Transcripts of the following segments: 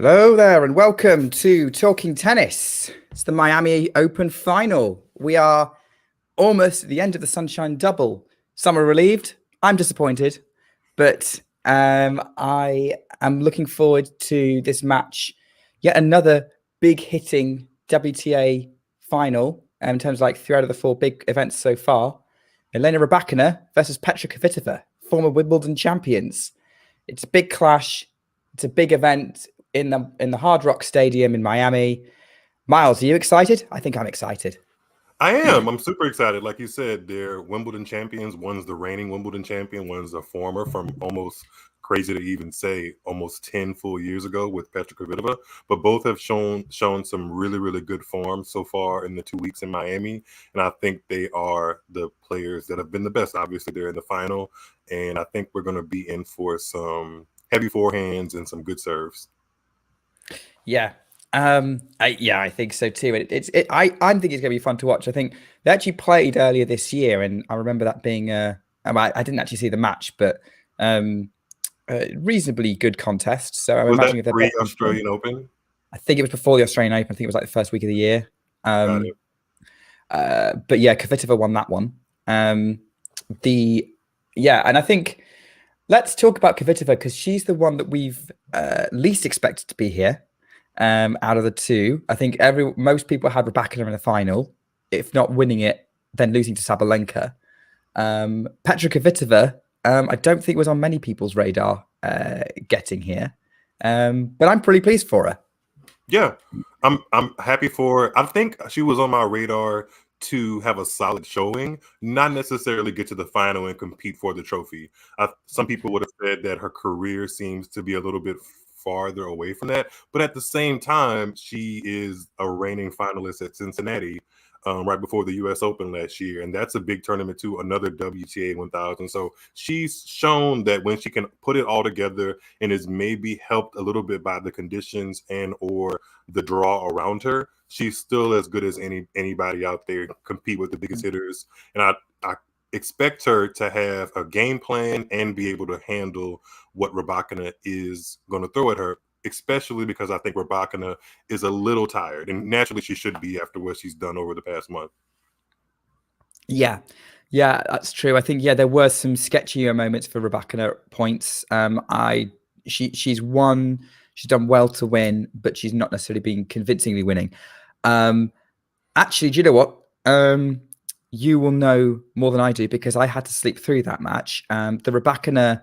Hello there and welcome to Talking Tennis. It's the Miami Open final. We are almost at the end of the Sunshine Double. Some are relieved. I'm disappointed, but I am looking forward to this match. Yet another big hitting WTA final in terms of like 3 out of the 4 big events so far. Elena Rybakina versus Petra Kvitová, former Wimbledon champions. It's a big clash. It's a big event in the Hard Rock Stadium in Miami. Miles, are you excited? I think I'm excited. I am. I'm super excited. Like you said, they're Wimbledon champions. One's the reigning Wimbledon champion. One's a former from almost crazy to even say almost 10 full years ago with Petra Kvitová. But both have shown some really, really good form so far in the 2 weeks in Miami. And I think they are the players that have been the best. Obviously, they're in the final. And I think we're going to be in for some heavy forehands and some good serves. Yeah. I think so too. I think it's going to be fun to watch. I think they actually played earlier this year, and I remember that being I didn't actually see the match, but a reasonably good contest. So I'm imagining if they're pre-Australian Open. I think it was before the Australian Open. I think it was like the first week of the year. But yeah, Kvitova won that one. And I think let's talk about Kvitova because she's the one that we've least expected to be here. Out of the two, I think most people had Rybakina in the final, if not winning it, then losing to Sabalenka. Petra Kvitova, I don't think was on many people's radar getting here, but I'm pretty pleased for her. Yeah, I'm happy for her. I think she was on my radar to have a solid showing, not necessarily get to the final and compete for the trophy. Some people would have said that her career seems to be a little bit farther away from that, but at the same time, she is a reigning finalist at Cincinnati right before the U.S. Open last year, and that's a big tournament too, another WTA 1000. So she's shown that when she can put it all together and is maybe helped a little bit by the conditions and or the draw around her, she's still as good as anybody out there, compete with the biggest hitters. And I expect her to have a game plan and be able to handle what Rybakina is going to throw at her, especially because I think Rybakina is a little tired, and naturally she should be after what she's done over the past month. Yeah, that's true. I think there were some sketchier moments for Rybakina at points. She's won, she's done well to win, but she's not necessarily been convincingly winning. Actually, do you know what? You will know more than I do because I had to sleep through that match. The Rybakina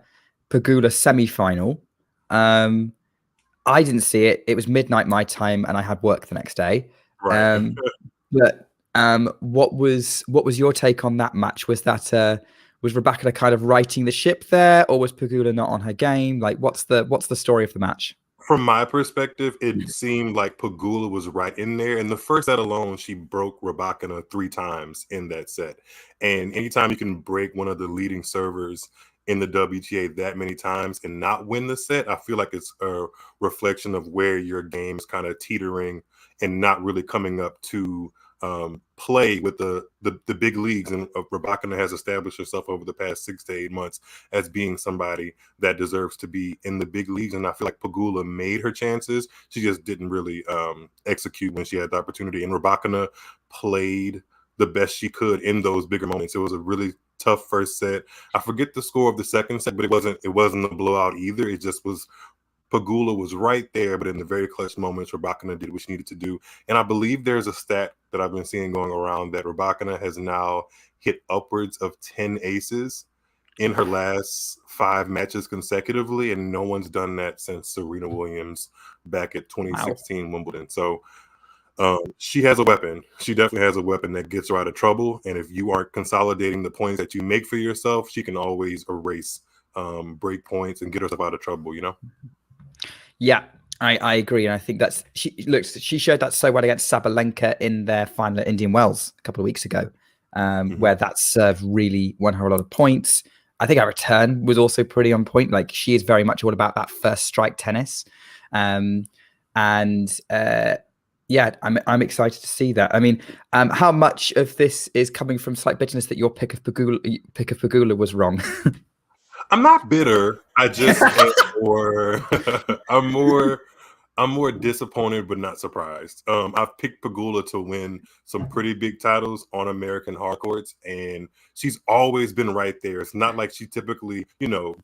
Pegula semi-final. I didn't see it. It was midnight my time, and I had work the next day. Right. But what was your take on that match? Was Rybakina kind of righting the ship there, or was Pegula not on her game? Like, what's the story of the match? From my perspective, it seemed like Pegula was right in there. In the first set alone, she broke Rybakina 3 times in that set. And anytime you can break one of the leading servers in the WTA that many times and not win the set, I feel like it's a reflection of where your game is kind of teetering and not really coming up to play with the big leagues. And Rybakina has established herself over the past 6 to 8 months as being somebody that deserves to be in the big leagues. And I feel like Pegula made her chances. She just didn't really execute when she had the opportunity. And Rybakina played the best she could in those bigger moments. It was a really tough first set. I forget the score of the second set, but it wasn't a blowout either. It just was Pegula was right there, but in the very clutch moments, Rybakina did what she needed to do. And I believe there's a stat that I've been seeing going around that Rybakina has now hit upwards of 10 aces in her last 5 matches consecutively, and no one's done that since Serena Williams back at 2016 Wimbledon. So she has a weapon. She definitely has a weapon that gets her out of trouble. And if you aren't consolidating the points that you make for yourself, she can always erase break points and get herself out of trouble, you know? Yeah, I agree. And I think she showed that so well against Sabalenka in their final at Indian Wells a couple of weeks ago, where that serve really won her a lot of points. I think her return was also pretty on point. Like, she is very much all about that first strike tennis. Yeah, I'm excited to see that. I mean, how much of this is coming from slight bitterness that your pick of Pegula was wrong? I'm not bitter. I just I'm more I'm more disappointed but not surprised. I've picked Pegula to win some pretty big titles on American hard courts, and she's always been right there. It's not like she typically,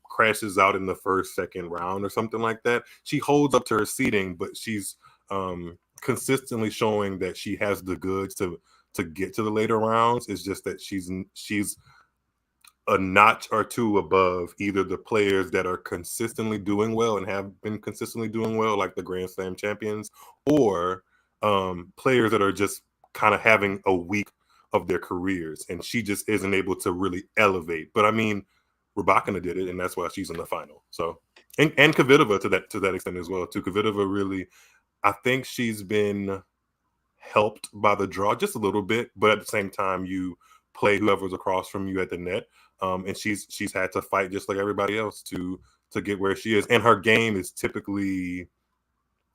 crashes out in the first, second round or something like that. She holds up to her seeding, but she's consistently showing that she has the goods to get to the later rounds. It's just that she's a notch or two above either the players that are consistently doing well and have been consistently doing well, like the Grand Slam champions, or players that are just kind of having a week of their careers, and she just isn't able to really elevate. But I mean, Rybakina did it, and that's why she's in the final. So, and Kvitova to that extent as well. To Kvitova, really, I think she's been helped by the draw just a little bit, but at the same time, you play whoever's across from you at the net. And she's had to fight just like everybody else to get where she is. And her game is typically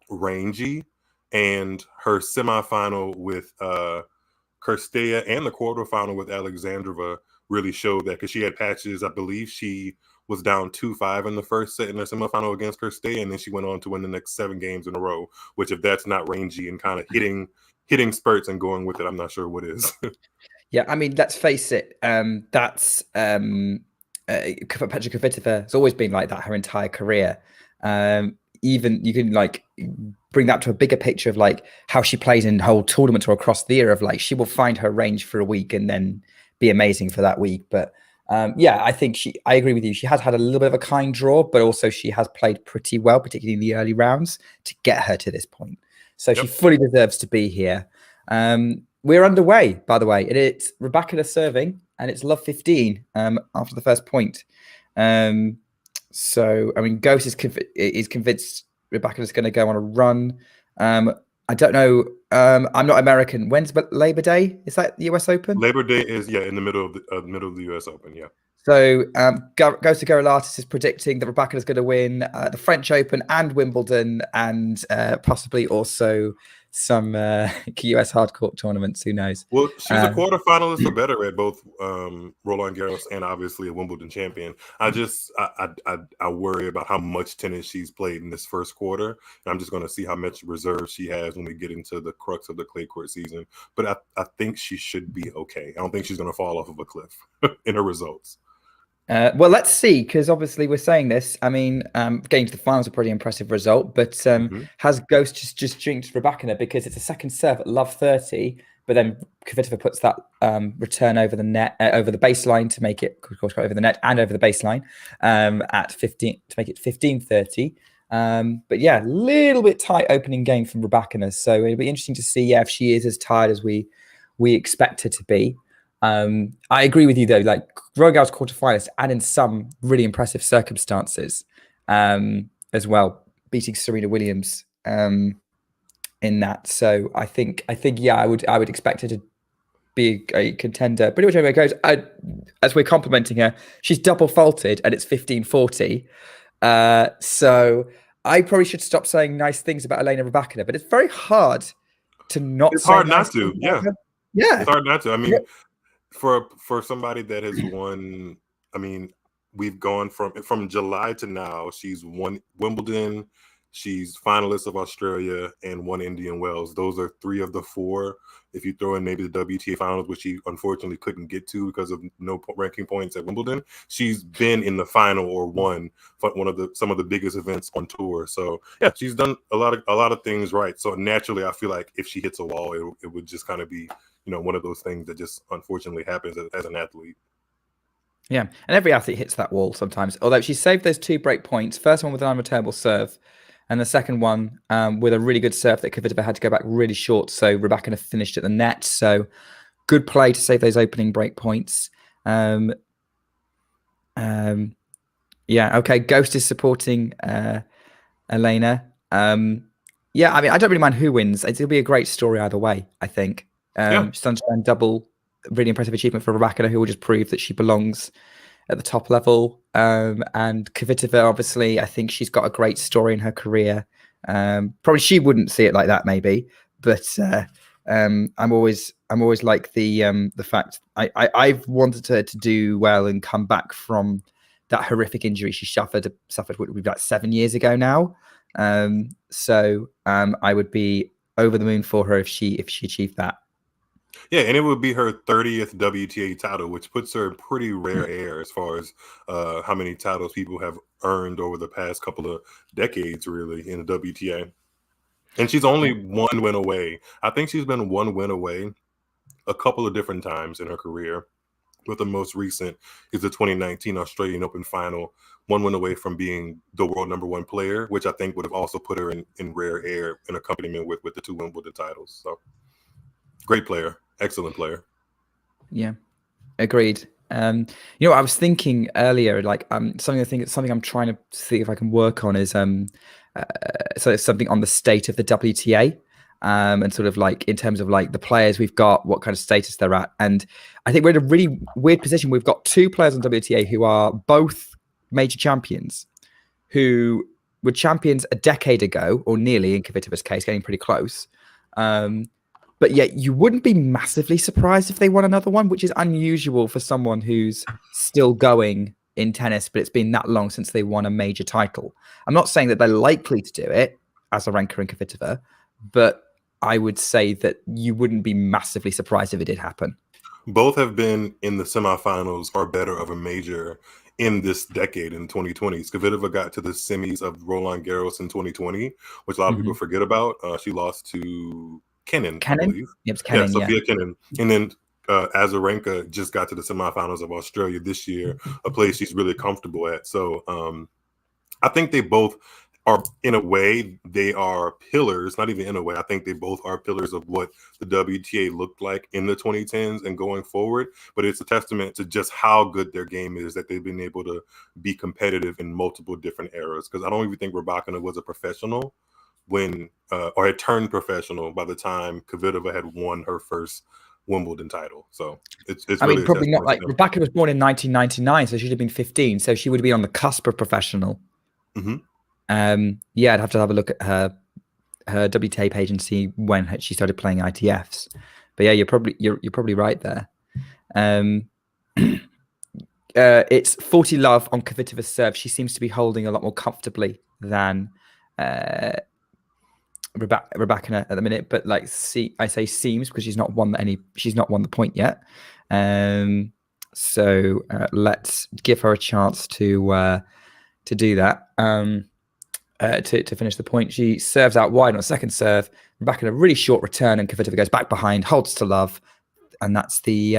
rangy. And her semifinal with Cîrstea and the quarterfinal with Alexandrova really showed that, because she had patches. I believe she was down 2-5 in the first set in the semifinal against Cîrstea, and then she went on to win the next 7 games in a row, which, if that's not rangy and kind of hitting spurts and going with it, I'm not sure what is. Yeah, I mean, let's face it. That's Petra Kvitova has always been like that her entire career. Even you can bring that to a bigger picture of how she plays in whole tournaments or across the year, of she will find her range for a week and then be amazing for that week. But yeah, I think I agree with you. She has had a little bit of a kind draw, but also she has played pretty well, particularly in the early rounds, to get her to this point. So she fully deserves to be here. We're underway, by the way. It's Rybakina serving, and it's love 15 after the first point. So, I mean, Ghost is convinced Rybakina's going to go on a run. I don't know. I'm not American. When's Labor Day? Is that the US Open? Labor Day is, in the middle of the US Open, yeah. So Ghost of Gorilatis is predicting that Rybakina's going to win the French Open and Wimbledon, and possibly also some US hardcourt tournaments. Who knows? Well, she's a quarterfinalist or better at both Roland Garros and obviously a Wimbledon champion. I worry about how much tennis she's played in this first quarter, and I'm just going to see how much reserve she has when we get into the crux of the clay court season. But I think she should be okay. I don't think she's going to fall off of a cliff in her results. Well, let's see, because obviously we're saying this. I mean, getting to the final is a pretty impressive result, but has Ghost just jinxed Rybakina, because it's a second serve at love 30, but then Kvitova puts that return over the net, over the baseline to make it, of course, over the net and over the baseline at 15 to make it 15-30. But yeah, a little bit tight opening game from Rybakina, so it'll be interesting to see if she is as tired as we expect her to be. I agree with you though, Roland Garros quarterfinalist, and in some really impressive circumstances as well, beating Serena Williams in that. So I think yeah, I would expect her to be a contender pretty much everywhere it goes. As we're complimenting her, she's double faulted and it's 15-40. So I probably should stop saying nice things about Elena Rybakina, but it's very hard to not. It's hard not to. Yeah, it's hard not to. I mean. For somebody that has won, I mean, we've gone from July to now. She's won Wimbledon, she's finalist of Australia, and won Indian Wells. Those are 3 of the 4. If you throw in maybe the WTA finals, which she unfortunately couldn't get to because of no ranking points at Wimbledon, she's been in the final or won some of the biggest events on tour. So yeah, she's done a lot of things right. So naturally, I feel like if she hits a wall, it would just kind of be, one of those things that just unfortunately happens as an athlete. Yeah, and every athlete hits that wall sometimes. Although she saved those 2 break points, first one with an unreturnable serve, and the second one with a really good serve that Kvitova had to go back really short. So Rybakina finished at the net. So good play to save those opening break points. Yeah, okay. Ghost is supporting Elena. Yeah, I mean, I don't really mind who wins. It'll be a great story either way, I think. Sunshine double, really impressive achievement for Rybakina, who will just prove that she belongs at the top level. And Kvitova, obviously, I think she's got a great story in her career. Probably she wouldn't see it like that, maybe, but I'm always like the fact I've wanted her to do well and come back from that horrific injury she suffered about 7 years ago now. So I would be over the moon for her if she achieved that. Yeah, and it would be her 30th WTA title, which puts her in pretty rare air as far as how many titles people have earned over the past couple of decades, really, in the WTA. And she's only one win away. I think she's been one win away a couple of different times in her career. But the most recent is the 2019 Australian Open final, one win away from being the world #1 player, which I think would have also put her in rare air in accompaniment with the 2 Wimbledon titles. So great player, excellent player. Yeah, agreed. You know, I was thinking earlier, like something I'm trying to see if I can work on is so it's something on the state of the WTA. And sort of like in terms of like the players we've got, what kind of status they're at. And I think we're in a really weird position. We've got 2 players on WTA who are both major champions, who were champions a decade ago, or nearly in Kvitova's case, getting pretty close. But yet you wouldn't be massively surprised if they won another one, which is unusual for someone who's still going in tennis, but it's been that long since they won a major title. I'm not saying that they're likely to do it, Azarenka and Kvitova, but I would say that you wouldn't be massively surprised if it did happen. Both have been in the semifinals or better of a major in this decade in 2020. Kvitova got to the semis of Roland Garros in 2020, which a lot of people forget about. She lost to Kenin, I believe. Yep, it's Kenin, Sophia Kenin. And then Azarenka just got to the semifinals of Australia this year, a place she's really comfortable at. So I think they both are, in a way, they are pillars, not even in a way. I think they both are pillars of what the WTA looked like in the 2010s and going forward. But it's a testament to just how good their game is that they've been able to be competitive in multiple different eras. Because I don't even think Rybakina was a professional when, or had turned professional by the time Kvitova had won her first Wimbledon title. So it's I really mean, probably not like Rybakina was born in 1999, so she'd have been 15. So she would have been on the cusp of professional. Yeah, I'd have to have a look at her WTA page and see when she started playing ITFs. But yeah, you're probably right there. It's 40 love on Kvitova's serve. She seems to be holding a lot more comfortably than Rybakina at the minute. But like, I say seems because she's not won the point yet. So let's give her a chance to do that. To finish the point, she serves out wide on a second serve. Rybakina a really short return, and Kvitova goes back behind, holds to love, and that's the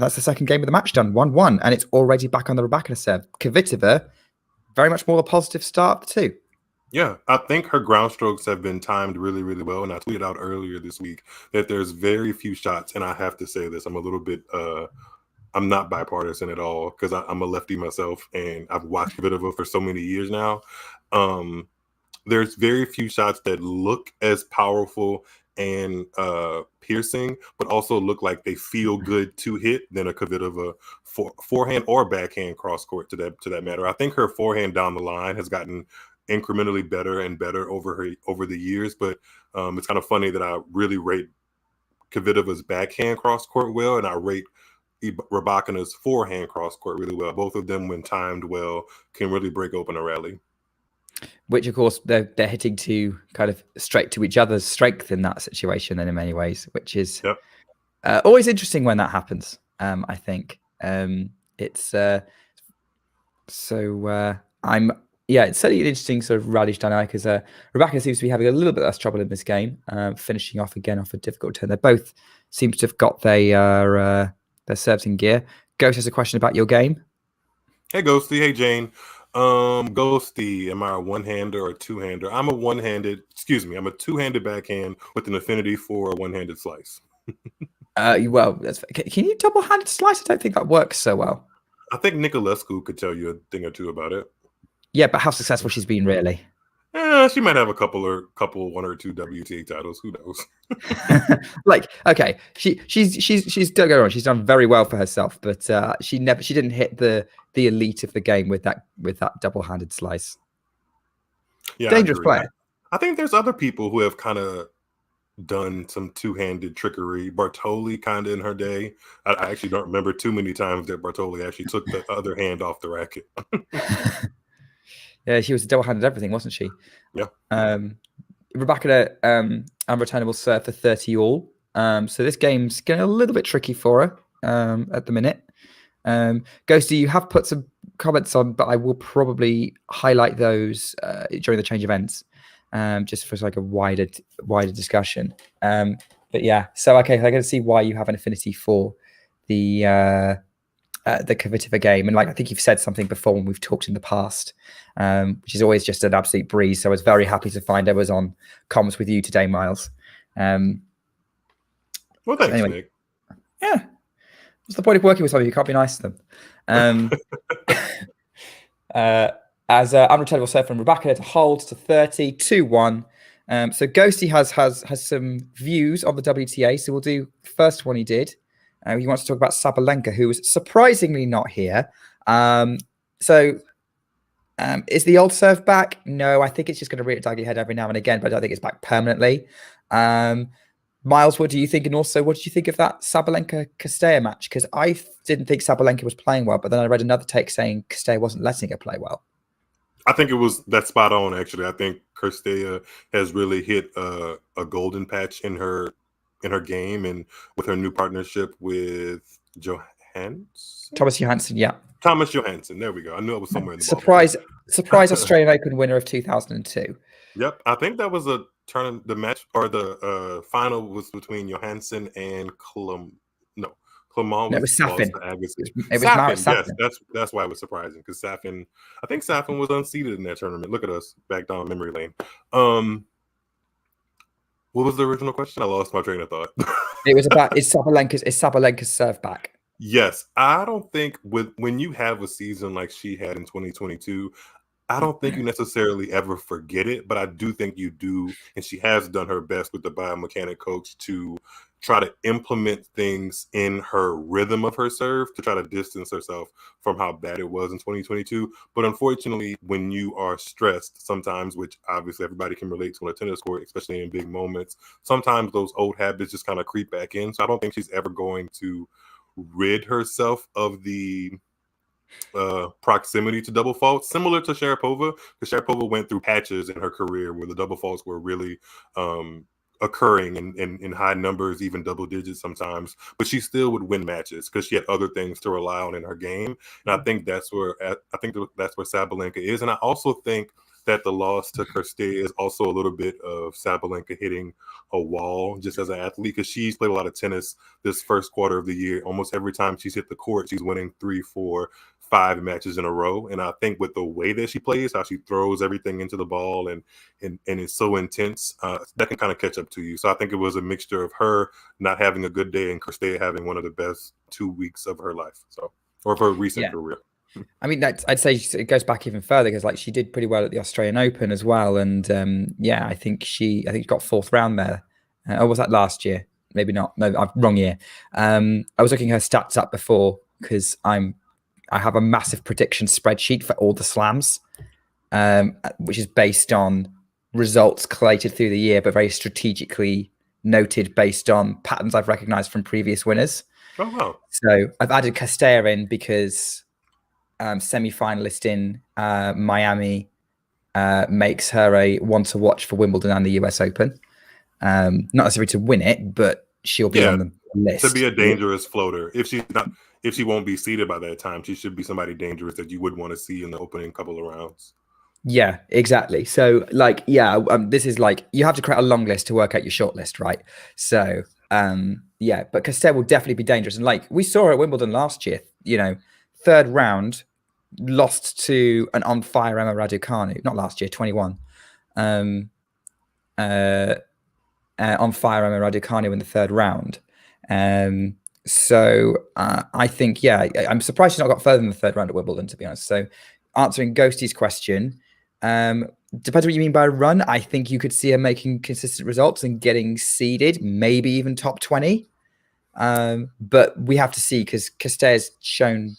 second game of the match done, 1-1, and it's already back on the Rybakina serve. Kvitova, very much more the positive start of the two. Yeah, I think her ground strokes have been timed really, really well. And I tweeted out earlier this week that there's very few shots, and I have to say this, I'm a little bit I'm not bipartisan at all because I'm a lefty myself, and I've watched Kvitova for so many years now. There's very few shots that look as powerful and piercing, but also look like they feel good to hit than a Kvitova forehand or backhand cross court to that matter. I think her forehand down the line has gotten incrementally better and better over the years, but it's kind of funny that I really rate Kvitova's backhand cross court well, and I rate Rybakina's forehand cross court really well. Both of them, when timed well, can really break open a rally. Which, of course, they're hitting to kind of straight to each other's strength in that situation, then in many ways, which is always interesting when that happens. I think it's it's certainly an interesting sort of rally dynamic as Rybakina seems to be having a little bit less trouble in this game, finishing off again off a difficult turn. They both seem to have got their serves in gear. Ghost has a question about your game. Hey, Ghosty. Hey, Jane. Ghosty, am I a one-hander or a two-hander? I'm a two-handed backhand with an affinity for a one-handed slice. Well, can you double-handed slice? I don't think that works so well. I think Nicolescu could tell you a thing or two about it. Yeah, but how successful she's been, really? She might have a couple, one or two WTA titles. Who knows? Like, okay, she's don't get wrong. She's done very well for herself, but she didn't hit the elite of the game with that double-handed slice. Yeah, Dangerous player. I think there's other people who have kind of done some two-handed trickery. Bartoli kind of in her day. I actually don't remember too many times that Bartoli actually took the other hand off the racket. Yeah, she was double-handed everything, wasn't she? Yeah. Rybakina, unreturnable serve for 30 all. So this game's getting a little bit tricky for her at the minute. Ghosty, you have put some comments on, but I will probably highlight those during the change events, just for like a wider discussion. But yeah, so okay, I can see why you have an affinity for the Kvitova game, and like I think you've said something before when we've talked in the past, which is always just an absolute breeze. So I was very happy to find I was on comms with you today, Miles. Well, thanks, anyway, Nick. Yeah. What's the point of working with somebody who can't be nice to them? As unreturnable serve from Rybakina to hold to 30, 2-1. So Ghosty has some views on the WTA. So we'll do the first one he did. He wants to talk about Sabalenka, who was surprisingly not here. Is the old serve back? No, I think it's just going to rear its ugly head every now and again, but I don't think it's back permanently. Miles, what do you think? And also, what did you think of that Sabalenka-Cîrstea match? Because I didn't think Sabalenka was playing well, but then I read another take saying Cîrstea wasn't letting her play well. I think it was that spot on, actually. I think Cîrstea has really hit a golden patch in her game, and with her new partnership with Thomas Johansson, yeah. Thomas Johansson, there we go. I knew it was somewhere in the surprise Australian Open winner of 2002. Yep, I think that was the match or the final was between Johansson and Clement. No, it was Safin. It was Safin. Yes, that's why it was surprising, because Safin, I think Safin was unseeded in that tournament. Look at us back down memory lane. What was the original question? I lost my train of thought. It was about is Sabalenka's serve back? Yes, I don't think when you have a season like she had in 2022, I don't think you necessarily ever forget it, but I do think you do, and she has done her best with the biomechanic coach to try to implement things in her rhythm of her serve to try to distance herself from how bad it was in 2022. But unfortunately, when you are stressed sometimes, which obviously everybody can relate to on a tennis court, especially in big moments, sometimes those old habits just kind of creep back in. So I don't think she's ever going to rid herself of the proximity to double faults, similar to Sharapova, because Sharapova went through patches in her career where the double faults were really occurring in high numbers, even double digits sometimes, but she still would win matches because she had other things to rely on in her game. And I think that's where Sabalenka is. And I also think that the loss to Cîrstea is also a little bit of Sabalenka hitting a wall just as an athlete, because she's played a lot of tennis this first quarter of the year. Almost every time she's hit the court, she's winning 3, 4, 5 matches in a row. And I think with the way that she plays, how she throws everything into the ball and it's so intense, that can kind of catch up to you. So I think it was a mixture of her not having a good day and Cîrstea having one of the best 2 weeks of her life, or of her recent career. I mean, I'd say it goes back even further, because like she did pretty well at the Australian Open as well, and I think she got 4th round there. Or was that last year? Maybe not. No, wrong year. I was looking her stats up before, because I have a massive prediction spreadsheet for all the slams, which is based on results collated through the year, but very strategically noted based on patterns I've recognized from previous winners. Oh wow! So I've added Cîrstea in because semi-finalist in Miami makes her a one to watch for Wimbledon and the US Open. Not necessarily to win it, but she'll be on the list. To be a dangerous floater. If she won't be seeded by that time, she should be somebody dangerous that you would want to see in the opening couple of rounds. Yeah, exactly. So this is like, you have to create a long list to work out your short list, right? So but Cîrstea will definitely be dangerous. And like we saw her at Wimbledon last year, 3rd round, lost to an on fire Emma Raducanu. Not last year, 21. On fire Emma Raducanu in the 3rd round. So I think, I'm surprised she's not got further than the 3rd round at Wimbledon, to be honest. So answering Ghosty's question, depends what you mean by run. I think you could see her making consistent results and getting seeded, maybe even top 20. But we have to see, because Cîrstea's shown,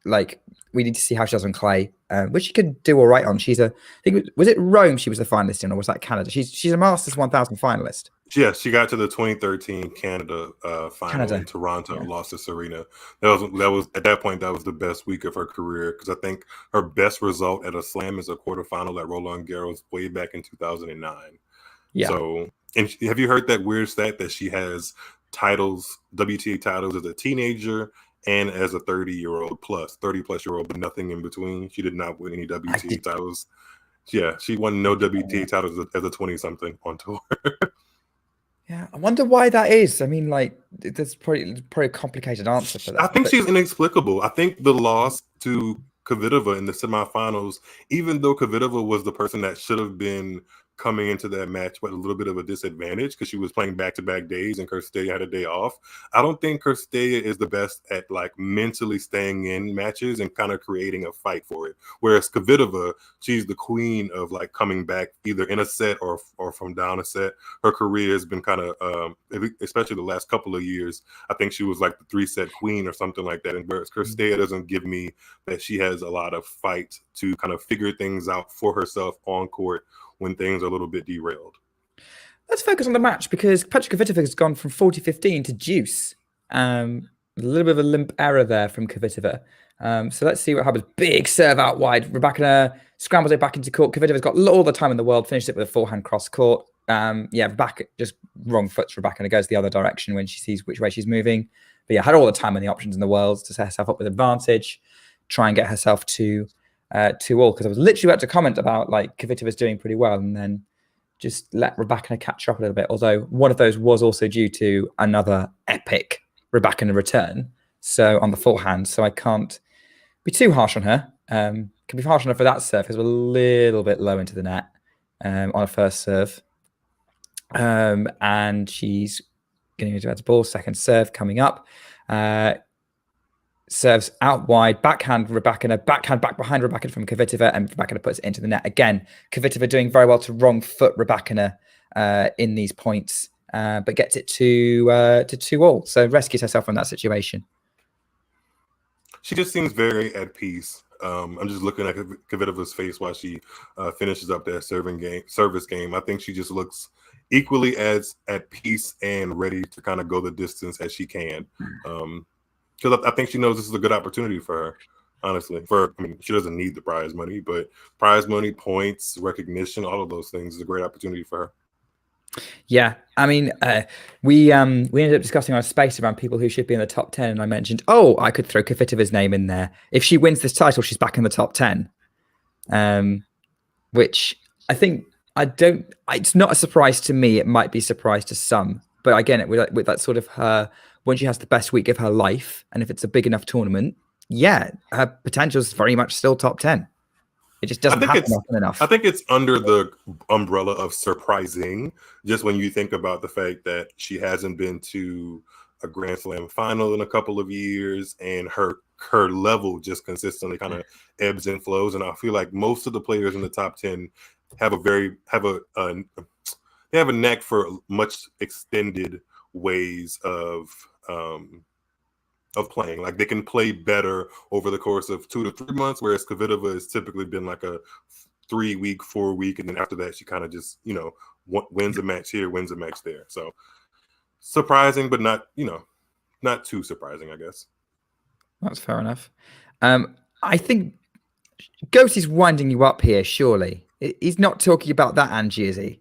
like, we need to see how she does on clay. which she could do all right on. She's I think, was it Rome she was the finalist in, or was that Canada? She's a Masters 1000 finalist. Yeah, she got to the 2013 Canada final in Toronto, lost to Serena. That was at that point, that was the best week of her career, because I think her best result at a slam is a quarterfinal at Roland Garros way back in 2009. Yeah. So, and have you heard that weird stat that she has titles, WTA titles, as a teenager and as a 30-year-old plus, 30-plus-year-old, but nothing in between? She did not win any WTA titles. Yeah, she won no WTA titles as a 20-something on tour. Yeah, I wonder why that is. I mean, like, there's probably a complicated answer for that. I think she's inexplicable. I think the loss to Kvitova in the semifinals, even though Kvitova was the person that should have been coming into that match with a little bit of a disadvantage because she was playing back-to-back days and Cîrstea had a day off. I don't think Cîrstea is the best at like mentally staying in matches and kind of creating a fight for it. Whereas Kvitova, she's the queen of like coming back either in a set or from down a set. Her career has been kind of, especially the last couple of years, I think she was like the 3-set queen or something like that. And whereas Cîrstea doesn't give me that she has a lot of fight to kind of figure things out for herself on court when things are a little bit derailed. Let's focus on the match, because Petra Kvitova has gone from 40-15 to deuce. A little bit of a limp error there from Kvitova. So let's see what happens. Big serve out wide. Rybakina scrambles it back into court. Kvitova's got all the time in the world. Finished it with a forehand cross court. Rybakina just wrong foots Rybakina, goes the other direction when she sees which way she's moving. But yeah, had all the time and the options in the world to set herself up with advantage, try and get herself to 2-all, because I was literally about to comment about like Kvitova's doing pretty well and then just let Rybakina catch up a little bit. Although one of those was also due to another epic Rybakina return. So on the forehand, so I can't be too harsh on her. Can be harsh on her for that serve because we're a little bit low into the net on a first serve. And she's getting into the ball. Second serve coming up. Serves out wide, backhand Rybakina, backhand back behind Rybakina from Kvitova, and Rybakina puts it into the net again. Kvitova doing very well to wrong foot Rybakina in these points, but gets it to 2-all. So rescues herself from that situation. She just seems very at peace. I'm just looking at Kvitova's face while she finishes up that service game. I think she just looks equally as at peace and ready to kind of go the distance as she can. Because I think she knows this is a good opportunity for her, honestly. She doesn't need the prize money, but prize money, points, recognition, all of those things is a great opportunity for her. Yeah, I mean, we ended up discussing our space around people who should be in the top 10, and I mentioned, I could throw Kvitova's name in there. If she wins this title, she's back in the top 10. Which I think it's not a surprise to me. It might be a surprise to some, but again, with that sort of her, when she has the best week of her life, and if it's a big enough tournament, yeah, her potential is very much still top 10. It just doesn't happen often enough. I think it's under the umbrella of surprising, just when you think about the fact that she hasn't been to a Grand Slam final in a couple of years, and her level just consistently kind of ebbs and flows. And I feel like most of the players in the top 10 have a knack for much extended ways of playing. Like they can play better over the course of 2 to 3 months, whereas Kvitova has typically been like a 3-week, 4-week, and then after that she kind of just wins a match here, wins a match there. So surprising, but not too surprising, I guess. That's fair enough. I think Ghostie's winding you up here. Surely he's not talking about that, Angie, is he?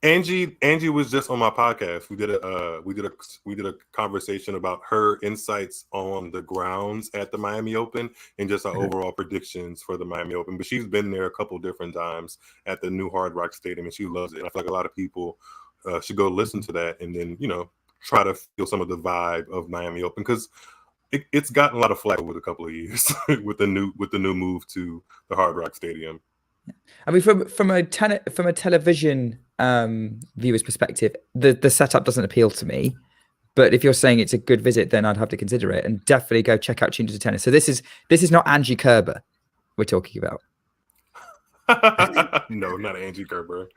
Angie was just on my podcast. We did a conversation about her insights on the grounds at the Miami Open and just our overall predictions for the Miami Open. But she's been there a couple different times at the new Hard Rock Stadium, and she loves it. And I feel like a lot of people should go listen to that and then try to feel some of the vibe of Miami Open, because it's gotten a lot of flack over a couple of years with the new move to the Hard Rock Stadium. I mean, from a television viewer's perspective, the setup doesn't appeal to me. But if you're saying it's a good visit, then I'd have to consider it, and definitely go check out Tuned to Tennis. So this is not Angie Kerber we're talking about. No, not Angie Kerber.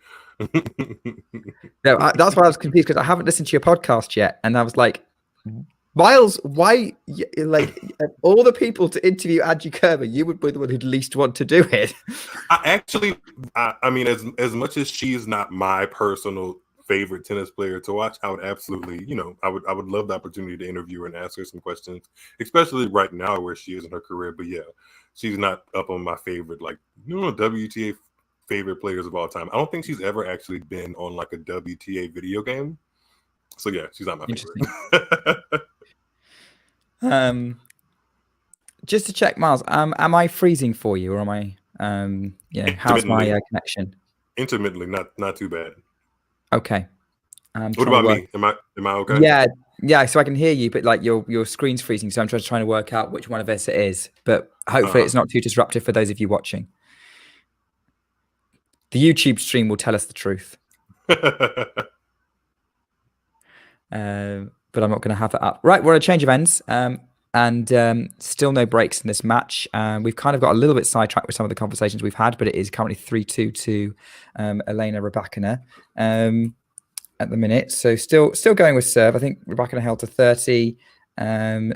No, that's why I was confused, because I haven't listened to your podcast yet, and I was like, Miles, why, like, of all the people to interview Angie Kerber, you would be the one who'd least want to do it. I mean, as much as she is not my personal favorite tennis player to watch, I would absolutely, I would love the opportunity to interview her and ask her some questions, especially right now where she is in her career. But yeah, she's not up on my favorite, like, WTA favorite players of all time. I don't think she's ever actually been on like a WTA video game. So yeah, she's not my favorite. Just to check, Miles, am I freezing for you, or am I, how's my connection? Intermittently, not too bad. Okay. What about me? Am I okay? Yeah. So I can hear you, but like your screen's freezing. So I'm just trying to work out which one of us it is. But hopefully it's not too disruptive for those of you watching. The YouTube stream will tell us the truth. But I'm not going to have that up. Right, we're at a change of ends. And still no breaks in this match. We've kind of got a little bit sidetracked with some of the conversations we've had, but it is currently 3-2 to Elena Rybakina at the minute. So still going with serve. I think Rybakina held to 30. I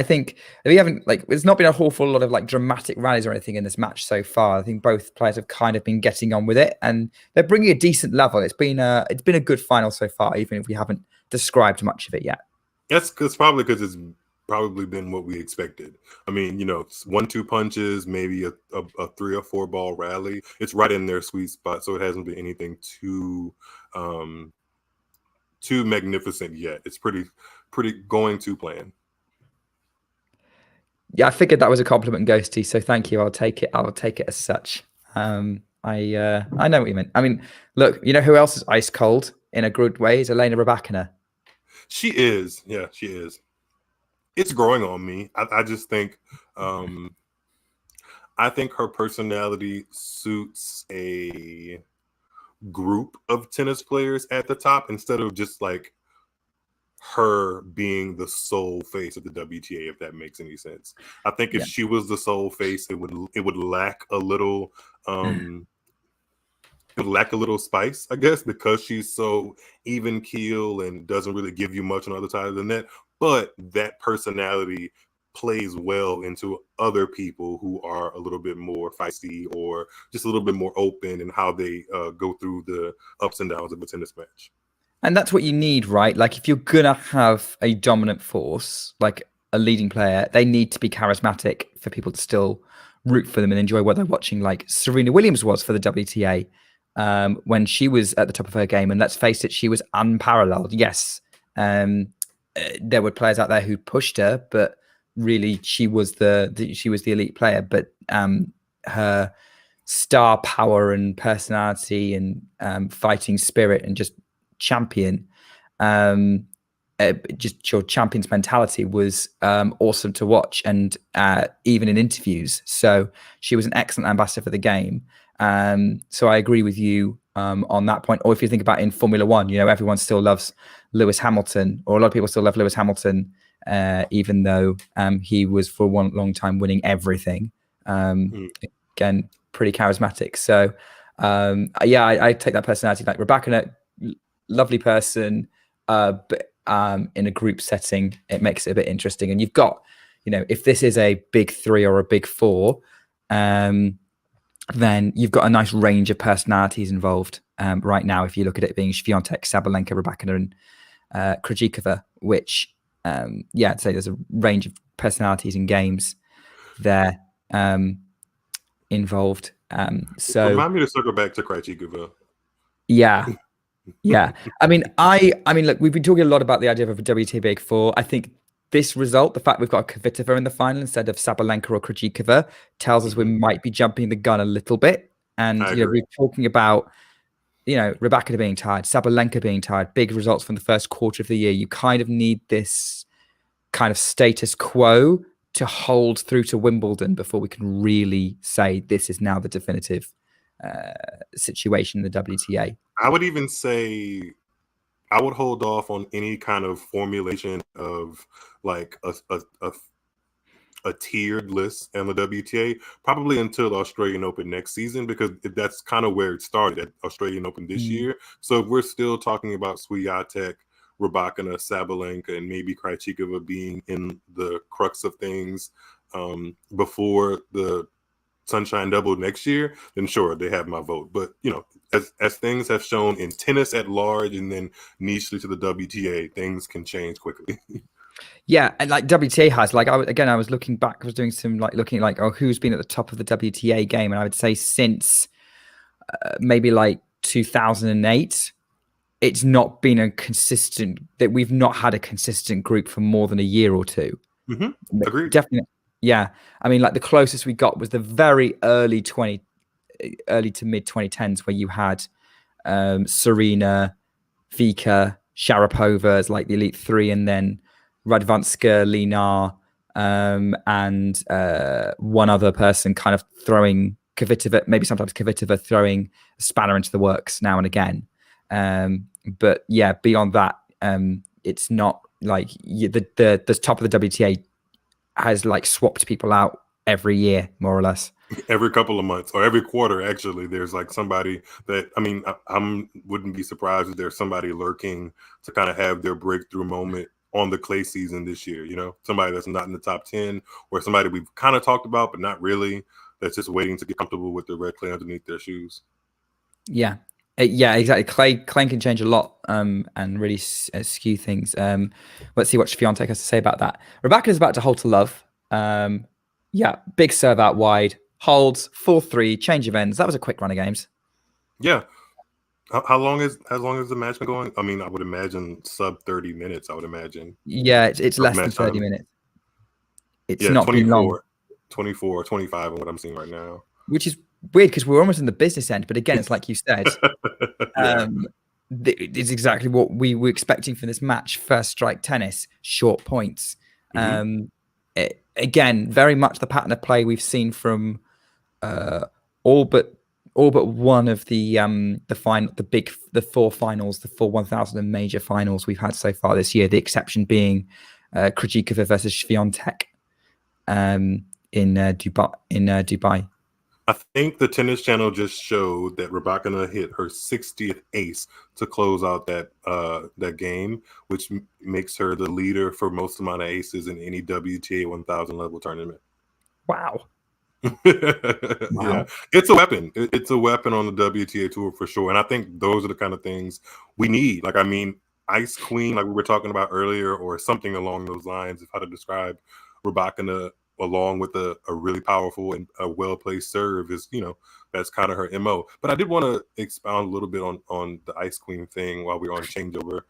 think we haven't, like, there's not been a whole lot of like dramatic rallies or anything in this match so far. I think both players have kind of been getting on with it, and they're bringing a decent level. It's been a good final so far, even if we haven't described much of it yet. That's probably because it's probably been what we expected. I mean, 1-2 punches, maybe a 3 or 4 ball rally. It's right in their sweet spot, so it hasn't been anything too magnificent yet. It's pretty going to plan. Yeah, I figured that was a compliment, Ghosty. So thank you. I'll take it. As such. I know what you meant. I mean, look, you know who else is ice cold in a good way is Elena Rybakina. She is. Yeah, she is. It's growing on me. I just think I think her personality suits a group of tennis players at the top instead of just like her being the sole face of the WTA, if that makes any sense. I think if she was the sole face, it would lack a little spice, I guess, because she's so even keel and doesn't really give you much on the other side of the net. But that personality plays well into other people who are a little bit more feisty or just a little bit more open in how they go through the ups and downs of a tennis match. And that's what you need, right? Like, if you're going to have a dominant force, like a leading player, they need to be charismatic for people to still root for them and enjoy what they're watching, like Serena Williams was for the WTA when she was at the top of her game. And let's face it, she was unparalleled. Yes, there were players out there who pushed her, but really she was the elite player. But her star power and personality and fighting spirit and just champion, just your champion's mentality was awesome to watch, and even in interviews. So she was an excellent ambassador for the game. So I agree with you on that point. Or if you think about in Formula One, everyone still loves Lewis Hamilton, or a lot of people still love Lewis Hamilton, even though he was for one long time winning everything. Again, pretty charismatic. So I take that personality. Like Rybakina, lovely person, but in a group setting, it makes it a bit interesting. And you've got, if this is a big 3 or a big 4, then you've got a nice range of personalities involved right now. If you look at it being Swiatek, Sabalenka, Rybakina, and Krejcikova, which, I'd say there's a range of personalities and games there involved. So remind me to circle back to Krejcikova. Yeah. I mean, look, we've been talking a lot about the idea of a WTA Big 4. I think this result, the fact we've got Kvitova in the final instead of Sabalenka or Krejcikova, tells us we might be jumping the gun a little bit. And we're talking about, Rybakina being tired, Sabalenka being tired, big results from the first quarter of the year. You kind of need this kind of status quo to hold through to Wimbledon before we can really say this is now the definitive situation in the WTA. I would even say I would hold off on any kind of formulation of like a tiered list in the WTA probably until the Australian Open next season, because that's kind of where it started at Australian Open this year. So if we're still talking about Swiatek, Rybakina, Sabalenka, and maybe Krejcikova being in the crux of things before the Sunshine Double next year, then sure, they have my vote. But as things have shown in tennis at large, and then nichely to the WTA, things can change quickly. Yeah, and like WTA has, like, I was looking back, I was doing some looking who's been at the top of the WTA game, and I would say since maybe like 2008, it's not been we've not had a consistent group for more than a year or two. Mm-hmm. Agreed. Definitely. Yeah. I mean, like the closest we got was the very early to mid 2010s, where you had Serena, Vika, Sharapova as like the elite three, and then Radwanska, Linar, and one other person kind of throwing Kvitova, maybe sometimes Kvitova throwing a spanner into the works now and again. But yeah, beyond that, it's not like the top of the WTA has like swapped people out every year, more or less. Every couple of months or every quarter, actually, there's like somebody that, I mean, I wouldn't be surprised if there's somebody lurking to kind of have their breakthrough moment on the clay season this year. Somebody that's not in the top 10, or somebody we've kind of talked about, but not really, that's just waiting to get comfortable with the red clay underneath their shoes. Yeah. Yeah, exactly. Clay can change a lot and really skew things. Let's see what Swiatek has to say about that. Rybakina is about to hold to love. Yeah, big serve out wide, holds 4-3, change of ends. That was a quick run of games. Yeah. How long is the match been going? I mean, I would imagine sub 30 minutes. I would imagine. Yeah, it's less than 30 minutes. It's not 24, been long. 24, 25 on what I'm seeing right now. Which is weird because we're almost in the business end. But again, it's like you said, it's exactly what we were expecting from this match. First strike tennis, short points. Mm-hmm. Again, very much the pattern of play we've seen from all but one of the four finals, the 4 major finals we've had so far this year. The exception being Krejcikova versus Swiatek in Dubai. I think the Tennis Channel just showed that Rybakina hit her 60th ace to close out that game, which makes her the leader for most amount of aces in any WTA 1000 level tournament. Wow. Yeah, it's a weapon. It's a weapon on the WTA tour for sure. And I think those are the kind of things we need. Like, I mean, Ice Queen, like we were talking about earlier, or something along those lines, of how to describe Rybakina, along with a really powerful and a well-placed serve, is, that's kind of her MO. But I did want to expound a little bit on the Ice Queen thing while we're on changeover.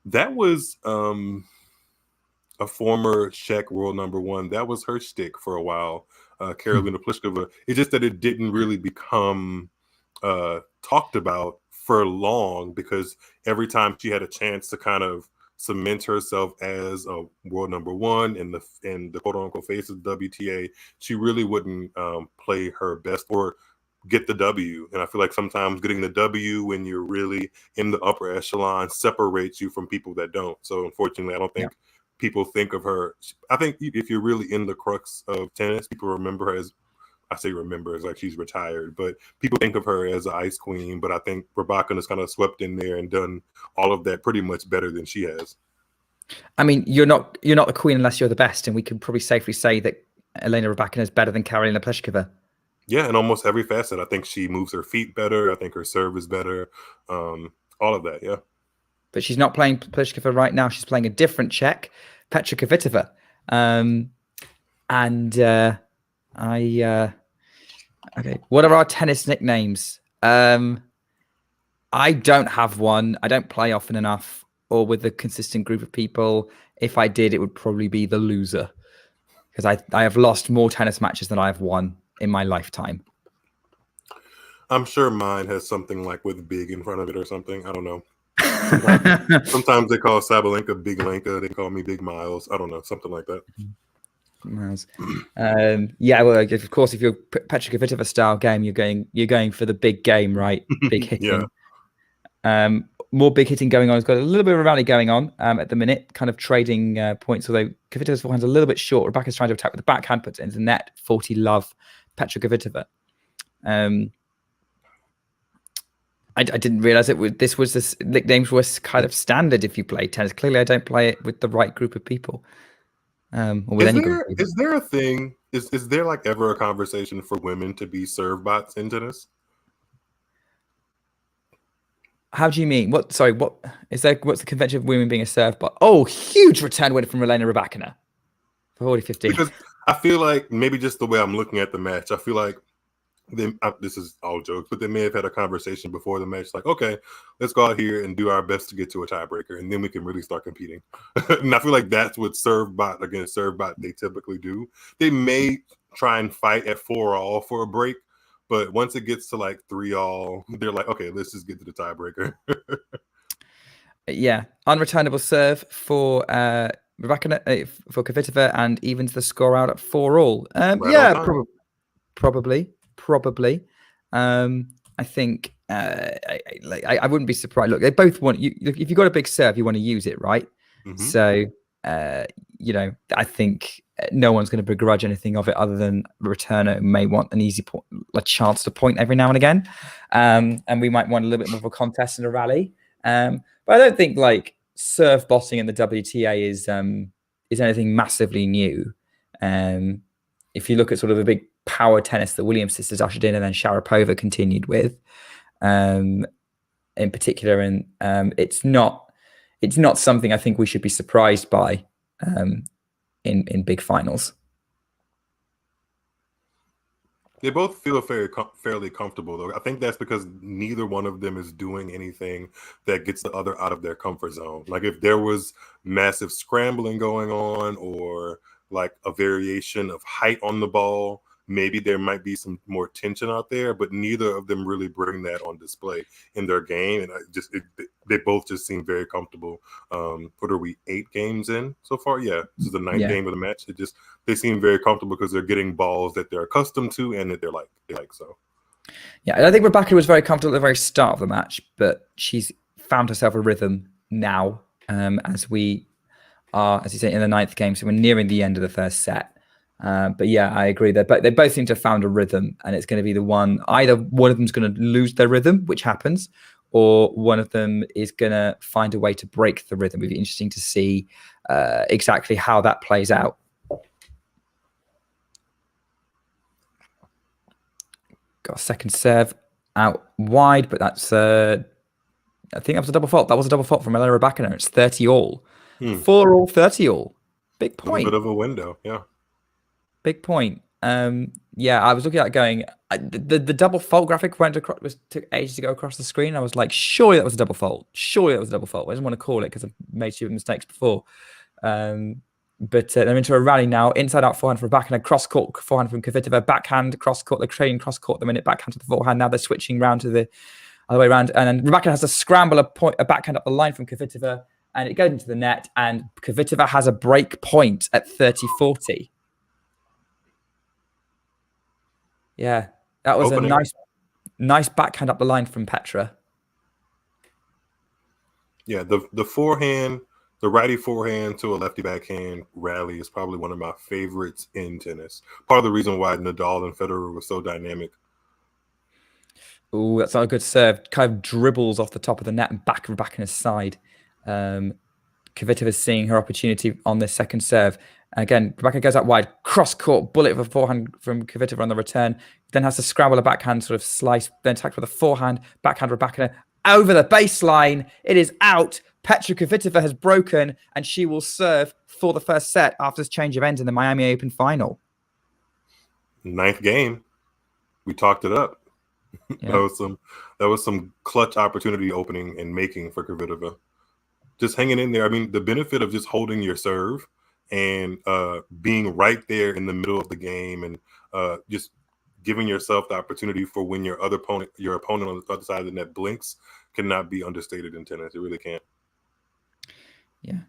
That was a former Czech world number one. That was her shtick for a while, Karolina Pliskova. It's just that it didn't really become talked about for long, because every time she had a chance to kind of cement herself as a world number one and the quote unquote face of WTA, she really wouldn't play her best or get the W. And I feel like sometimes getting the W when you're really in the upper echelon separates you from people that don't. So unfortunately, I don't think people think of her. I think if you're really in the crux of tennis, people remember her as, I say remember as like she's retired, but people think of her as an Ice Queen. But I think Rybakina has kind of swept in there and done all of that pretty much better than she has. I mean, you're not the queen unless you're the best, and we can probably safely say that Elena Rybakina is better than Karolina Pliskova. Yeah, in almost every facet. I think she moves her feet better. I think her serve is better. All of that, yeah. But she's not playing Pliskova right now. She's playing a different Czech, Petra Kvitová. Okay. What are our tennis nicknames? I don't have one. I don't play often enough or with a consistent group of people. If I did, it would probably be the loser, because I have lost more tennis matches than I have won in my lifetime. I'm sure mine has something like with big in front of it or something. I don't know. Sometimes they call Sabalenka Big Lenka. They call me Big Miles. I don't know, something like that. Miles. Yeah, well, of course, if you're Petra Kvitova style game, you're going for the big game, right? Big hitting. Yeah. More big hitting going on. It's got a little bit of a rally going on at the minute, kind of trading points. Although Kvitova's forehand's a little bit short. Rybakina's trying to attack with the backhand, puts it into the net. 40 love, Petra Kvitova. I didn't realize this nicknames were kind of standard if you play tennis. Clearly, I don't play it with the right group of people. Or with any group of people. Is there a thing? Is there like ever a conversation for women to be serve bots in tennis? How do you mean? What? Sorry, what is there? What's the convention of women being a serve bot? Oh, huge return win from Elena Rybakina for 40-15. Because I feel like maybe just the way I'm looking at the match, I feel like this is all jokes, but they may have had a conversation before the match, like, okay, let's go out here and do our best to get to a tiebreaker, and then we can really start competing. And I feel like that's what serve bot against serve bot they typically do. They may try and fight at 4-all for a break, but once it gets to like 3-all, they're like, okay, let's just get to the tiebreaker. Yeah, unreturnable serve for Rybakina, for Kvitova, and evens the score out at 4-all. Yeah, probably. I think I wouldn't be surprised. Look, they both want you. If you've got a big serve, you want to use it, right? Mm-hmm. So I think no one's going to begrudge anything of it, other than the returner may want an easy a chance to point every now and again, and we might want a little bit more of a contest and a rally. But I don't think like serve bossing in the WTA is anything massively new. If you look at sort of the big power tennis that Williams sisters ushered in and then Sharapova continued with, in particular, and it's not something I think we should be surprised by in big finals. They both feel fairly comfortable, though. I think that's because neither one of them is doing anything that gets the other out of their comfort zone. Like if there was massive scrambling going on, or like a variation of height on the ball, maybe there might be some more tension out there, but neither of them really bring that on display in their game. And they both just seem very comfortable. What are we, 8 games in so far? Yeah, this is the 9th game of the match. They seem very comfortable because they're getting balls that they're accustomed to and that they like so. Yeah, I think Rybakina was very comfortable at the very start of the match, but she's found herself a rhythm now, as we are, as you say, in the 9th game. So we're nearing the end of the first set. But yeah, I agree. They both seem to have found a rhythm, and it's going to be the one, either one of them's going to lose their rhythm, which happens, or one of them is going to find a way to break the rhythm. It'll be interesting to see exactly how that plays out. Got a second serve out wide, but that's I think that was a double fault. That was a double fault from Elena Rybakina. It's 30-all. 4-all, 30-all. Big point. A bit of a window, yeah. Big point. Yeah, I was looking at it going, the double fault graphic took ages to go across the screen. I was like, surely that was a double fault. Surely that was a double fault. I didn't want to call it because I've made stupid mistakes before. But they're into a rally now. Inside out forehand from Rybakina, cross court forehand from Kvitova, backhand cross court. They're trading cross court the minute, backhand to the forehand. Now they're switching round to the other way around, and then Rybakina has to scramble a backhand up the line from Kvitova, and it goes into the net. And Kvitova has a break point at 30-40. Yeah, that was a nice backhand up the line from Petra. Yeah, the forehand, the righty forehand to a lefty backhand rally is probably one of my favorites in tennis. Part of the reason why Nadal and Federer were so dynamic. Oh, that's not a good serve. Kind of dribbles off the top of the net and back in his side. Kvitova is seeing her opportunity on this second serve. Again, Rybakina goes out wide, cross-court, bullet of a forehand from Kvitova on the return, then has to scramble a backhand, sort of slice, then attack with a forehand, backhand Rybakina, over the baseline. It is out. Petra Kvitova has broken, and she will serve for the first set after this change of ends in the Miami Open final. 9th game. We talked it up. Yeah. That was some clutch opportunity opening and making for Kvitova. Just hanging in there. I mean, the benefit of just holding your serve and being right there in the middle of the game, and just giving yourself the opportunity for when your opponent on the other side of the net blinks cannot be understated in tennis. It really can't. Yeah,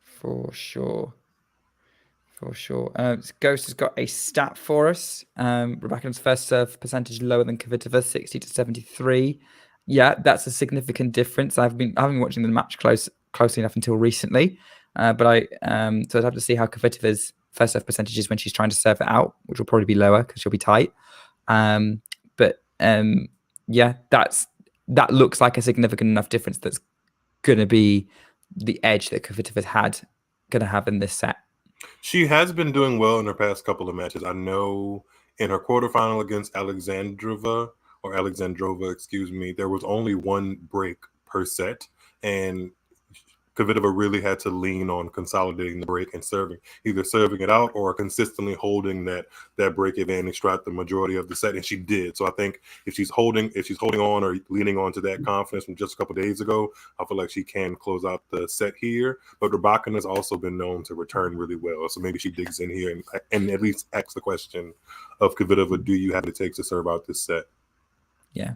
for sure. Ghost has got a stat for us. Rybakina's first serve percentage lower than Kvitova, 60-73. Yeah, that's a significant difference. I haven't been watching the match closely enough until recently. But so I'd have to see how Kvitova's first serve percentage is when she's trying to serve it out, which will probably be lower because she'll be tight. But Yeah, that looks like a significant enough difference that's going to be the edge that Kvitova's going to have in this set. She has been doing well in her past couple of matches. I know in her quarterfinal against Alexandrova, excuse me, there was only one break per set, and Kvitova really had to lean on consolidating the break and either serving it out or consistently holding that break advantage throughout the majority of the set, and she did. So I think if she's holding on or leaning on to that confidence from just a couple of days ago, I feel like she can close out the set here. But Rybakina has also been known to return really well, so maybe she digs in here and at least asks the question of Kvitova, do you have what it takes to serve out this set? Yeah.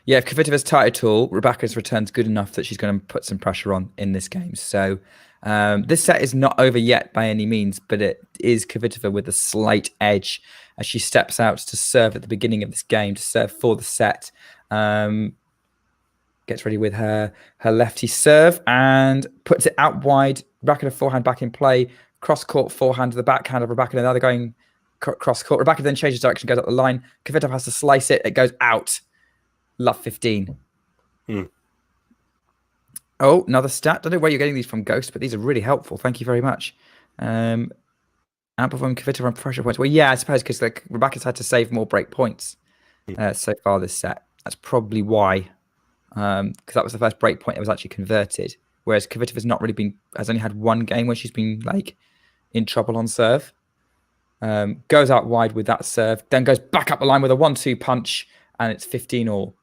Yeah, if Kvitova's tight at all, Rybakina's return's good enough that she's going to put some pressure on in this game. So this set is not over yet by any means, but it is Kvitova with a slight edge as she steps out to serve at the beginning of this game, to serve for the set. Gets ready with her lefty serve and puts it out wide. Rybakina forehand back in play. Cross-court forehand to the backhand of Rybakina. Now they're going cross-court. Rybakina then changes direction, goes up the line. Kvitova has to slice it. It goes out. Love 15. Oh, another stat. I don't know where you're getting these from, Ghost, but these are really helpful. Thank you very much. Outperform Kvitova on pressure points. Well, yeah, I suppose because Rybakina's had to save more break points so far this set. That's probably why. Because that was the first break point that was actually converted. Whereas Kvitova's has only had one game where she's been in trouble on serve. Goes out wide with that serve, then goes back up the line with a 1-2 punch, and it's 15-all.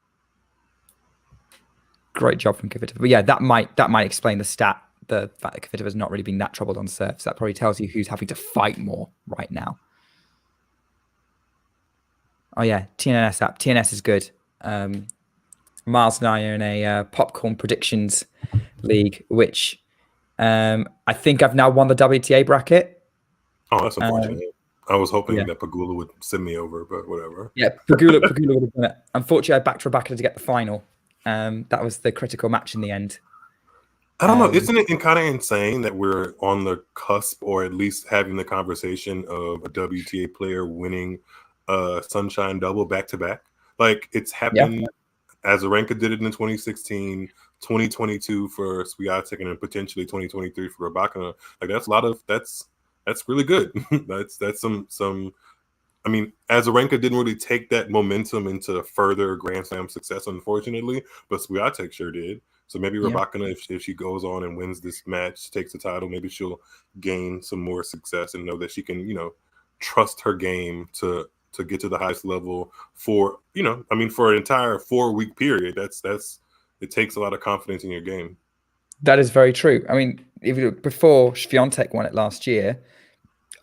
Great job from Kvitova. But yeah, that might explain the stat, the fact that Kvitova's not really been that troubled on serve. So that probably tells you who's having to fight more right now. Oh yeah, TNS app. TNS is good. Miles and I are in a popcorn predictions league, which I think I've now won the WTA bracket. Oh, that's unfortunate. I was hoping that Pegula would send me over, but whatever. Yeah, Pegula would have done it. Unfortunately, I backed Rybakina to get the final. That was the critical match in the end. I don't know. Isn't it kind of insane that we're on the cusp, or at least having the conversation of a WTA player winning a Sunshine Double back-to-back? Like, it's happened. Yeah. Azarenka did it in 2016, 2022 for Swiatek, and then potentially 2023 for Rybakina. Like, that's really good. that's some. I mean, Azarenka didn't really take that momentum into further Grand Slam success, unfortunately, but Swiatek sure did. So maybe Rybakina, if she goes on and wins this match, takes the title, maybe she'll gain some more success and know that she can, trust her game to get to the highest level for an entire 4-week period. It takes a lot of confidence in your game. That is very true. I mean, if you look before Swiatek won it last year,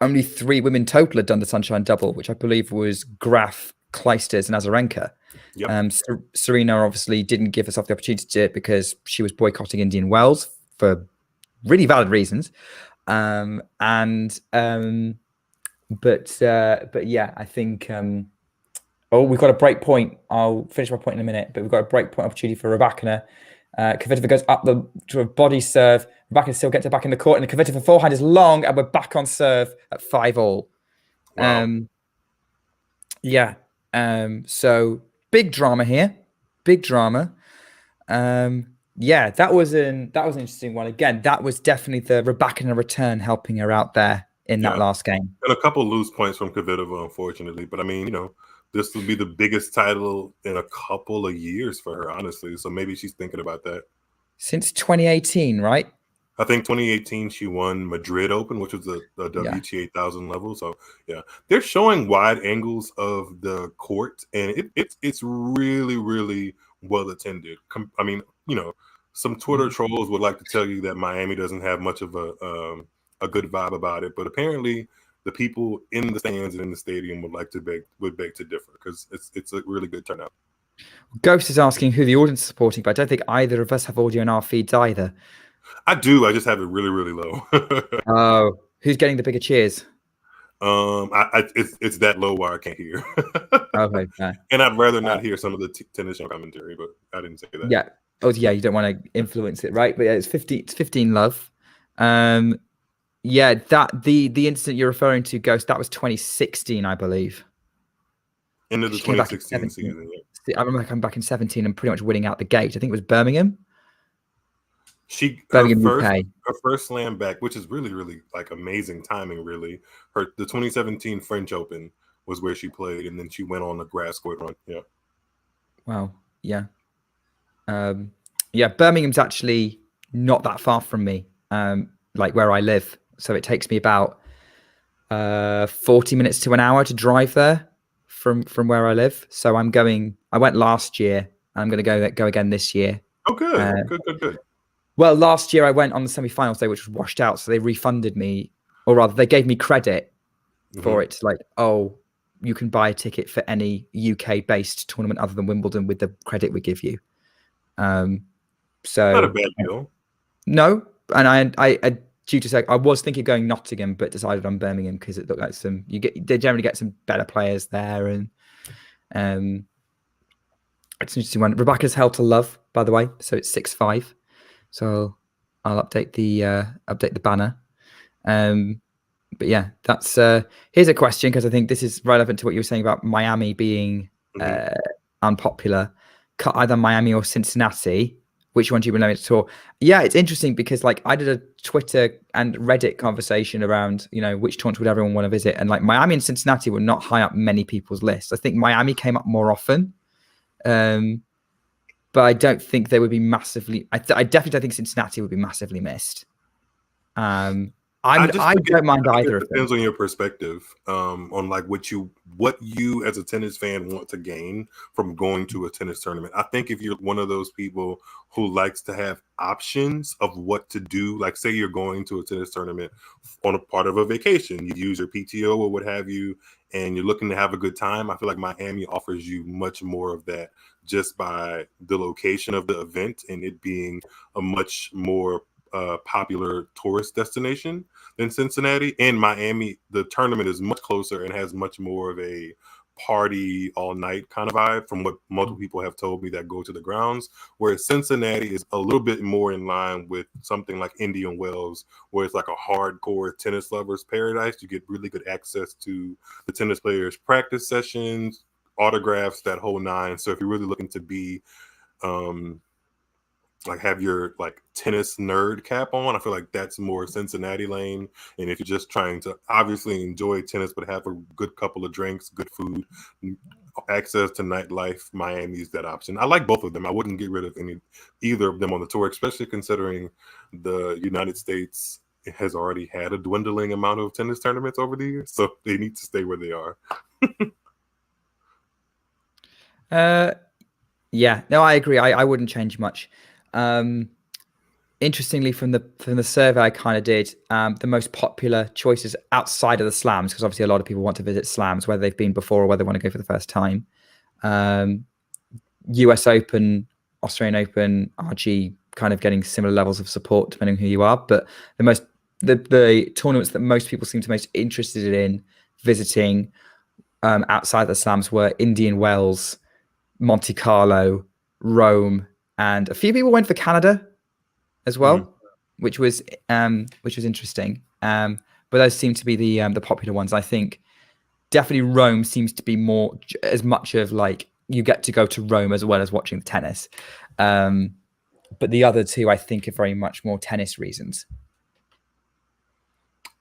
only 3 women total had done the Sunshine Double, which I believe was Graf, Clijsters, and Azarenka. Yep. Serena obviously didn't give herself the opportunity to do it because she was boycotting Indian Wells for really valid reasons. But yeah, I think. We've got a break point. I'll finish my point in a minute, but we've got a break point opportunity for Rybakina. Kvitova goes up the sort of body serve. Rybakina still gets it back in the court, and the Kvitova forehand is long, and we're back on serve at 5-all. Wow. So big drama here. Big drama. That was an interesting one. Again, that was definitely the Rybakina return helping her out there in that last game. And a couple loose points from Kvitova, unfortunately. But I mean, this will be the biggest title in a couple of years for her, honestly. So maybe she's thinking about that. Since 2018, right? I think 2018 she won Madrid Open, which was the WTA 1000 level. So yeah, they're showing wide angles of the court, and it's really, really well attended. I mean, some Twitter trolls would like to tell you that Miami doesn't have much of a good vibe about it, but apparently the people in the stands and in the stadium would beg to differ, because it's a really good turnout. Ghost is asking who the audience is supporting, but I don't think either of us have audio in our feeds either. I do. I just have it really, really low. Oh, who's getting the bigger cheers? It's that low where I can't hear. Okay. And I'd rather not hear some of the tennis show commentary, but I didn't say that. Yeah. Oh, yeah. You don't want to influence it, right? But yeah, it's 15 love. Yeah, that the incident you're referring to, Ghost, that was 2016, I believe. Into the 2016 season. I remember coming back in 17 and pretty much winning out the gate. I think it was Birmingham. Her Birmingham, UK. first slam back, which is really, really like amazing timing. Really, the 2017 French Open was where she played, and then she went on the grass court run. Yeah. Wow. Yeah. Yeah. Birmingham's actually not that far from me, like where I live. So it takes me about 40 minutes to an hour to drive there from where I live. So I went last year. I'm going to go again this year. Oh, good. Good. Well, last year I went on the semi-finals day, which was washed out. So they refunded me, or rather they gave me credit for it. Like, oh, you can buy a ticket for any UK-based tournament other than Wimbledon with the credit we give you. So not a bad deal. No, and I due to say I was thinking of going Nottingham, but decided on Birmingham because it looked like they generally get some better players there, and it's an interesting one. Rybakina's held to love, by the way, so it's 6-5. So I'll update the banner. But yeah, that's here's a question, because I think this is relevant to what you were saying about Miami being unpopular. Cut either Miami or Cincinnati. Which one do you relate to? Yeah, it's interesting because like I did a Twitter and Reddit conversation around, which tournaments would everyone want to visit, and like Miami and Cincinnati were not high up many people's lists. I think Miami came up more often, but I don't think they would be massively. I definitely don't think Cincinnati would be massively missed. I don't mind either of them. Depends on your perspective, on like what you as a tennis fan want to gain from going to a tennis tournament. I think if you're one of those people who likes to have options of what to do, like say you're going to a tennis tournament on a part of a vacation, you use your PTO or what have you, and you're looking to have a good time, I feel like Miami offers you much more of that just by the location of the event and it being a much more popular tourist destination than Cincinnati. And Miami, the tournament is much closer and has much more of a party all night kind of vibe from what multiple people have told me that go to the grounds, whereas Cincinnati is a little bit more in line with something like Indian Wells, where it's like a hardcore tennis lovers paradise. You get really good access to the tennis players' practice sessions, autographs, that whole nine. So if you're really looking to be like have your like tennis nerd cap on, I feel like that's more Cincinnati lane. And if you're just trying to obviously enjoy tennis but have a good couple of drinks, good food, access to nightlife, Miami is that option. I like both of them. I wouldn't get rid of either of them on the tour, especially considering the United States has already had a dwindling amount of tennis tournaments over the years, so they need to stay where they are. Yeah, no, I agree. I wouldn't change much. Interestingly, from the survey I kind of did, the most popular choices outside of the slams, because obviously a lot of people want to visit slams, whether they've been before or whether they want to go for the first time. US Open, Australian Open, RG kind of getting similar levels of support depending on who you are. But the tournaments that most people seem to be most interested in visiting outside the slams were Indian Wells, Monte Carlo, Rome, and a few people went for Canada as well, which was interesting. But those seem to be the popular ones. I think definitely Rome seems to be more as much of like you get to go to Rome as well as watching the tennis. But the other two, I think, are very much more tennis reasons.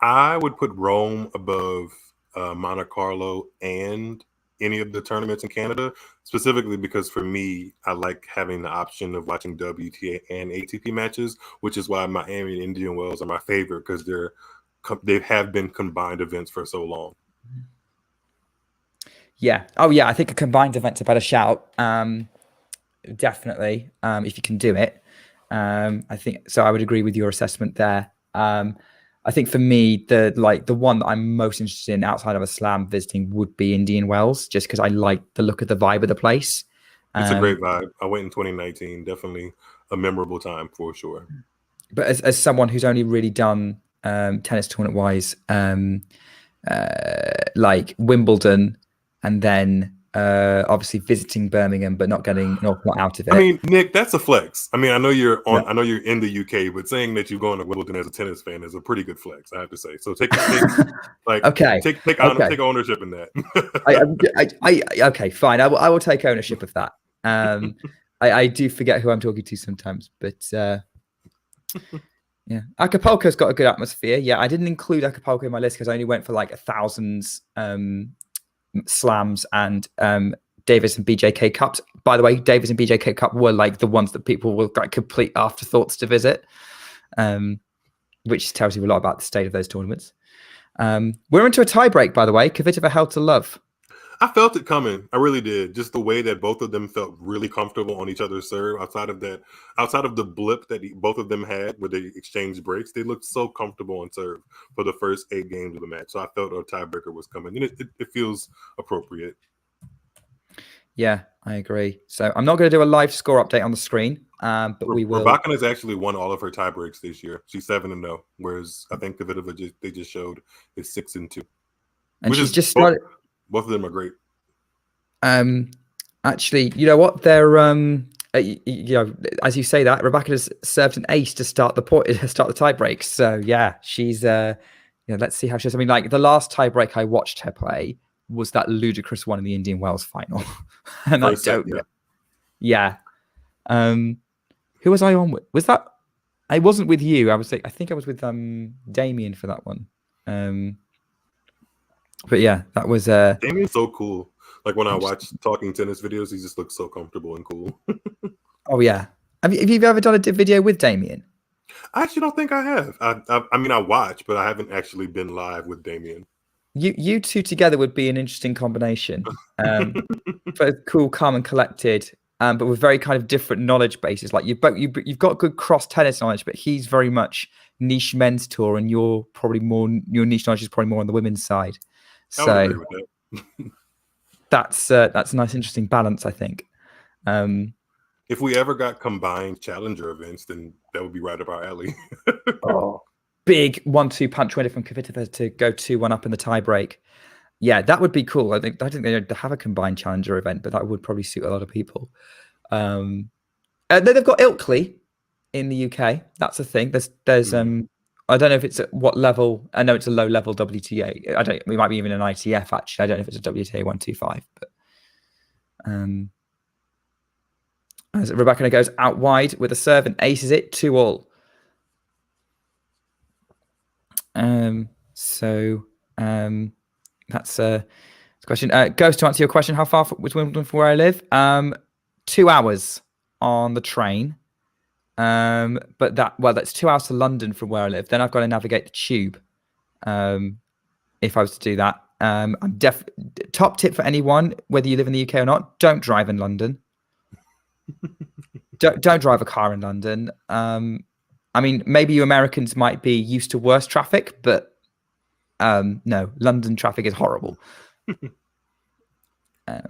I would put Rome above Monte Carlo and any of the tournaments in Canada, specifically because for me, I like having the option of watching WTA and ATP matches, which is why Miami and Indian Wells are my favorite, because they have been combined events for so long. Yeah. Oh, yeah. I think a combined event's a better shout. Definitely, if you can do it. I think so. I would agree with your assessment there. I think for me, the one that I'm most interested in outside of a slam visiting would be Indian Wells, just because I like the look of the vibe of the place. It's a great vibe. I went in 2019. Definitely a memorable time for sure. But as someone who's only really done tennis tournament wise, like Wimbledon and then Obviously visiting Birmingham, but not getting an awful lot out of it. I mean, Nick, that's a flex. I mean, I know you're on. Yeah. I know you're in the UK, but saying that you're going to Wimbledon as a tennis fan is a pretty good flex, I have to say. So take ownership in that. Okay, fine. I will take ownership of that. I do forget who I'm talking to sometimes, but yeah, Acapulco's got a good atmosphere. Yeah, I didn't include Acapulco in my list because I only went for like 1,000 slams and Davis and BJK Cups. By the way, Davis and BJK Cup were like the ones that people were like complete afterthoughts to visit, which tells you a lot about the state of those tournaments. We're into a tiebreak, by the way. Kvitova held to love. I felt it coming. I really did. Just the way that both of them felt really comfortable on each other's serve. Outside of the blip that both of them had where they exchanged breaks, they looked so comfortable on serve for the first 8 games of the match. So I felt a tiebreaker was coming. And it feels appropriate. Yeah, I agree. So I'm not going to do a live score update on the screen, but we will. Rybakina has actually won all of her tie breaks this year. She's 7-0, whereas I think Kvitova they just showed is 6-2. And she's just started. Both of them are great. Actually, you know what? They're you know, as you say that, Rybakina's served an ace to start the tie break. So yeah, she's let's see how she does. I mean, like the last tie break I watched her play was that ludicrous one in the Indian Wells final. And I don't know. Yeah. Who was I on with? Was that I wasn't with you. I think I was with Damien for that one. But yeah, that was Damien's so cool. Like when I watch talking tennis videos, he just looks so comfortable and cool. Oh yeah. Have you ever done a video with Damien? I actually don't think I have. I mean, I watch, but I haven't actually been live with Damien. You two together would be an interesting combination. Both cool, calm, and collected, but with very kind of different knowledge bases. Like you've got good cross tennis knowledge, but he's very much niche men's tour, and you're probably more your niche knowledge is probably more on the women's side. So I would agree with that. that's a nice, interesting balance, I think. If we ever got combined challenger events, then that would be right up our alley. Big 1-2 punch winner from Kvitova to go 2-1 up in the tiebreak. Yeah, that would be cool. I think they have a combined challenger event, but that would probably suit a lot of people. They've got Ilkley in the UK. That's a thing. There's I don't know if it's at what level. I know it's a low level WTA. We might be even an ITF actually. I don't know if it's a WTA 125, but as Rybakina goes out wide with a serve and aces it 2-all. That's a question. Ghost, to answer your question, how far was Wimbledon from where I live? 2 hours on the train. But that's 2 hours to London from where I live. Then I've got to navigate the tube. If I was to do that, top tip for anyone, whether you live in the UK or not, don't drive in London. don't drive a car in London. I mean, maybe you Americans might be used to worse traffic, but no, London traffic is horrible. I'm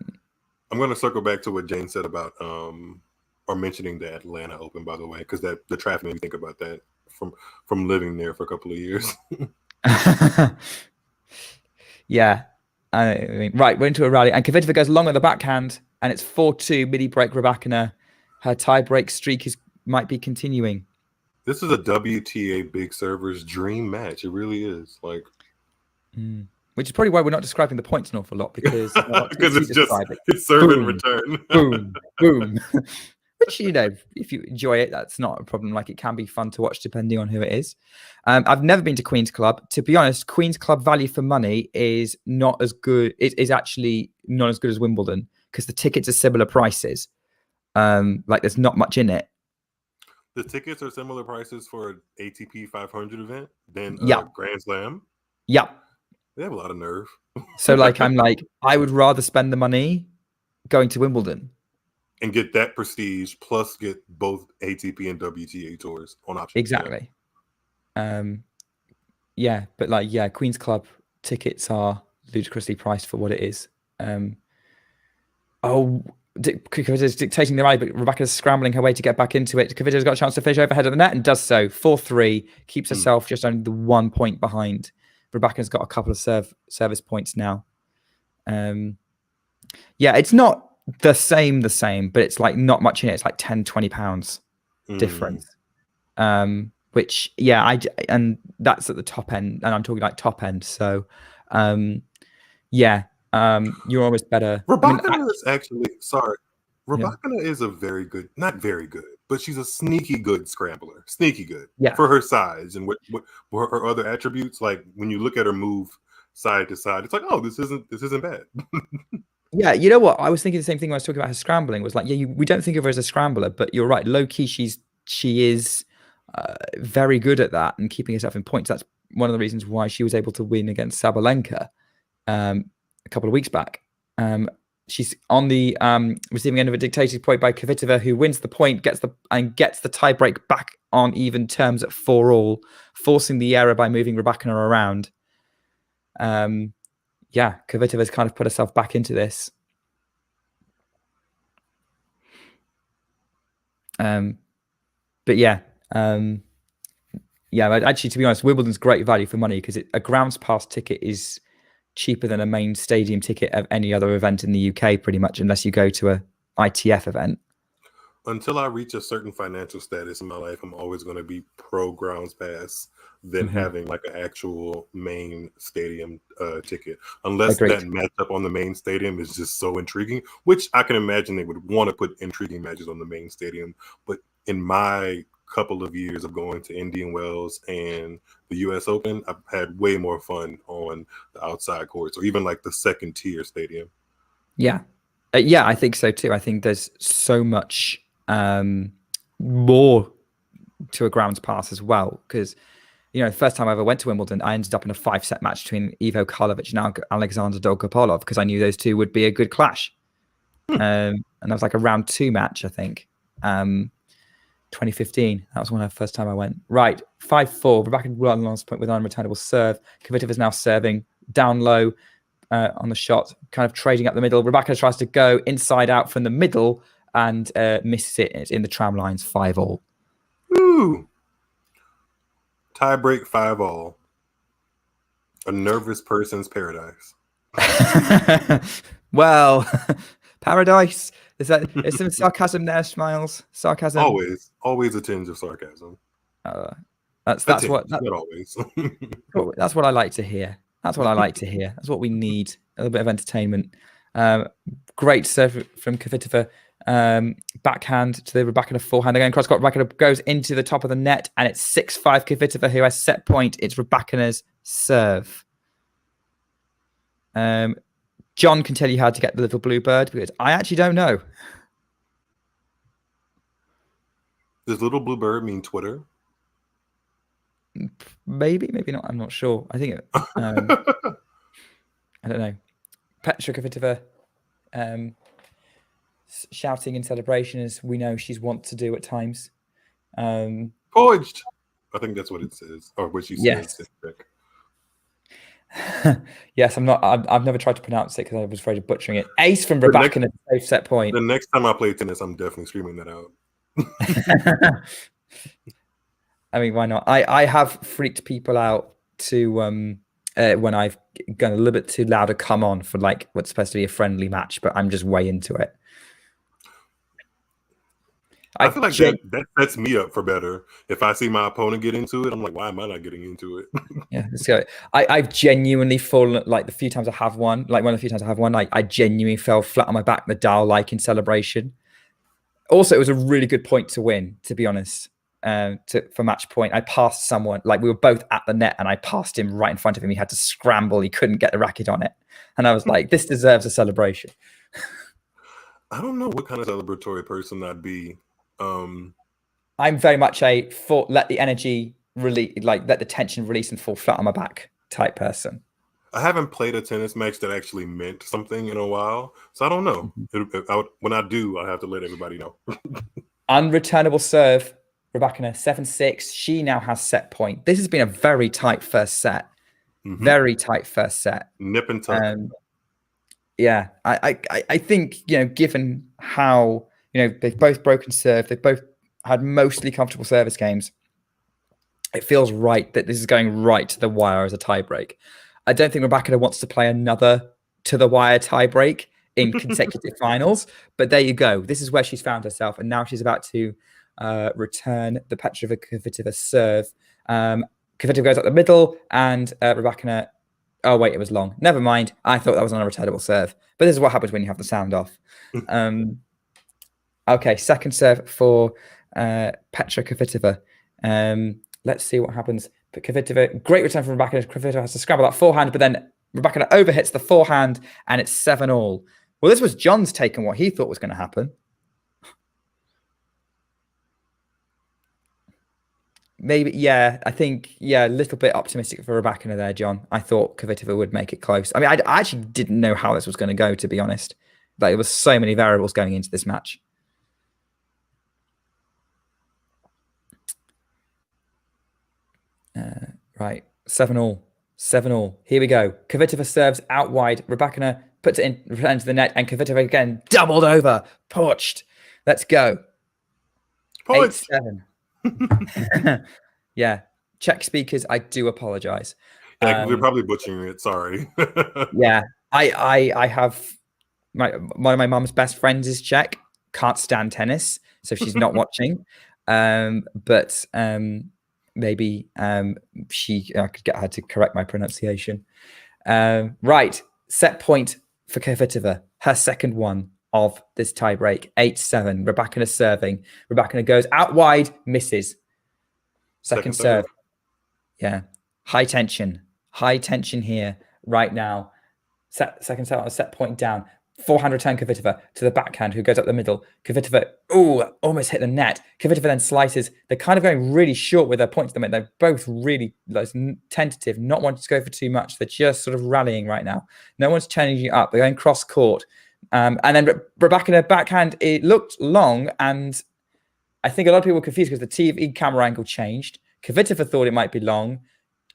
going to circle back to what Jane said about or mentioning the Atlanta Open, by the way, because the traffic made me think about that from living there for a couple of years. Yeah. I mean, right, we're into a rally, and Kvitova goes long on the backhand, and it's 4-2 midi break Rybakina. Her tie break streak might be continuing. This is a WTA big server's dream match. It really is. Like, which is probably why we're not describing the points an awful lot, because it's serve and return. Boom, boom. Which, you know, if you enjoy it, that's not a problem. Like, it can be fun to watch depending on who it is. I've never been to Queen's Club. To be honest, Queen's Club value for money is not as good. It is actually not as good as Wimbledon because the tickets are similar prices. Like, there's not much in it. The tickets are similar prices for an ATP 500 event than Grand Slam. Yeah. They have a lot of nerve. So, like, I would rather spend the money going to Wimbledon. And get that prestige, plus get both ATP and WTA tours on option. Exactly. Yeah, but Queen's Club tickets are ludicrously priced for what it is. Kvitova's dictating the rally, but Rybakina's scrambling her way to get back into it. Kvitova's got a chance to finish overhead of the net and does so. 4-3, keeps herself just only the 1 point behind. Rybakina's got a couple of service points now. Yeah, it's not the same, but it's like not much in it. It's like 10, 20 pounds difference. Which, yeah, and that's at the top end, and I'm talking like top end. So, yeah, you're almost better. Rybakina is actually, sorry, Rybakina is a very good, not very good, but she's a sneaky good scrambler. Sneaky good for her size and what her other attributes. Like when you look at her move side to side, it's like, oh, this isn't bad. Yeah, you know what? I was thinking the same thing when I was talking about her scrambling. Was like, yeah, we don't think of her as a scrambler, but you're right. Low key, she is very good at that and keeping herself in points. That's one of the reasons why she was able to win against Sabalenka a couple of weeks back. She's on the receiving end of a dictated point by Kvitova, who wins the point, gets the tiebreak back on even terms at 4-all, forcing the error by moving Rybakina around. Yeah, Kvitova's kind of put herself back into this. But yeah, yeah. But actually, to be honest, Wimbledon's great value for money because a grounds pass ticket is cheaper than a main stadium ticket of any other event in the UK, pretty much, unless you go to a ITF event. Until I reach a certain financial status in my life, I'm always going to be pro grounds pass than having like an actual main stadium ticket, unless that matchup on the main stadium is just so intriguing, which I can imagine they would want to put intriguing matches on the main stadium. But in my couple of years of going to Indian Wells and the US Open, I've had way more fun on the outside courts or even like the second tier stadium. Yeah. Yeah, I think so too. I think there's so much more to a grounds pass as well, because the first time I ever went to Wimbledon, I ended up in a 5-set match between Ivo Karlovic and Alexander Dolgopolov because I knew those two would be a good clash. And that was like a round 2 match, I think. 2015. That was the first time I went. Right, 5-4. Rybakina on last point with an unreturnable serve. Kvitova is now serving down low on the shot, kind of trading up the middle. Rybakina tries to go inside out from the middle and misses it. It's in the tram lines, 5-all. Ooh. Tiebreak 5-all. A nervous person's paradise. Well, paradise. Is some sarcasm there, Smiles? Sarcasm. Always a tinge of sarcasm. That's what not always. That's what I like to hear. That's what I like to hear. That's what we need. A little bit of entertainment. Great serve from Kvitova. Backhand to the Rybakina forehand again. Cross court. Rybakina goes into the top of the net, and it's 6-5 Kvitova, who has set point. It's Rybakina's serve. John can tell you how to get the little blue bird because I actually don't know. Does little blue bird mean Twitter? Maybe not. I'm not sure. I think I don't know. Petra Kvitová shouting in celebration, as we know she's wont to do at times. Poised. I think that's what it says, or what she says. Yes, I'm not. I've never tried to pronounce it because I was afraid of butchering it. Ace from Rybakina, safe set point. The next time I play tennis, I'm definitely screaming that out. I mean, why not? I have freaked people out to when I've gone a little bit too loud to come on for like what's supposed to be a friendly match, but I'm just way into it. I feel like that sets me up for better. If I see my opponent get into it, I'm like, why am I not getting into it? Yeah, let's go. I've genuinely fallen, like the few times I have won, like one of the few times I have won, I genuinely fell flat on my back, the dial like in celebration. Also, it was a really good point to win, to be honest. For match point, I passed someone, like we were both at the net and I passed him right in front of him. He had to scramble. He couldn't get the racket on it. And I was like, this deserves a celebration. I don't know what kind of celebratory person I'd be. I'm very much a let the energy release, like let the tension release and fall flat on my back type person. I haven't played a tennis match that actually meant something in a while, so I don't know. When I do, I have to let everybody know. Unreturnable serve, Rybakina 7-6. She now has set point. This has been a very tight first set. Very tight first set. Nip and tuck. Yeah, I think, given how, they've both broken serve, they've both had mostly comfortable service games, it feels right that this is going right to the wire as a tiebreak. I don't think Rybakina wants to play another to the wire tiebreak. in consecutive finals. But there you go. This is where she's found herself. And now she's about to return the Petra Kvitova serve. Kvitova goes up the middle and Rybakina. Oh, wait, it was long. Never mind. I thought that was an unreturnable serve. But this is what happens when you have the sound off. Okay, second serve for Petra Kvitova. Let's see what happens. But Kvitova, great return from Rybakina. Kvitova has to scramble that forehand, but then Rybakina overhits the forehand, and it's 7-all. Well, this was John's take on what he thought was going to happen. Maybe, yeah, I think, yeah, a little bit optimistic for Rybakina there, John. I thought Kvitova would make it close. I mean, I actually didn't know how this was going to go, to be honest. Like, there was so many variables going into this match. Right, 7-all. 7-all. Here we go. Kvitova serves out wide. Rybakina puts it in, returns to the net, and Kvitova again doubled over. Poached. Let's go. 8-7. Yeah. Czech speakers, I do apologize. Yeah, we're probably butchering it. Sorry. Yeah. I have one of my mom's best friends is Czech. Can't stand tennis, so she's not watching. But maybe I could get her to correct my pronunciation. Right. Set point for Kvitova. Her second one of this tiebreak. 8-7. Rybakina serving. Rybakina goes out wide, misses. Second serve. Yeah. High tension. High tension here right now. Second serve on a set point down. Forehand return Kvitova to the backhand, who goes up the middle. Kvitova, almost hit the net. Kvitova then slices. They're kind of going really short with their points. They're both really tentative, not wanting to go for too much. They're just sort of rallying right now. No one's challenging up. They're going cross court. And then Rybakina backhand, it looked long, and I think a lot of people were confused because the TV camera angle changed. Kvitova thought it might be long,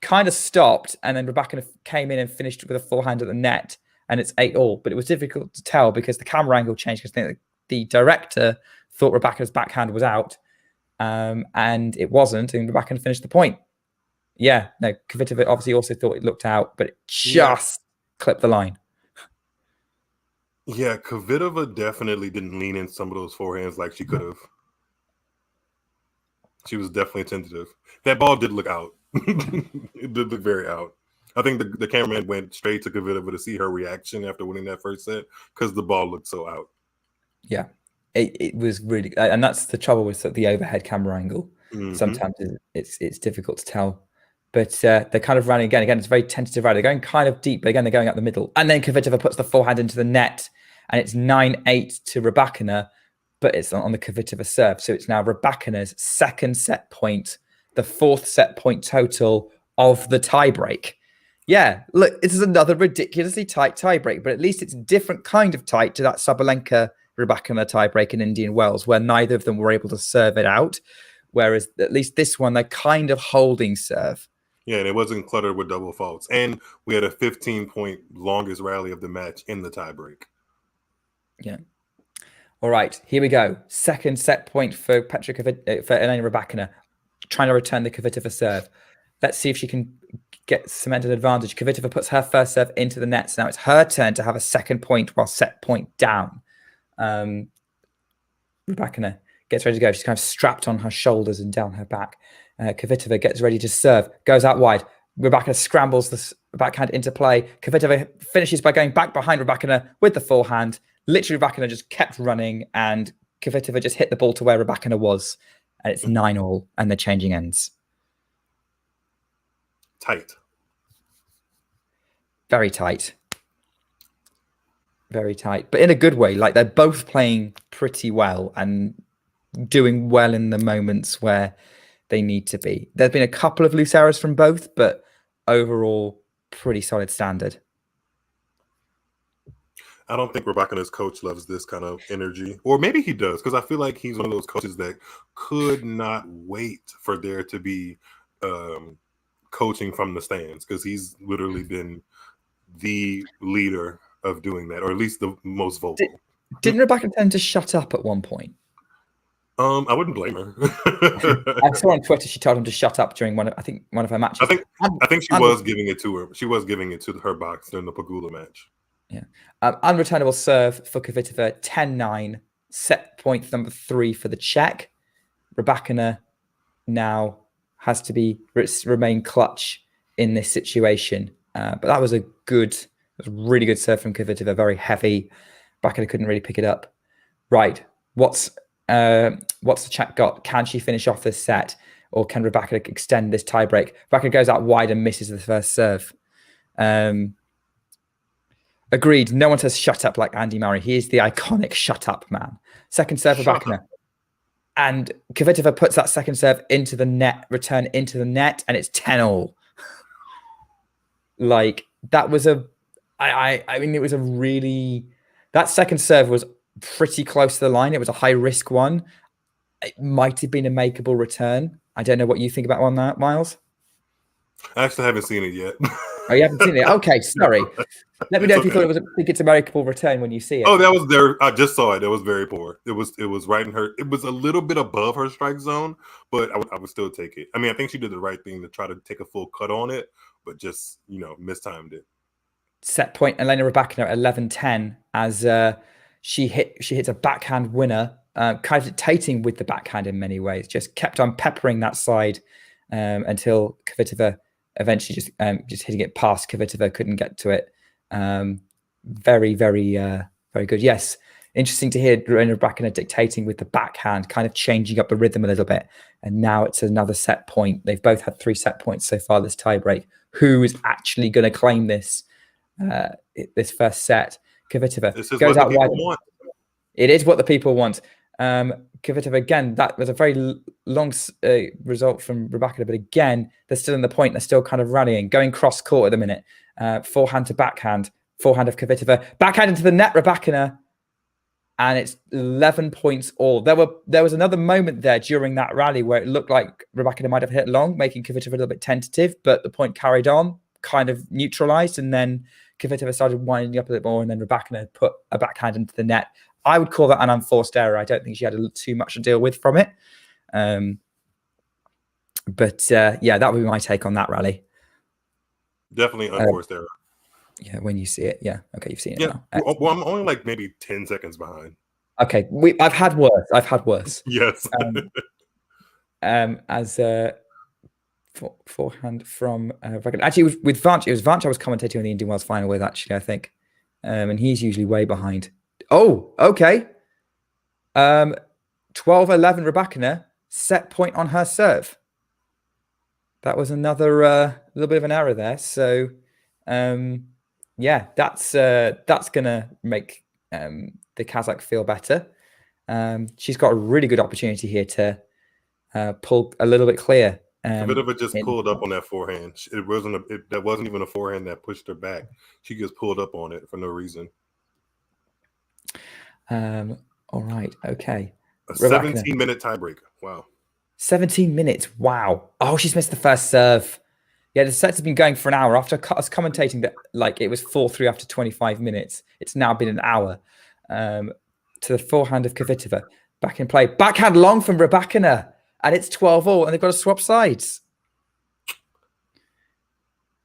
kind of stopped, and then Rybakina came in and finished with a forehand at the net. And it's 8-all, but it was difficult to tell because the camera angle changed. Because I think the director thought Rybakina's backhand was out, and it wasn't. And Rybakina finished the point. Yeah, no, Kvitova obviously also thought it looked out, but it just clipped the line. Yeah, Kvitova definitely didn't lean in some of those forehands like she could have. She was definitely tentative. That ball did look out. It did look very out. I think the cameraman went straight to Kvitova to see her reaction after winning that first set because the ball looked so out. Yeah, it was really, and that's the trouble with the overhead camera angle. Mm-hmm. Sometimes it's difficult to tell, but they're kind of running again. Again, it's a very tentative rally. They're going kind of deep, but again, they're going up the middle. And then Kvitova puts the forehand into the net, and it's 9-8 to Rybakina, but it's on the Kvitova serve. So it's now Rybakina's second set point, the fourth set point total of the tiebreak. Yeah, look, this is another ridiculously tight tiebreak, but at least it's a different kind of tight to that Sabalenka-Rybakina tiebreak in Indian Wells, where neither of them were able to serve it out, whereas at least this one, they're kind of holding serve. Yeah, and it wasn't cluttered with double faults. And we had a 15-point longest rally of the match in the tiebreak. Yeah. All right, here we go. Second set point for Elena Rybakina, trying to return the Kvitova serve. Let's see if she can get cemented advantage. Kvitova puts her first serve into the net. So now it's her turn to have a second point while set point down. Rybakina gets ready to go. She's kind of strapped on her shoulders and down her back. Kvitova gets ready to serve, goes out wide. Rybakina scrambles the backhand into play. Kvitova finishes by going back behind Rybakina with the forehand. Literally, Rybakina just kept running, and Kvitova just hit the ball to where Rybakina was. And it's 9-all, and they're changing ends. Tight. Very tight. Very tight. But in a good way. Like, they're both playing pretty well and doing well in the moments where they need to be. There's been a couple of loose errors from both, but overall, pretty solid standard. I don't think Rybakina's coach loves this kind of energy. Or maybe he does, because I feel like he's one of those coaches that could not wait for there to be coaching from the stands, because he's literally been the leader of doing that, or at least the most vocal. Didn't Rybakina tend to shut up at one point? I wouldn't blame her. I saw on Twitter she told him to shut up during one of her matches. I think she was giving it to her. She was giving it to her box during the Pegula match. Yeah. Unreturnable serve for Kvitova, 10-9. Set point number 3 for the Czech. Rybakina now has to remain clutch in this situation. But that was a really good serve from Kvitova, very heavy. Rybakina couldn't really pick it up. Right. What's the Czech got? Can she finish off this set? Or can Rybakina extend this tiebreak? Rybakina goes out wide and misses the first serve. Agreed. No one says shut up like Andy Murray. He is the iconic shut up man. Second serve, Rybakina. And Kvitova puts that second serve into the net, return into the net, and it's 10-all. Like, that was I mean, it was a really... That second serve was pretty close to the line. It was a high-risk one. It might have been a makeable return. I don't know what you think about on that, Miles. I actually haven't seen it yet. Oh, you haven't seen it? Okay, sorry. Let me know if you thought think it's a makeable return when you see it. Oh, that was there. I just saw it. It was very poor. It was right in her. It was a little bit above her strike zone, but I would still take it. I mean, I think she did the right thing to try to take a full cut on it, but just, mistimed it. Set point, Elena Rybakina at 11-10 as she hits a backhand winner, kind of dictating with the backhand in many ways. Just kept on peppering that side until Kvitova eventually just hitting it past Kvitova, couldn't get to it. Very, very, very good. Yes, interesting to hear Elena Rybakina dictating with the backhand, kind of changing up the rhythm a little bit. And now it's another set point. They've both had 3 set points so far this tiebreak. Who is actually going to claim this first set? Kvitova goes out wide. It is what the people want. Kvitova, again, that was a very long result from Rybakina, but again, they're still in the point. They're still kind of rallying, going cross court at the minute. Forehand to backhand, forehand of Kvitova, backhand into the net, Rybakina, and it's 11 points all. There was another moment there during that rally where it looked like Rybakina might have hit long, making Kvitova a little bit tentative, but the point carried on, kind of neutralized, and then Kvitova started winding up a bit more, and then Rybakina put a backhand into the net. I would call that an unforced error. I don't think she had too much to deal with from it. But yeah, that would be my take on that rally. Definitely unforced error. Yeah, when you see it. Yeah. Okay, you've seen it now. Well, I'm only like maybe 10 seconds behind. Okay. I've had worse. Yes. As forehand from actually with Vanch. It was Vanch I was commentating on the Indian Wells final with, actually, I think. And he's usually way behind. Oh, okay. 12-11 Rybakina, set point on her serve. That was another little bit of an error there. So, yeah, that's gonna make the Kazakh feel better. She's got a really good opportunity here to pull a little bit clear. Kvitova just pulled up on that forehand. That wasn't even a forehand that pushed her back. She just pulled up on it for no reason. All right. Okay. A 17-minute tiebreak. Wow. 17 minutes. Wow. Oh, she's missed the first serve. Yeah, the sets have been going for an hour. After us commentating that, like, it was 4-3 after 25 minutes. It's now been an hour. To the forehand of Kvitova. Back in play. Backhand long from Rybakina. And it's 12-all. And they've got to swap sides.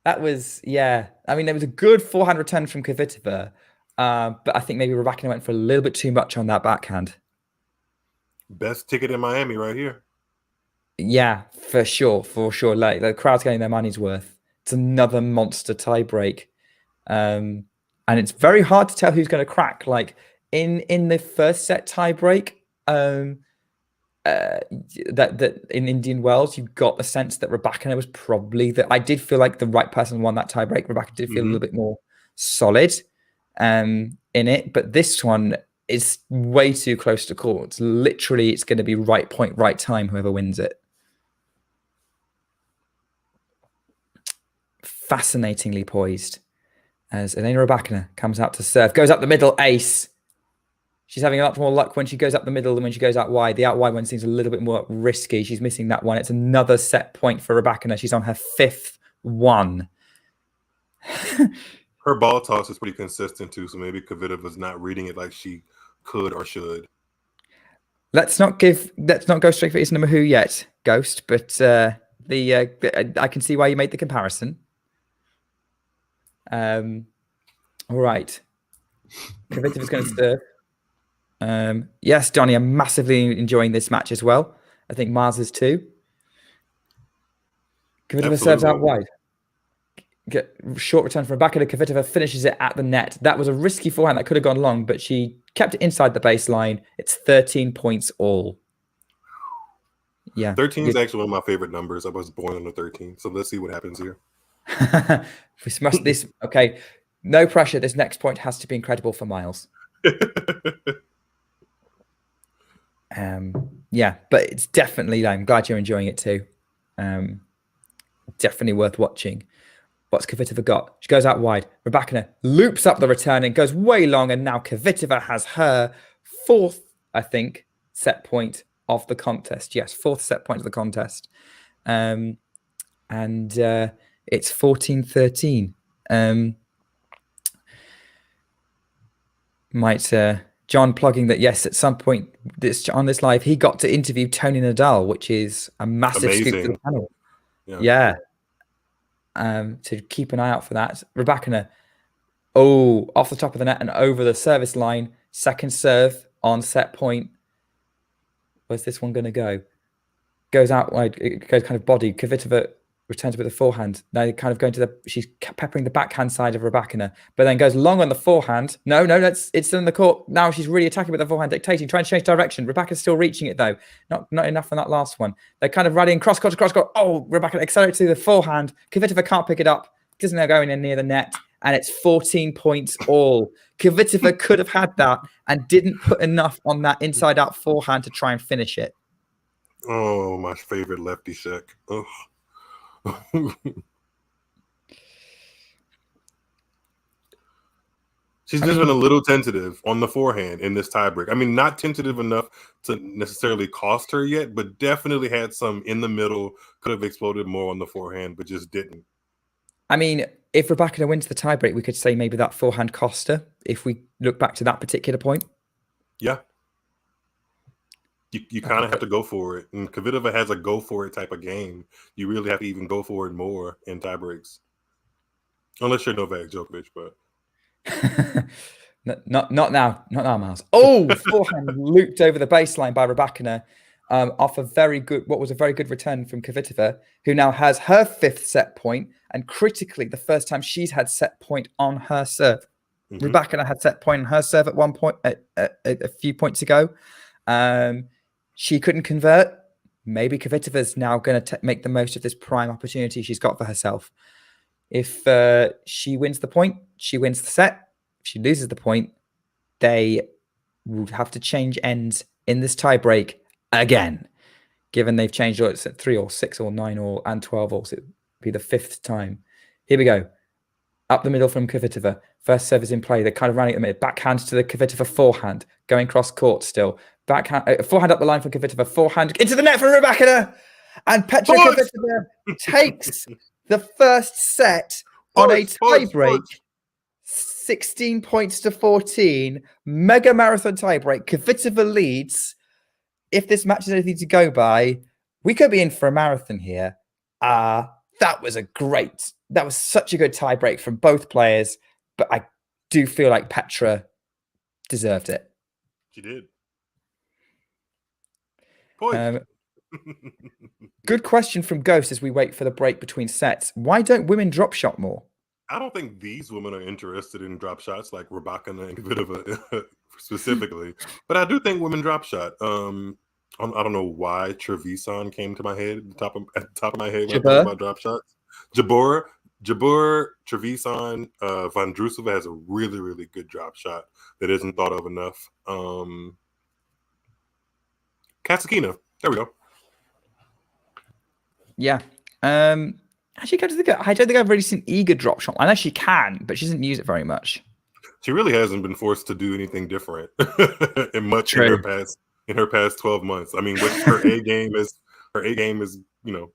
That was, yeah. I mean, there was a good forehand return from Kvitova. But I think maybe Rybakina went for a little bit too much on that backhand. Best ticket in Miami right here. Yeah, for sure. Like, the crowd's getting their money's worth. It's another monster tiebreak. And it's very hard to tell who's going to crack. Like, in the first set tiebreak, that in Indian Wells, you got the sense that Rybakina was probably I did feel like the right person won that tiebreak. Rybakina did feel a little bit more solid in it, but this one is way too close to call. It's going to be right point, right time, whoever wins it. Fascinatingly poised as Elena Rybakina comes out to serve, goes up the middle, ace. She's having a lot more luck when she goes up the middle than when she goes out wide. The out wide one seems a little bit more risky. She's missing that one. It's another set point for Rybakina. She's on her 5th one. Her ball toss is pretty consistent too, so maybe Kvitova's not reading it like she could or should. Let's not go straight for Is Number Who yet, Ghost. But I can see why you made the comparison. All right. Kvitova's going to serve. Yes, Donnie, I'm massively enjoying this match as well. I think Mars is too. Kvitova serves out wide. Short return from Rybakina. Kvitova finishes it at the net. That was a risky forehand that could have gone long, but she kept it inside the baseline. It's 13 points all. Yeah. 13 is actually one of my favorite numbers. I was born on the 13th, so let's see what happens here. Okay, no pressure. This next point has to be incredible for Miles. Yeah, but it's definitely, I'm glad you're enjoying it too. Definitely worth watching. What's Kvitova got? She goes out wide. Rybakina loops up the return and goes way long, and now Kvitova has her fourth, I think, set point of the contest. Yes, fourth set point of the contest. And it's 14-13. John plugging that, yes, at some point on this live, he got to interview Tony Nadal, which is a massive scoop for the panel. Yeah. To keep an eye out for that. Rybakina, off the top of the net and over the service line. Second serve on set point. Where's this one going to go? Goes out wide. It goes kind of body. Kvitova returns with a forehand. Now you're kind of going to she's peppering the backhand side of Rybakina, but then goes long on the forehand. No, it's still in the court. Now she's really attacking with the forehand, dictating, trying to change direction. Rybakina's still reaching it though. Not enough on that last one. They're kind of rallying cross court. Oh, Rybakina accelerates to the forehand. Kvitova can't pick it up. Doesn't know going in near the net, and it's 14 points all. Kvitova could have had that and didn't put enough on that inside out forehand to try and finish it. Oh, my favorite lefty check. Ugh. She's just been a little tentative on the forehand in this tiebreak. I mean, not tentative enough to necessarily cost her yet, but definitely had some in the middle, could have exploded more on the forehand, but just didn't. I mean, if Rybakina wins the tiebreak, we could say maybe that forehand cost her if we look back to that particular point. Yeah. You kind of have to go for it. And Kvitova has a go for it type of game. You really have to even go for it more in tiebreaks. Unless you're Novak Djokovic, but not now, Miles. Oh, forehand looped over the baseline by Rybakina off a very good return from Kvitova, who now has her fifth set point, and critically, the first time she's had set point on her serve. Mm-hmm. Rybakina had set point on her serve at one point a few points ago. She couldn't convert. Maybe Kvitova's now going to make the most of this prime opportunity she's got for herself. If she wins the point, she wins the set. If she loses the point, they would have to change ends in this tiebreak again. Given they've changed it's at 3 or 6 or 9 or and 12 or so it would be the fifth time. Here we go. Up the middle from Kvitova. First serve is in play. They're kind of running at the minute. Backhand to the Kvitova forehand. Going cross court still. Backhand, forehand up the line for Kvitova. Forehand into the net for Rybakina. And Petra Kvitová takes the first set on a tiebreak. 16 points to 14. Mega marathon tiebreak. Kvitova leads. If this match is anything to go by, we could be in for a marathon here. That was such a good tiebreak from both players, but I do feel like Petra deserved it. She did. Good question from Ghost as we wait for the break between sets. Why don't women drop shot more? I don't think these women are interested in drop shots like Rybakina and Kvitova specifically, but I do think women drop shot. I don't know why Trevisan came to my head at the top of my head when I thought about drop shots. Jabeur, Trevisan, Vondrousova has a really, really good drop shot that isn't thought of enough. Kasatkina, there we go. Yeah. Actually, I don't think I've really seen Iga drop shot. I know she can, but she doesn't use it very much. She really hasn't been forced to do anything different in her past 12 months. I mean, her A game is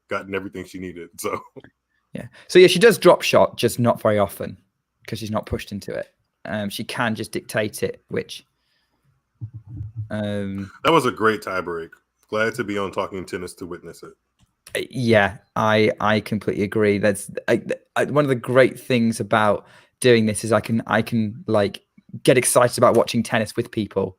gotten everything she needed. So yeah, she does drop shot, just not very often because she's not pushed into it. She can just dictate it, which that was a great tiebreak. Glad to be on Talking Tennis to witness it. Yeah, I completely agree. That's one of the great things about doing this is I can like get excited about watching tennis with people.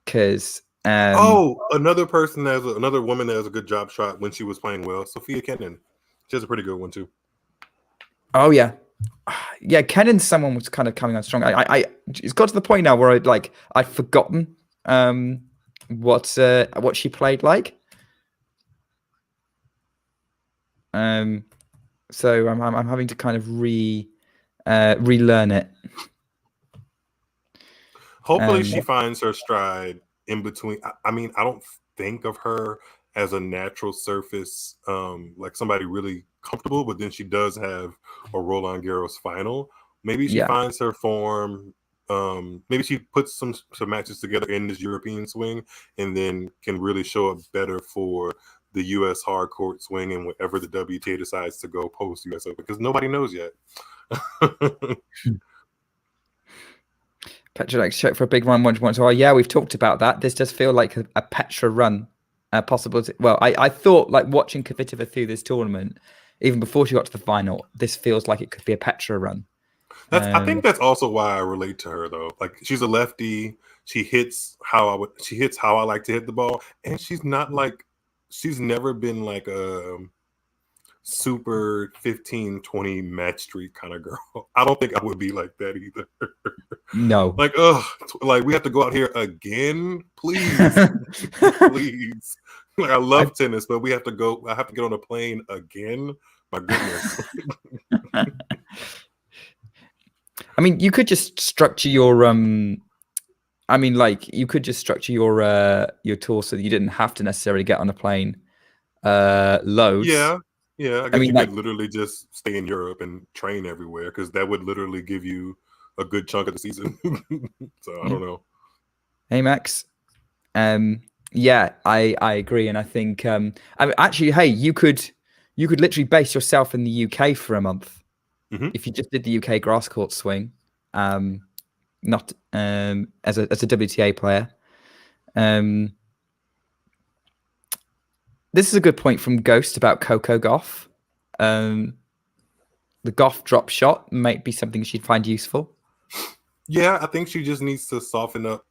Because another person another woman that has a good job shot when she was playing well, Sofia Kenin. She has a pretty good one too. Oh yeah, Kenin, someone was kind of coming on strong. It's got to the point now where I'd forgotten what she played like. So I'm having to kind of relearn it. Hopefully she finds her stride in between. I mean, I don't think of her as a natural surface, like somebody really comfortable, but then she does have a Roland Garros final. Maybe she finds her form. Maybe she puts some matches together in this European swing and then can really show up better for the U.S. hard court swing and whatever the WTA decides to go post U.S. Open, because nobody knows yet. Petra check for a big run once. Oh yeah, we've talked about that. This does feel like a Petra run possible. I thought like watching Kvitova through this tournament, even before she got to the final, this feels like it could be a Petra run. I think that's also why I relate to her though. Like she's a lefty. She hits how I like to hit the ball, and she's never been like a super 15-20 match streak kind of girl. I don't think I would be like that either. No. Like we have to go out here again, please. Please. Like I love tennis, but I have to get on a plane again. My goodness. I mean, you could just structure your you could just structure your tour so that you didn't have to necessarily get on a plane loads. Yeah, I guess you could literally just stay in Europe and train everywhere, because that would literally give you a good chunk of the season. So I don't know. Hey Max, yeah, I agree, and I think actually, hey, you could literally base yourself in the UK for a month if you just did the UK grass court swing, not as a WTA player. This is a good point from Ghost about Coco Gauff. The Gauff drop shot might be something she'd find useful. Yeah, I think she just needs to soften up.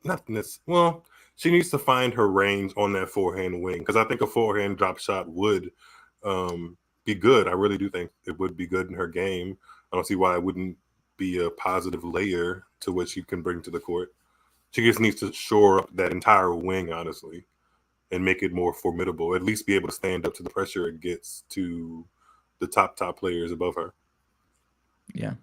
She needs to find her range on that forehand wing, because I think a forehand drop shot would be good. I really do think it would be good in her game. I don't see why it wouldn't be a positive layer to what she can bring to the court. She just needs to shore up that entire wing, honestly, and make it more formidable. At least be able to stand up to the pressure it gets to the top players above her. Yeah.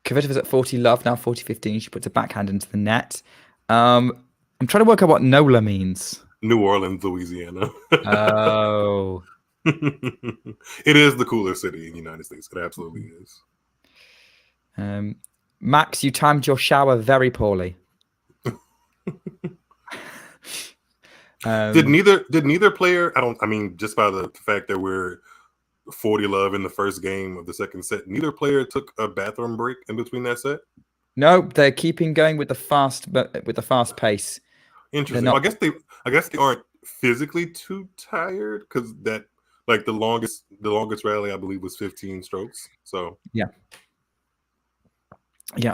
Kvitova's at 40 love, now 40-15. She puts a backhand into the net. I'm trying to work out what NOLA means. New Orleans, Louisiana. Oh. It is the coolest city in the United States. It absolutely is. Max, you timed your shower very poorly. Did neither player? Just by the fact that we're 40 love in the first game of the second set, neither player took a bathroom break in between that set. No, they're keeping going with the fast pace. Interesting. I guess they aren't physically too tired, because that, like, the longest rally I believe was 15 strokes. So yeah.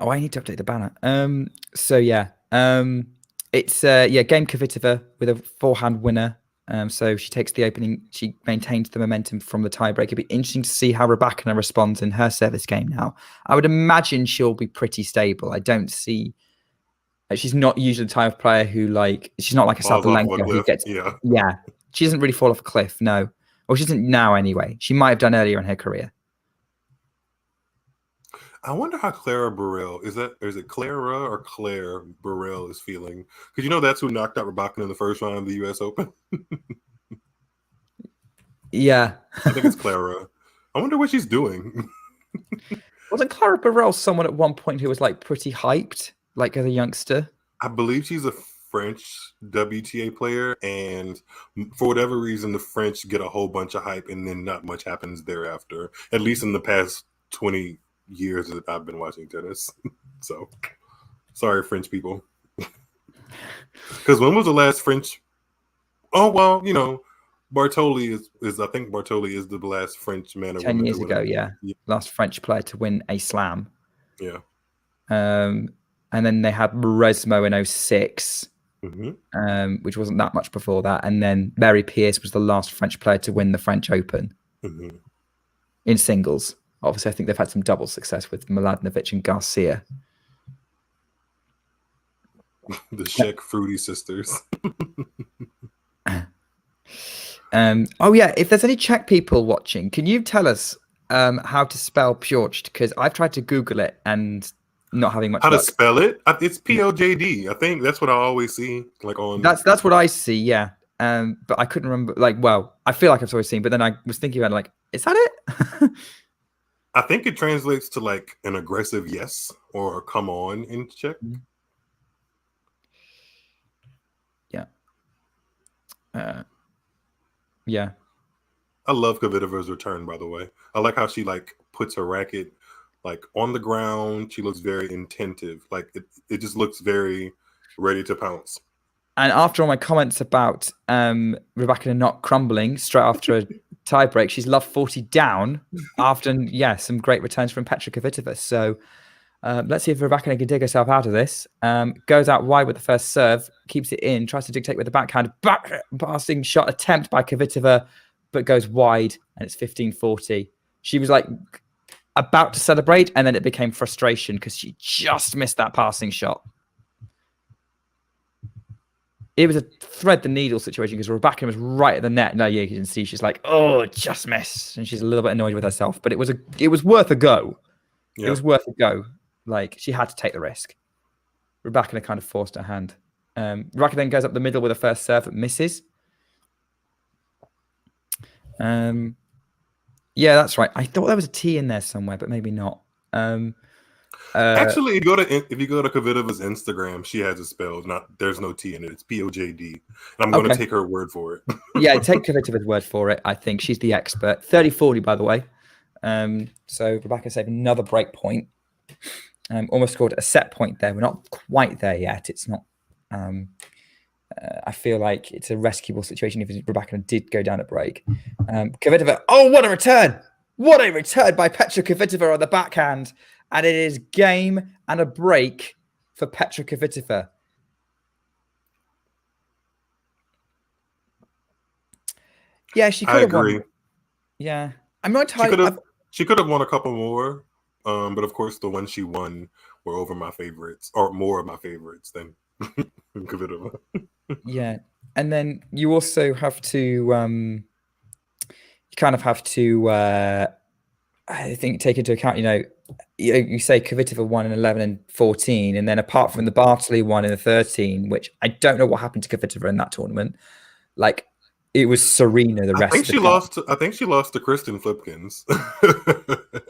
Oh, I need to update the banner. It's game Kvitova with a forehand winner. So she takes the opening. She maintains the momentum from the tiebreak. It'd be interesting to see how Rybakina responds in her service game now. I would imagine she'll be pretty stable. I don't see. She's not usually the type of player who, like, she's not like a Sabalenka who gets. Yeah. She doesn't really fall off a cliff. No. Or she doesn't now anyway. She might have done earlier in her career. I wonder how Clara Burrell is it Clara or Claire Burrell is feeling? Because that's who knocked out Rybakina in the first round of the U.S. Open. Yeah. I think it's Clara. I wonder what she's doing. Wasn't Clara Burrell someone at one point who was like pretty hyped, like as a youngster? I believe she's a French WTA player, and for whatever reason, the French get a whole bunch of hype, and then not much happens thereafter. At least in the past 20 years that I've been watching tennis. So sorry, French people. Because when was the last French? Oh well, Bartoli is I think Bartoli is the last French man or 10 woman years to ago. win. Yeah, last French player to win a slam. Yeah. And then they had Resmo in 06, which wasn't that much before that. And then Mary Pierce was the last French player to win the French Open in singles. Obviously, I think they've had some double success with Mladenovic and Garcia. The Czech Fruity sisters. Oh yeah, if there's any Czech people watching, can you tell us how to spell Pjorcht? Because I've tried to Google it and not having much How luck. to spell it? It's P-O-J-D. I think that's what I always see. Like on That's what I see, yeah. But I couldn't remember. Like, well, I feel like I've always seen, but then I was thinking about it, like, is that it? I think it translates to like an aggressive yes or come on in Czech. Yeah. Yeah. I love Kvitova's return, by the way. I like how she like puts her racket like on the ground. She looks very intentive. Like it just looks very ready to pounce. And after all my comments about Rybakina not crumbling straight after a tie break, she's love 40 down after, some great returns from Petra Kvitova. So let's see if Rybakina can dig herself out of this. Goes out wide with the first serve, keeps it in, tries to dictate with the backhand. Passing shot attempt by Kvitova, but goes wide, and it's 15-40. She was like about to celebrate, and then it became frustration because she just missed that passing shot. It was a thread the needle situation because Rybakina was right at the net. No, you can see she's like, oh, just missed, and she's a little bit annoyed with herself. But it was worth a go. It was worth a go. Like, she had to take the risk. Rybakina kind of forced her hand. Rybakina then goes up the middle with a first serve that misses. Yeah, that's right. I thought there was a T in there somewhere, but maybe not. Actually, if you go to Kvitova's Instagram, she has it spelled. There's no T in it. It's P-O-J-D. And I'm going to take her word for it. Yeah, take Kvitova's word for it. I think she's the expert. 30-40, by the way. So Rybakina saved another break point. Almost scored a set point there. We're not quite there yet. It's not. I feel like it's a rescuable situation if Rybakina did go down a break. Kvitova. Oh, what a return! What a return by Petra Kvitova on the backhand. And it is game and a break for Petra Kvitova. Yeah, she could have won. Yeah. I'm not entirely... She could have won a couple more. But of course, the ones she won were over my favorites, or more of my favorites than Kvitova. Yeah. And then you also have to... you kind of have to... I think take into account, you say Kvitova won in 11 and 14, and then apart from the Bartley one in the 13, which I don't know what happened to Kvitova in that tournament, like it was Serena the rest. I think she lost to Kristen Flipkins.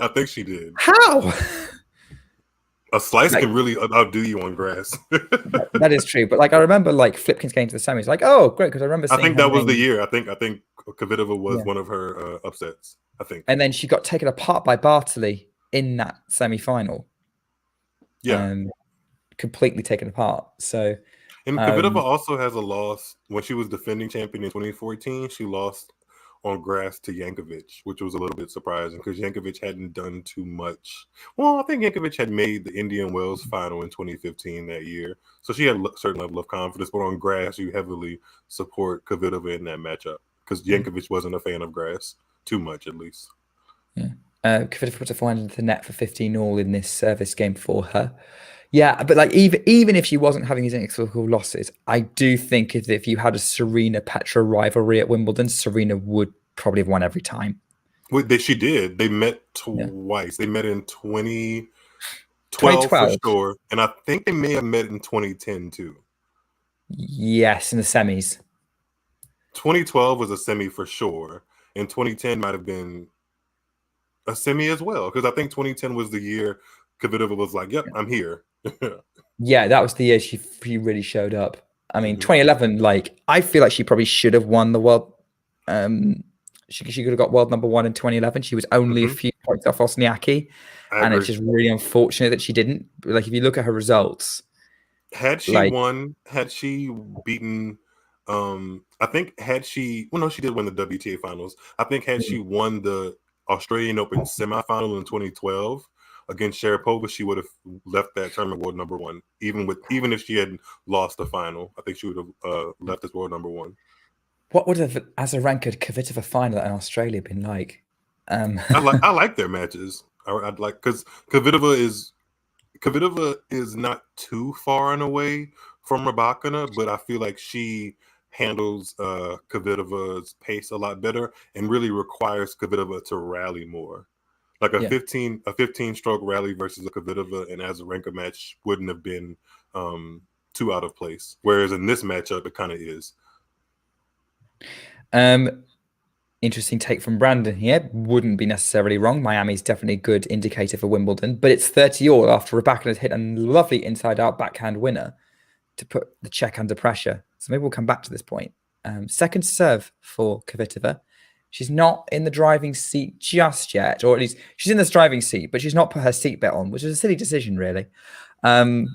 I think she did. How? A slice can really outdo you on grass. That is true, but like I remember, like Flipkins came to the semis, like oh great, because I remember. I think that was the year. I think Kvitova was one of her upsets. I think. And then she got taken apart by Bartley in that semi-final. Yeah. Completely taken apart. So. And Kvitova also has a loss. When she was defending champion in 2014, she lost on grass to Jankovic, which was a little bit surprising because Jankovic hadn't done too much. Well, I think Jankovic had made the Indian Wells final in 2015 that year. So she had a certain level of confidence, but on grass, you heavily support Kvitova in that matchup because Jankovic wasn't a fan of grass. Too much, at least. Yeah. Kvitova put a forehand into the net for 15-all in this service game for her. Yeah, but like even if she wasn't having these inexplicable losses, I do think if you had a Serena Petra rivalry at Wimbledon, Serena would probably have won every time. Well, she did. They met twice. They met in 2012 for sure, and I think they may have met in 2010 too. Yes, in the semis. 2012 was a semi for sure. And 2010 might have been a semi as well, because I think 2010 was the year Kvitova was like, "Yep, I'm here." Yeah, that was the year she really showed up. I mean, 2011, like I feel like she probably should have won the world. She could have got world number 1 in 2011. She was only a few points off Wozniacki, and it's just really unfortunate that she didn't. Like, if you look at her results, had she won, had she beaten. I think she did win the WTA finals. I think had she won the Australian Open semifinal in 2012, against Sharapova, she would have left that tournament world number one. Even if she had lost the final, I think she would have left as world number one. What would have Azarenka Kvitova final in Australia been like? I like their matches. I'd like, because Kvitova is not too far and away from Rybakina, but I feel like she handles Kvitova's pace a lot better and really requires Kvitova to rally more. Like a 15 stroke rally versus a Kvitova and Azarenka match wouldn't have been too out of place. Whereas in this matchup, it kind of is. Interesting take from Brandon here. Wouldn't be necessarily wrong. Miami's definitely a good indicator for Wimbledon, but it's 30-all after Rybakina has hit a lovely inside-out backhand winner to put the Czech under pressure. So maybe we'll come back to this point. Second serve for Kvitova. She's not in the driving seat just yet, or at least she's in the driving seat, but she's not put her seatbelt on, which is a silly decision, really. And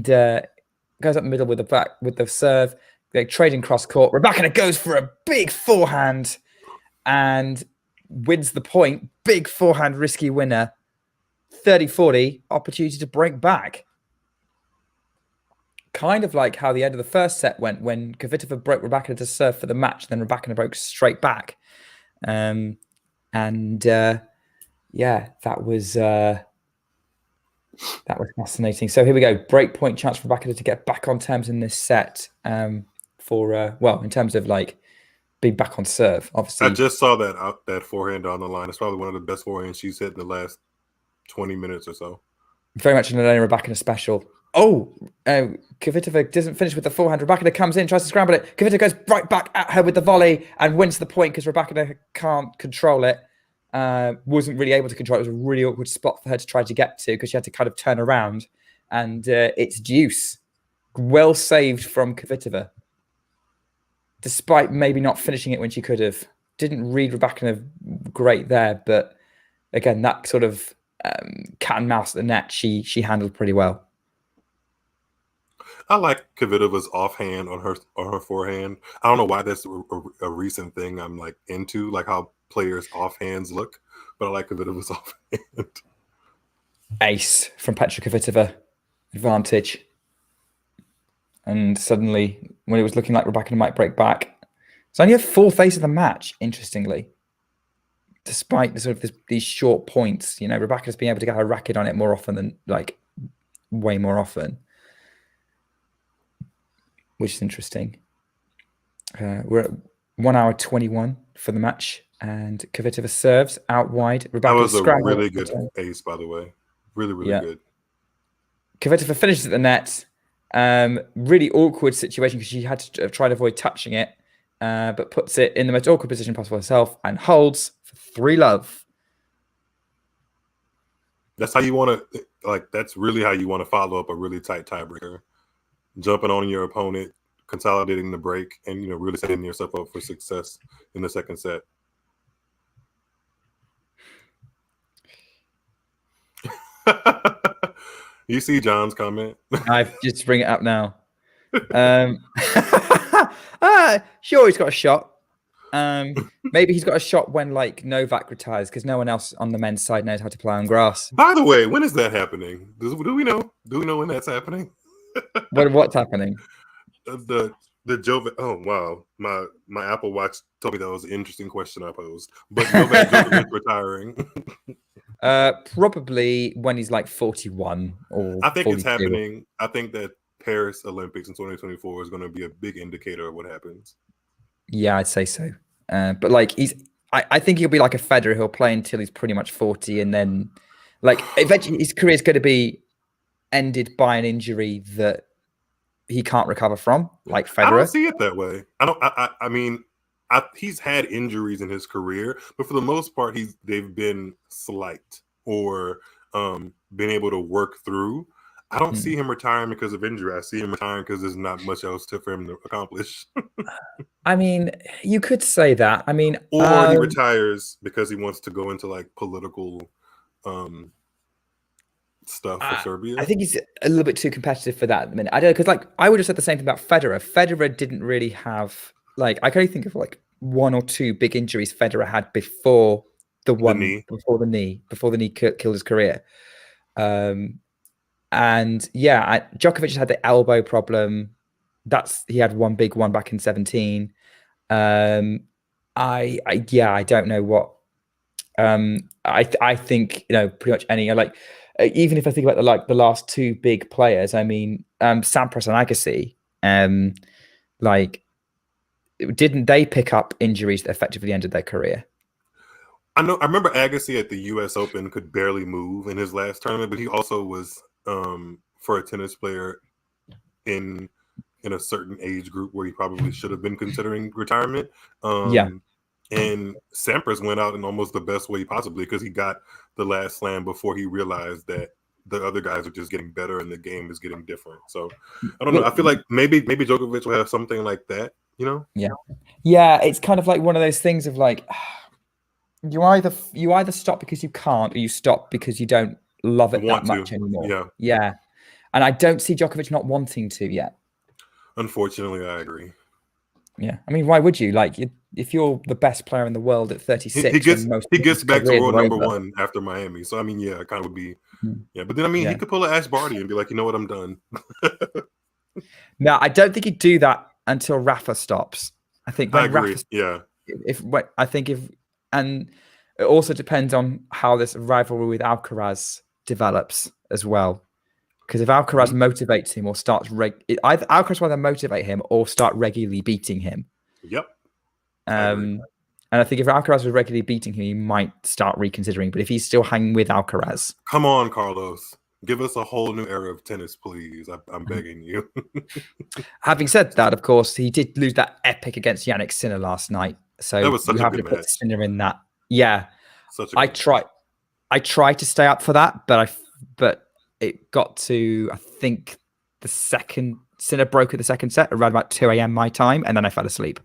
goes up the middle with the serve. They're trading cross court. Rybakina goes for a big forehand and wins the point. Big forehand, risky winner. 30-40, opportunity to break back. Kind of like how the end of the first set went when Kvitova broke Rybakina to serve for the match, then Rybakina broke straight back. Yeah, that was fascinating. So here we go. Break point chance for Rybakina to get back on terms in this set. In terms of like being back on serve, obviously. I just saw that forehand on the line. It's probably one of the best forehands she's hit in the last 20 minutes or so. Very much an Elena Rybakina special. Kvitova doesn't finish with the forehand. Rybakina comes in, tries to scramble it. Kvitova goes right back at her with the volley and wins the point because Rybakina can't control it. Wasn't really able to control it. It was a really awkward spot for her to try to get to because she had to kind of turn around. And it's deuce. Well saved from Kvitova. Despite maybe not finishing it when she could have. Didn't read Rybakina great there, but again, that sort of cat and mouse at the net, she handled pretty well. I like Kvitova's offhand on her forehand. I don't know why that's a recent thing I'm like into, like how players' offhands look, but I like Kvitova's offhand. Ace from Petra Kvitova, advantage. And suddenly, when it was looking like Rybakina might break back, it's only a fourth ace of the match, interestingly. Despite the sort of these short points, Rybakina's been able to get her racket on it more often than, like, way more often. Which is interesting. We're at 1 hour 21 for the match, and Kvitova serves out wide. That was a really good ace, by the way. Really, really good. Kvitova finishes at the net. Really awkward situation because she had to try to avoid touching it, but puts it in the most awkward position possible herself and holds for 3-love. That's how you want to, that's really how you want to follow up a really tight tiebreaker. Jumping on your opponent, consolidating the break, and really setting yourself up for success in the second set. You see John's comment? I've just bring it up now. Sure, he's got a shot. Maybe he's got a shot when Novak retires because no one else on the men's side knows how to play on grass. By the way, when is that happening? Do we know? Do we know when that's happening? What's happening? The Jovic. Oh wow, my Apple Watch told me that was an interesting question I posed. But Novak Djokovic retiring. Probably when he's 41 or. I think 42. It's happening. I think that Paris Olympics in 2024 is going to be a big indicator of what happens. Yeah, I'd say so. But I think he'll be like a Federer. He'll play until he's pretty much 40, and then eventually his career is going to be ended by an injury that he can't recover from, like Federer. I don't see it that way. I mean, he's had injuries in his career, but for the most part, they've been slight or been able to work through. I don't see him retiring because of injury. I see him retiring because there's not much else for him to accomplish. I mean, you could say that. I mean, or he retires because he wants to go into political stuff for Serbia. I think he's a little bit too competitive for that at the minute. I don't know, because I would have said the same thing about Federer. Federer didn't really have I can only think of one or two big injuries Federer had before the one knee. before the knee killed his career. And yeah, Djokovic has had the elbow problem. He had one big one back in 2017. I don't know what. I think pretty much any even if I think about the last two big players. I mean, Sampras and Agassi. Didn't they pick up injuries that effectively ended their career? I remember Agassi at the U.S. Open could barely move in his last tournament, but he also was for a tennis player in a certain age group where he probably should have been considering retirement. And Sampras went out in almost the best way possibly because he got the last slam before he realized that the other guys are just getting better and the game is getting different. So I don't know. I feel like maybe Djokovic will have something like that, Yeah, it's kind of like one of those things of like you either stop because you can't, or you stop because you don't love it that much anymore. Yeah. And I don't see Djokovic not wanting to yet. Unfortunately, I agree. Yeah, I mean, why would you? If you're the best player in the world at 36, he gets back to world number one after Miami. So I mean, yeah, it kind of would be, yeah. But then I mean, he could pull an Ash Barty and be like, you know what, I'm done. No, I don't think he'd do that until Rafa stops. I think when Rafa, and it also depends on how this rivalry with Alcaraz develops as well. Because if Alcaraz motivates him or starts either Alcaraz will either motivate him or start regularly beating him. Yep. And I think if Alcaraz was regularly beating him, he might start reconsidering. But if he's still hanging with Alcaraz, come on, Carlos, give us a whole new era of tennis, please. I'm begging you. Having said that, of course, he did lose that epic against Yannick Sinner last night. So that was such you a have good to put match. Sinner in that. Yeah, I tried to stay up for that, but it got to, I think, the second. Sinner broke at the second set around about 2 a.m. my time, and then I fell asleep.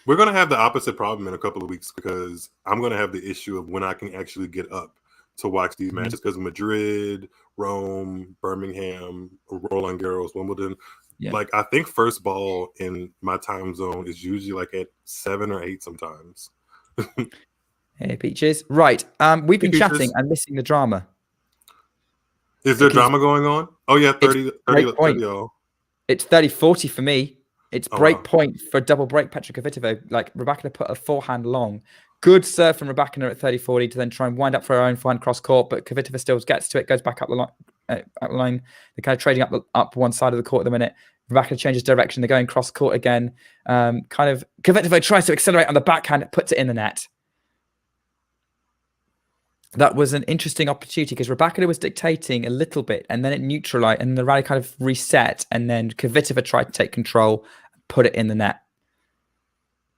We're going to have the opposite problem in a couple of weeks because I'm going to have the issue of when I can actually get up to watch these matches because Madrid, Rome, Birmingham, Roland Garros, Wimbledon. Yeah. I think first ball in my time zone is usually at 7 or 8 sometimes. Hey, Peaches. Right. We've been chatting and missing the drama. Is there drama going on? Oh, yeah, 30 all. It's 30-40 for me. It's break point for double break Petra Kvitova. Rybakina put a forehand long. Good serve from Rybakina at 30-40 to then try and wind up for her own forehand cross court, but Kvitova still gets to it, goes back up the line. They're kind of trading up one side of the court at the minute. Rybakina changes direction. They're going cross court again. Kvitova tries to accelerate on the backhand, puts it in the net. That was an interesting opportunity because Rybakina was dictating a little bit and then it neutralized and the rally kind of reset and then Kvitova tried to take control and put it in the net.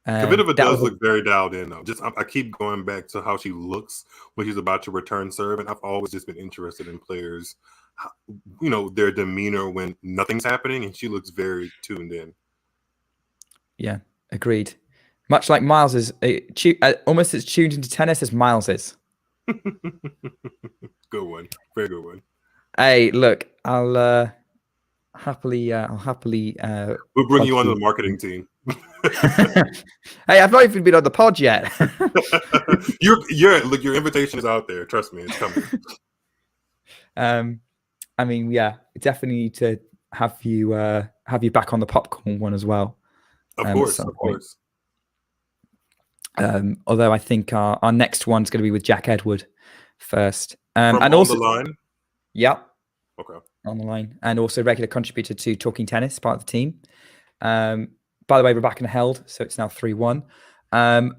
Kvitova does look very dialed in though. I keep going back to how she looks when she's about to return serve, and I've always just been interested in players, their demeanor when nothing's happening, and she looks very tuned in. Yeah, agreed. Much like Miles is almost as tuned into tennis as Miles is. Good one, very good one. Hey, look, I'll happily. We'll bring you on the marketing team. Hey, I've not even been on the pod yet. Your invitation is out there. Trust me, it's coming. I mean, yeah, definitely need to have you back on the popcorn one as well. Of course. Although I think our next one's going to be with Jack Edward first. And on also the line? Yep. Okay. On the line. And also regular contributor to Talking Tennis, part of the team. By the way, Rybakina held, so it's now 3-1.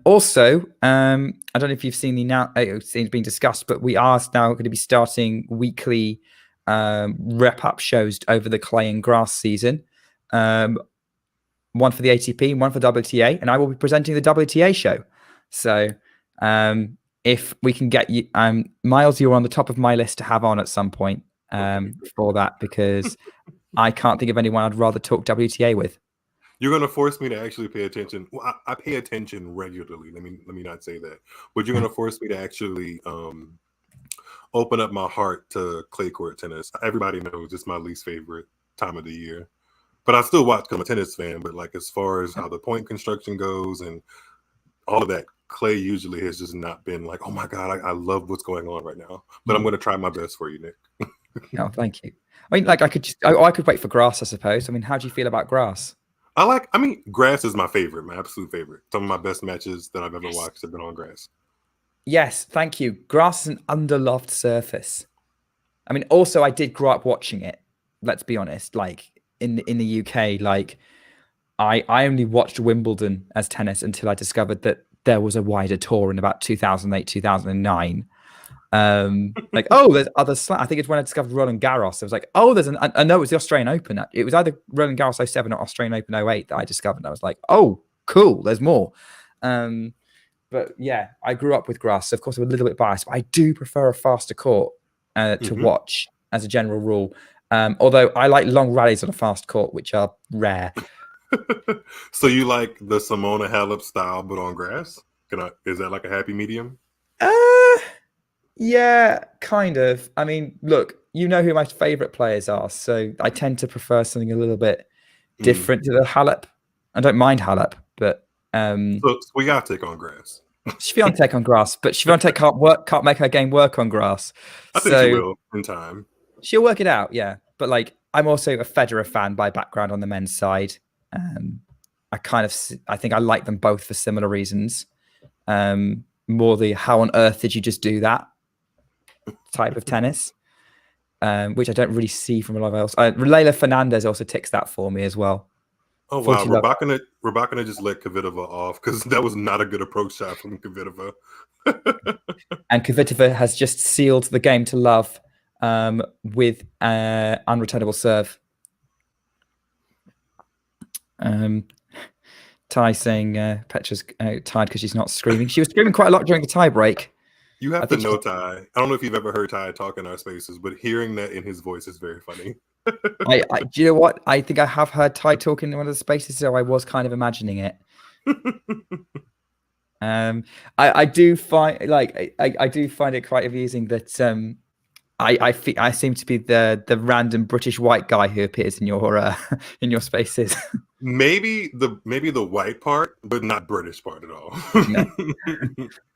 Also, I don't know if you've seen it's being discussed, but we are now going to be starting weekly wrap-up shows over the clay and grass season. One for the ATP, one for WTA, and I will be presenting the WTA show. So if we can get you, Miles, you're on the top of my list to have on at some point for that, because I can't think of anyone I'd rather talk WTA with. You're going to force me to actually pay attention. Well, I pay attention regularly. Let me not say that. But you're going to force me to actually open up my heart to clay court tennis. Everybody knows it's my least favorite time of the year. But I still watch because I'm a tennis fan. But as far as how the point construction goes and all of that Clay usually has just not been like, oh my God, I love what's going on right now. But I'm going to try my best for you, Nick. Oh, thank you. I mean, like I could wait for grass, I suppose. I mean, how do you feel about grass? Grass is my favorite, my absolute favorite. Some of my best matches that I've ever watched have been on grass. Yes, thank you. Grass is an underloved surface. I mean, also I did grow up watching it. Let's be honest. Like in the UK, like I only watched Wimbledon as tennis until I discovered that there was a wider tour in about 2008, 2009. Like, oh, there's other I think it's when I discovered Roland Garros. I was like, oh, I know it was the Australian Open. It was either Roland Garros 07 or Australian Open 08 that I discovered. And I was like, oh, cool, there's more. But yeah, I grew up with grass. So of course I'm a little bit biased, but I do prefer a faster court to watch as a general rule. Although I like long rallies on a fast court, which are rare. So you like the Simona Halep style, but on grass? Is that like a happy medium? Yeah, kind of. I mean, look, you know who my favorite players are, so I tend to prefer something a little bit different to the Halep. I don't mind Halep, but so we got to take on grass. Swiatek on grass, but Swiatek can't make her game work on grass. I think she will in time. She'll work it out, yeah. But like, I'm also a Federer fan by background on the men's side. I think I like them both for similar reasons. More the how on earth did you just do that type of tennis, which I don't really see from a lot of else. Leila Fernandez also ticks that for me as well. Oh wow, Rybakina just let Kvitova off because that was not a good approach shot from Kvitova. And Kvitova has just sealed the game to love with unreturnable serve. Ty saying Petra's tired because she's not screaming. She was screaming quite a lot during the tie break. You have to know Ty. I don't know if you've ever heard Ty talk in our spaces, but hearing that in his voice is very funny. Do you know what? I think I have heard Ty talk in one of the spaces, so I was kind of imagining it. I do find it quite amusing that I seem to be the random British white guy who appears in your spaces. Maybe the white part, but not British part at all. No.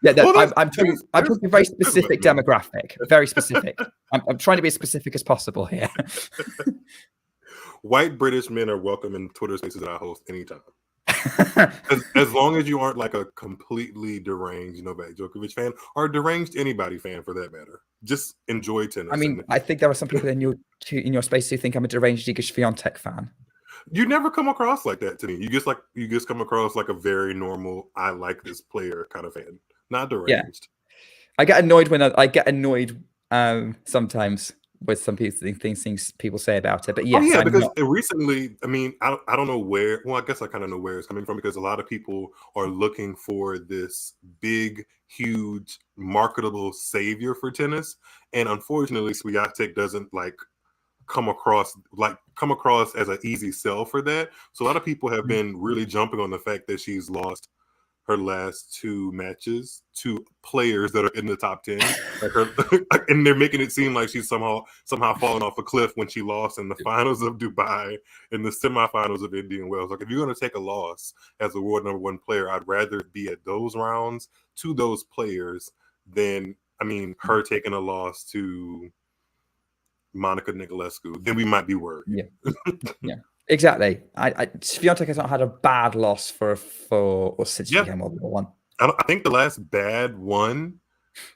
Yeah, I'm talking a very specific demographic. Very specific. I'm trying to be as specific as possible here. White British men are welcome in Twitter spaces that I host anytime. as long as you aren't like a completely deranged Novak Djokovic fan or deranged anybody fan for that matter. Just enjoy tennis. I mean, I think there are some people in your space who think I'm a deranged Iga Swiatek fan. You never come across like that to me. You just come across like a very normal, I like this player kind of fan, not deranged. Yeah. I get annoyed sometimes with some things people say about it. But yes, because recently, I mean, I don't know where. Well, I guess I kind of know where it's coming from because a lot of people are looking for this big, huge, marketable savior for tennis, and unfortunately, Swiatek doesn't come across as an easy sell for that. So a lot of people have been really jumping on the fact that she's lost her last two matches to players that are in the top 10. And they're making it seem like she's somehow fallen off a cliff when she lost in the finals of Dubai, in the semifinals of Indian Wells. Like, if you're going to take a loss as a world number one player, I'd rather be at those rounds to those players than, her taking a loss to Monica Niculescu. Then we might be worried. Yeah. Exactly. Swiatek has not had a bad loss since she became World Number One. I think the last bad one,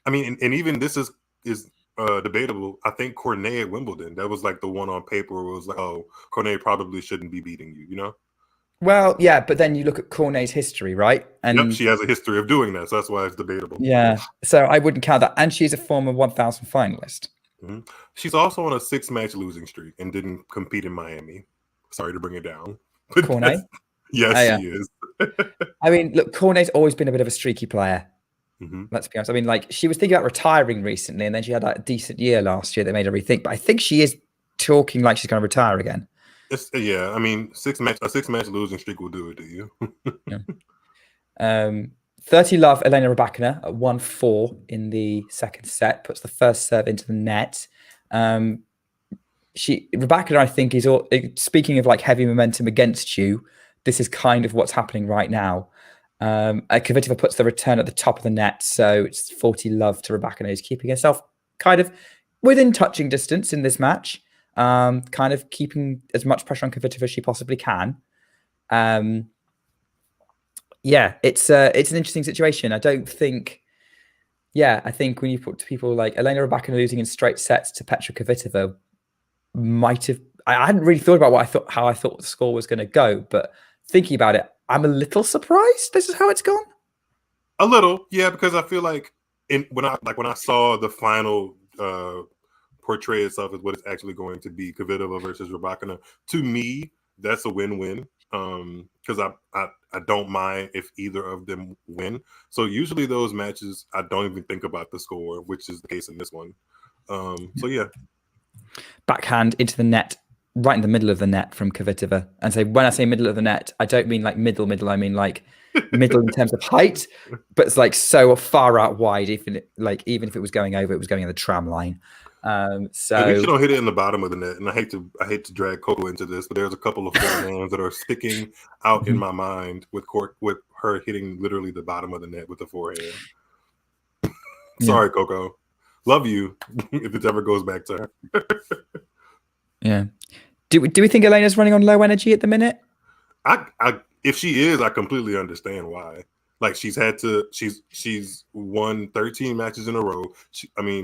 and even this is debatable. I think Cornet at Wimbledon, that was like the one on paper where it was like, oh, Cornet probably shouldn't be beating you, you know? Well, yeah, but then you look at Cornet's history, right? And she has a history of doing that, so that's why it's debatable. Yeah, so I wouldn't count that. And she's a former 1,000 finalist. Mm-hmm. She's also on a 6-match losing streak and didn't compete in Miami. Sorry to bring it down. Cornet? Yes, she is. Look, Cornet's always been a bit of a streaky player. Mm-hmm. Let's be honest. She was thinking about retiring recently, and then she had a decent year last year that made her rethink. But I think she is talking like she's going to retire again. A 6-match losing streak will do it to you. Yeah. 30 love Elena Rybakina at 1-4 in the second set, puts the first serve into the net. Rybakina, I think, is speaking of like heavy momentum against you. This is kind of what's happening right now. Kvitova puts the return at the top of the net, so it's 40-love to Rybakina, who's keeping herself kind of within touching distance in this match, kind of keeping as much pressure on Kvitova as she possibly can. Yeah, it's an interesting situation. I think when you put people like Elena Rybakina losing in straight sets to Petra Kvitova, might have. I hadn't really thought about how I thought the score was going to go, but thinking about it, I'm a little surprised this is how it's gone. A little, yeah, because I feel like when I saw the final portray itself as what it's actually going to be, Kvitova versus Rybakina, to me, that's a win-win. Because I don't mind if either of them win. So usually those matches, I don't even think about the score, which is the case in this one. So yeah. Backhand into the net, right in the middle of the net from Kvitova. And so when I say middle of the net, I don't mean like middle. I mean like middle in terms of height, but it's like so far out wide. Even if it was going over, it was going in the tram line. So at least you don't hit it in the bottom of the net. And I hate to drag Coco into this, but there's a couple of forehands that are sticking out in my mind with her hitting literally the bottom of the net with the forehand. Sorry, Coco. Love you if it ever goes back to her. Yeah. Do we think Elena's running on low energy at the minute? If she is, I completely understand why. Like she's won 13 matches in a row.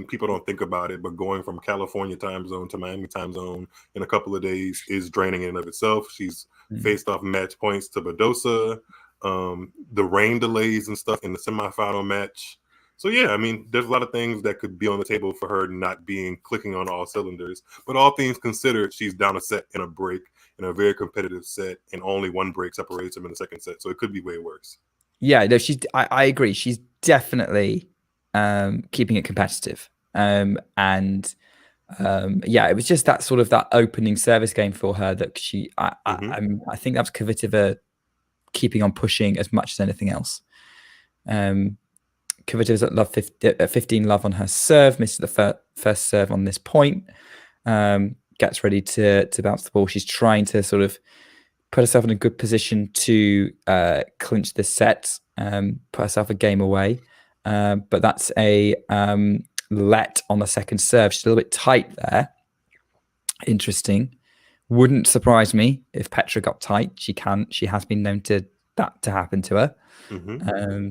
People don't think about it, but going from California time zone to Miami time zone in a couple of days is draining in and of itself. She's faced off match points to Badosa, the rain delays and stuff in the semifinal match. So yeah, there's a lot of things that could be on the table for her not being clicking on all cylinders. But all things considered, she's down a set in a break in a very competitive set, and only one break separates them in the second set. So it could be way worse. Yeah, no, I agree. She's definitely keeping it competitive. It was just that sort of that opening service game for her that I think that was Kvitova keeping on pushing as much as anything else. Kvitova's at 15 love on her serve, misses the first serve on this point. Gets ready to bounce the ball. She's trying to sort of put herself in a good position to clinch the set, put herself a game away. But that's a let on the second serve. She's a little bit tight there. Interesting. Wouldn't surprise me if Petra got tight. She has been known to happen to her. Mm-hmm.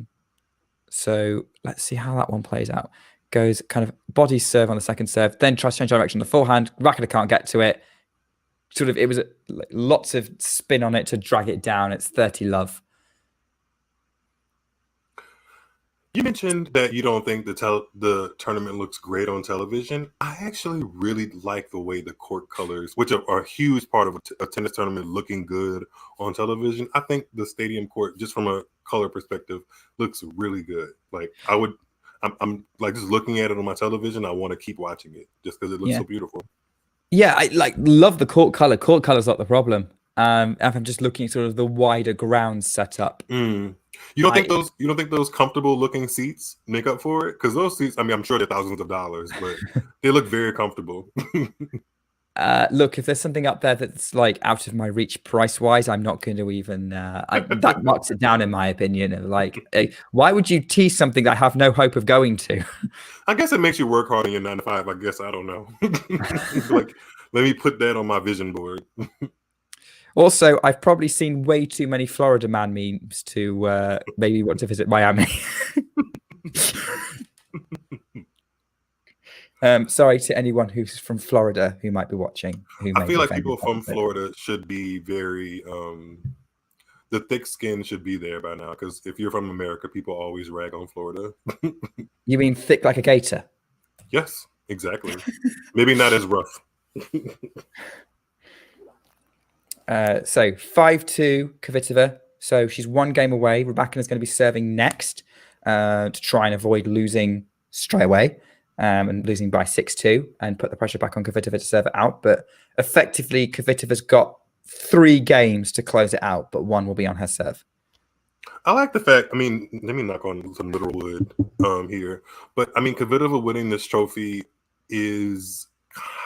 So let's see how that one plays out. Goes kind of body serve on the second serve, then tries to change direction on the forehand. Rybakina can't get to it. It was lots of spin on it to drag it down. It's 30 love. You mentioned that you don't think the tournament looks great on television. I actually really like the way the court colors, which are a huge part of a tennis tournament, looking good on television. I think the stadium court, just from a color perspective, looks really good. Like I'm like just looking at it on my television. I want to keep watching it just because it looks so beautiful. Yeah, I love the court color. Court color's not the problem. I'm just looking at sort of the wider ground setup. You don't think those comfortable looking seats make up for it? Because those seats, I'm sure they're thousands of dollars, but they look very comfortable. Look, if there's something up there that's like out of my reach price wise, I'm not going to even. That marks it down in my opinion. Like, why would you tease something that I have no hope of going to? I guess it makes you work hard in your 9 to 5. I guess I don't know. Like, let me put that on my vision board. Also, I've probably seen way too many Florida man memes to maybe want to visit Miami. Sorry to anyone who's from Florida who might be watching. I feel like people from Florida should be very, the thick skin should be there by now. Because if you're from America, people always rag on Florida. You mean thick like a gator? Yes, exactly. Maybe not as rough. So 5-2 Kvitova. So she's one game away. Rybakina's going to be serving next to try and avoid losing straight away and losing by 6-2 and put the pressure back on Kvitova to serve it out. But effectively, Kvitova's got 3 games to close it out, but 1 will be on her serve. I like the fact, let me knock on some literal wood here. But Kvitova winning this trophy is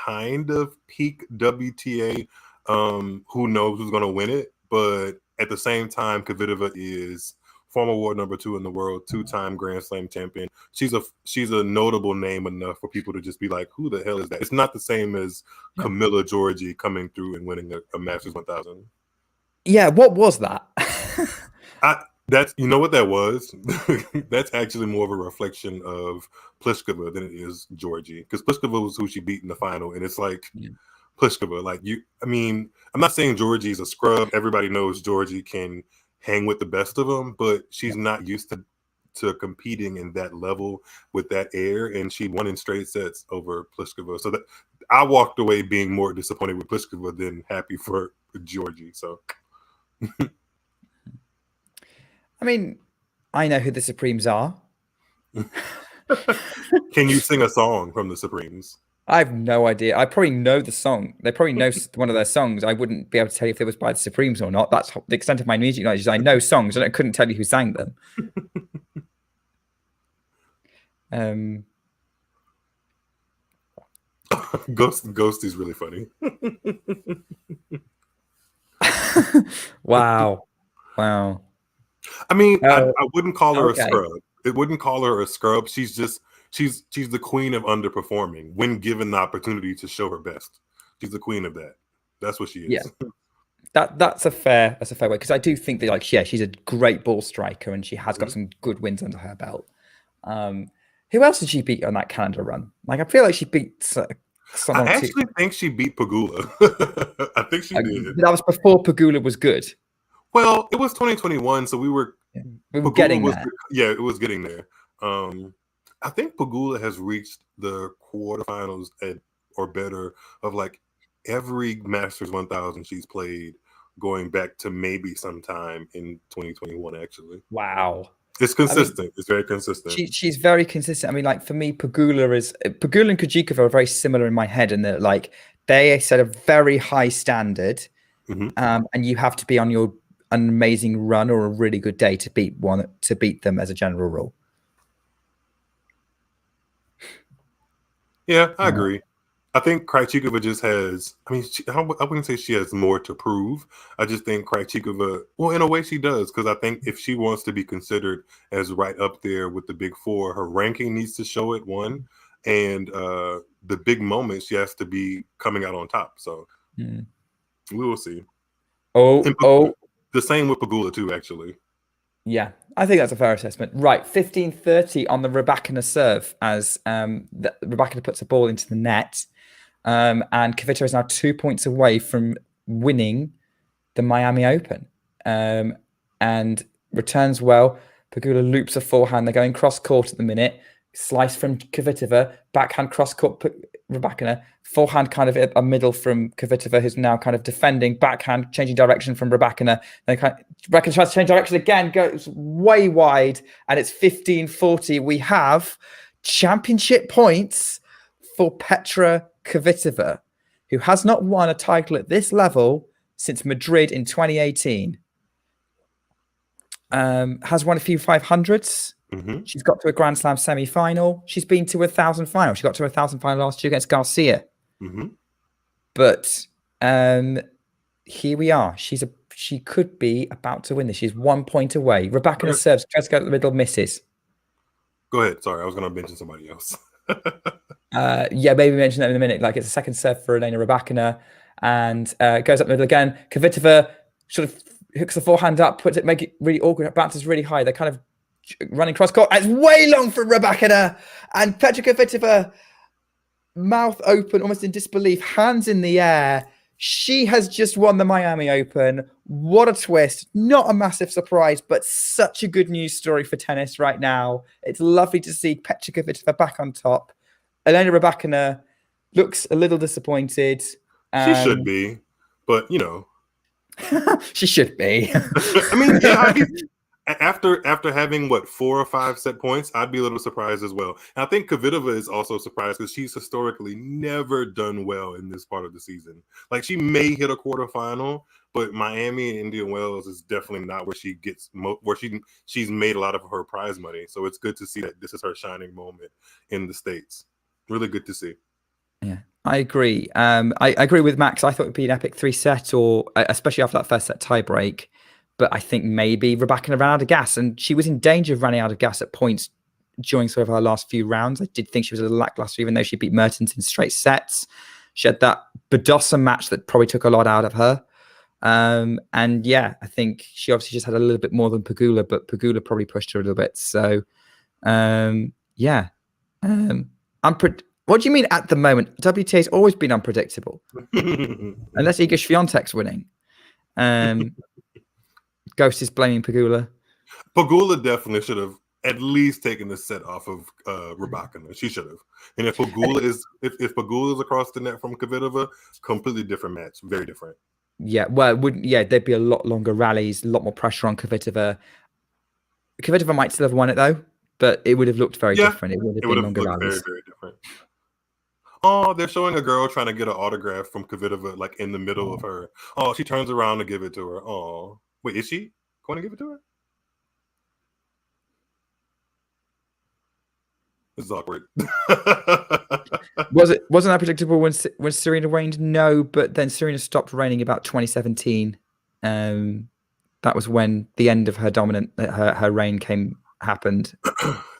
kind of peak WTA. Who knows who's going to win it? But at the same time, Kvitova is former world number 2 in the world, 2-time Grand Slam champion. She's a notable name enough for people to just be like, who the hell is that? It's not the same as Camilla Giorgi coming through and winning a Masters 1000. Yeah, what was that? That's, you know what that was? That's actually more of a reflection of Pliskova than it is Giorgi, because Pliskova was who she beat in the final, and it's like Pliskova, like I'm not saying Giorgi's a scrub. Everybody knows Giorgi can hang with the best of them, but she's not used to competing in that level with that air, and she won in straight sets over Pliskova. So that I walked away being more disappointed with Pliskova than happy for Giorgi. So. I mean, I know who the Supremes are. Can you sing a song from the Supremes? I have no idea. I probably know the song. They probably know one of their songs. I wouldn't be able to tell you if it was by the Supremes or not. That's the extent of my music knowledge. I know songs, and I couldn't tell you who sang them. Ghost is really funny. Wow. I mean, I wouldn't call her a scrub. It wouldn't call her a scrub. She's the queen of underperforming when given the opportunity to show her best. She's the queen of that. That's what she is. Yeah. That's a fair way, because I do think that she's a great ball striker and she has got some good wins under her belt. Who else did she beat on that calendar run? Like, I feel like she beat someone. I actually think she beat Pegula. I think she did. That was before Pegula was good. Well, it was 2021, so we were getting there. Yeah, it was getting there. I think Pegula has reached the quarterfinals or better of like every Masters 1000 she's played, going back to maybe sometime in 2021. Actually, wow, it's consistent. It's very consistent. She's very consistent. I mean, like, for me, Pegula and Kujikova are very similar in my head, in that like they set a very high standard, and you have to be on an amazing run or a really good day to beat them as a general rule. Yeah, I agree. I think Krejcikova just has. I mean, I wouldn't say she has more to prove. I just think Krejcikova, well, in a way, she does, because I think if she wants to be considered as right up there with the big four, her ranking needs to show it. One, and the big moment, she has to be coming out on top. So we will see. The same with Pegula too, actually. Yeah, I think that's a fair assessment. Right, 15-30 on the Rybakina serve as Rybakina puts a ball into the net, and Kvitova is now 2 points away from winning the Miami Open, and returns well. Pegula loops a forehand. They're going cross court at the minute. Slice from Kvitova, backhand cross court Rybakina, forehand kind of a middle from Kvitova, who's now kind of defending, backhand changing direction from Rybakina. Then Rybakina tries to change direction again, goes way wide, and it's 15-40. We have championship points for Petra Kvitova, who has not won a title at this level since Madrid in 2018. Has won a few 500s. She's got to a Grand Slam semi-final. She's been to a 1,000 final. She got to a 1,000 final last year against Garcia. But here we are. She could be about to win this. She's 1 point away. Rybakina serves, tries to go to the middle, misses. Go ahead. Sorry, I was going to mention somebody else. Yeah, maybe mention that in a minute. Like, it's a second serve for Elena Rybakina, and goes up the middle again. Kvitova sort of hooks the forehand up, puts it, make it really awkward, bounces really high. They're kind of running cross court. It's way long for Rybakina, and Petra Kvitova, mouth open, almost in disbelief, hands in the air. She has just won the Miami Open. What a twist. Not a massive surprise, but such a good news story for tennis right now. It's lovely to see Petra Kvitova back on top. Elena Rybakina looks a little disappointed. She should be, but you know. She should be. I mean, yeah, after having 4 or 5 set points, I'd be a little surprised as well. And I think Kvitova is also surprised because she's historically never done well in this part of the season. Like, she may hit a quarterfinal, but Miami and Indian Wells is definitely not where she gets she's made a lot of her prize money. So it's good to see that this is her shining moment in the States. Really good to see. Yeah, I agree. I agree with Max. I thought it would be an epic 3-set, or especially after that first set tie break. But I think maybe Rybakina ran out of gas, and she was in danger of running out of gas at points during sort of her last few rounds. I did think she was a little lackluster, even though she beat Mertens in straight sets. She had that Badosa match that probably took a lot out of her. And yeah, I think she obviously just had a little bit more than Pegula, but Pegula probably pushed her a little bit. So yeah. What do you mean at the moment? WTA's always been unpredictable. Unless Iga Swiatek's winning. Ghost is blaming Pegula. Pegula definitely should have at least taken the set off of Rybakina. She should have. And if Pegula is across the net from Kvitova, completely different match. Very different. Yeah, well, there'd be a lot longer rallies, a lot more pressure on Kvitova. Kvitova might still have won it though, but it would have looked very different. It would have been longer rallies. Very, very different. Oh, they're showing a girl trying to get an autograph from Kvitova, like in the middle of her. Oh, she turns around to give it to her. Oh, wait, is she going to give it to her? This is awkward. Wasn't that predictable when Serena reigned? No, but then Serena stopped reigning about 2017. That was when the end of her her reign happened.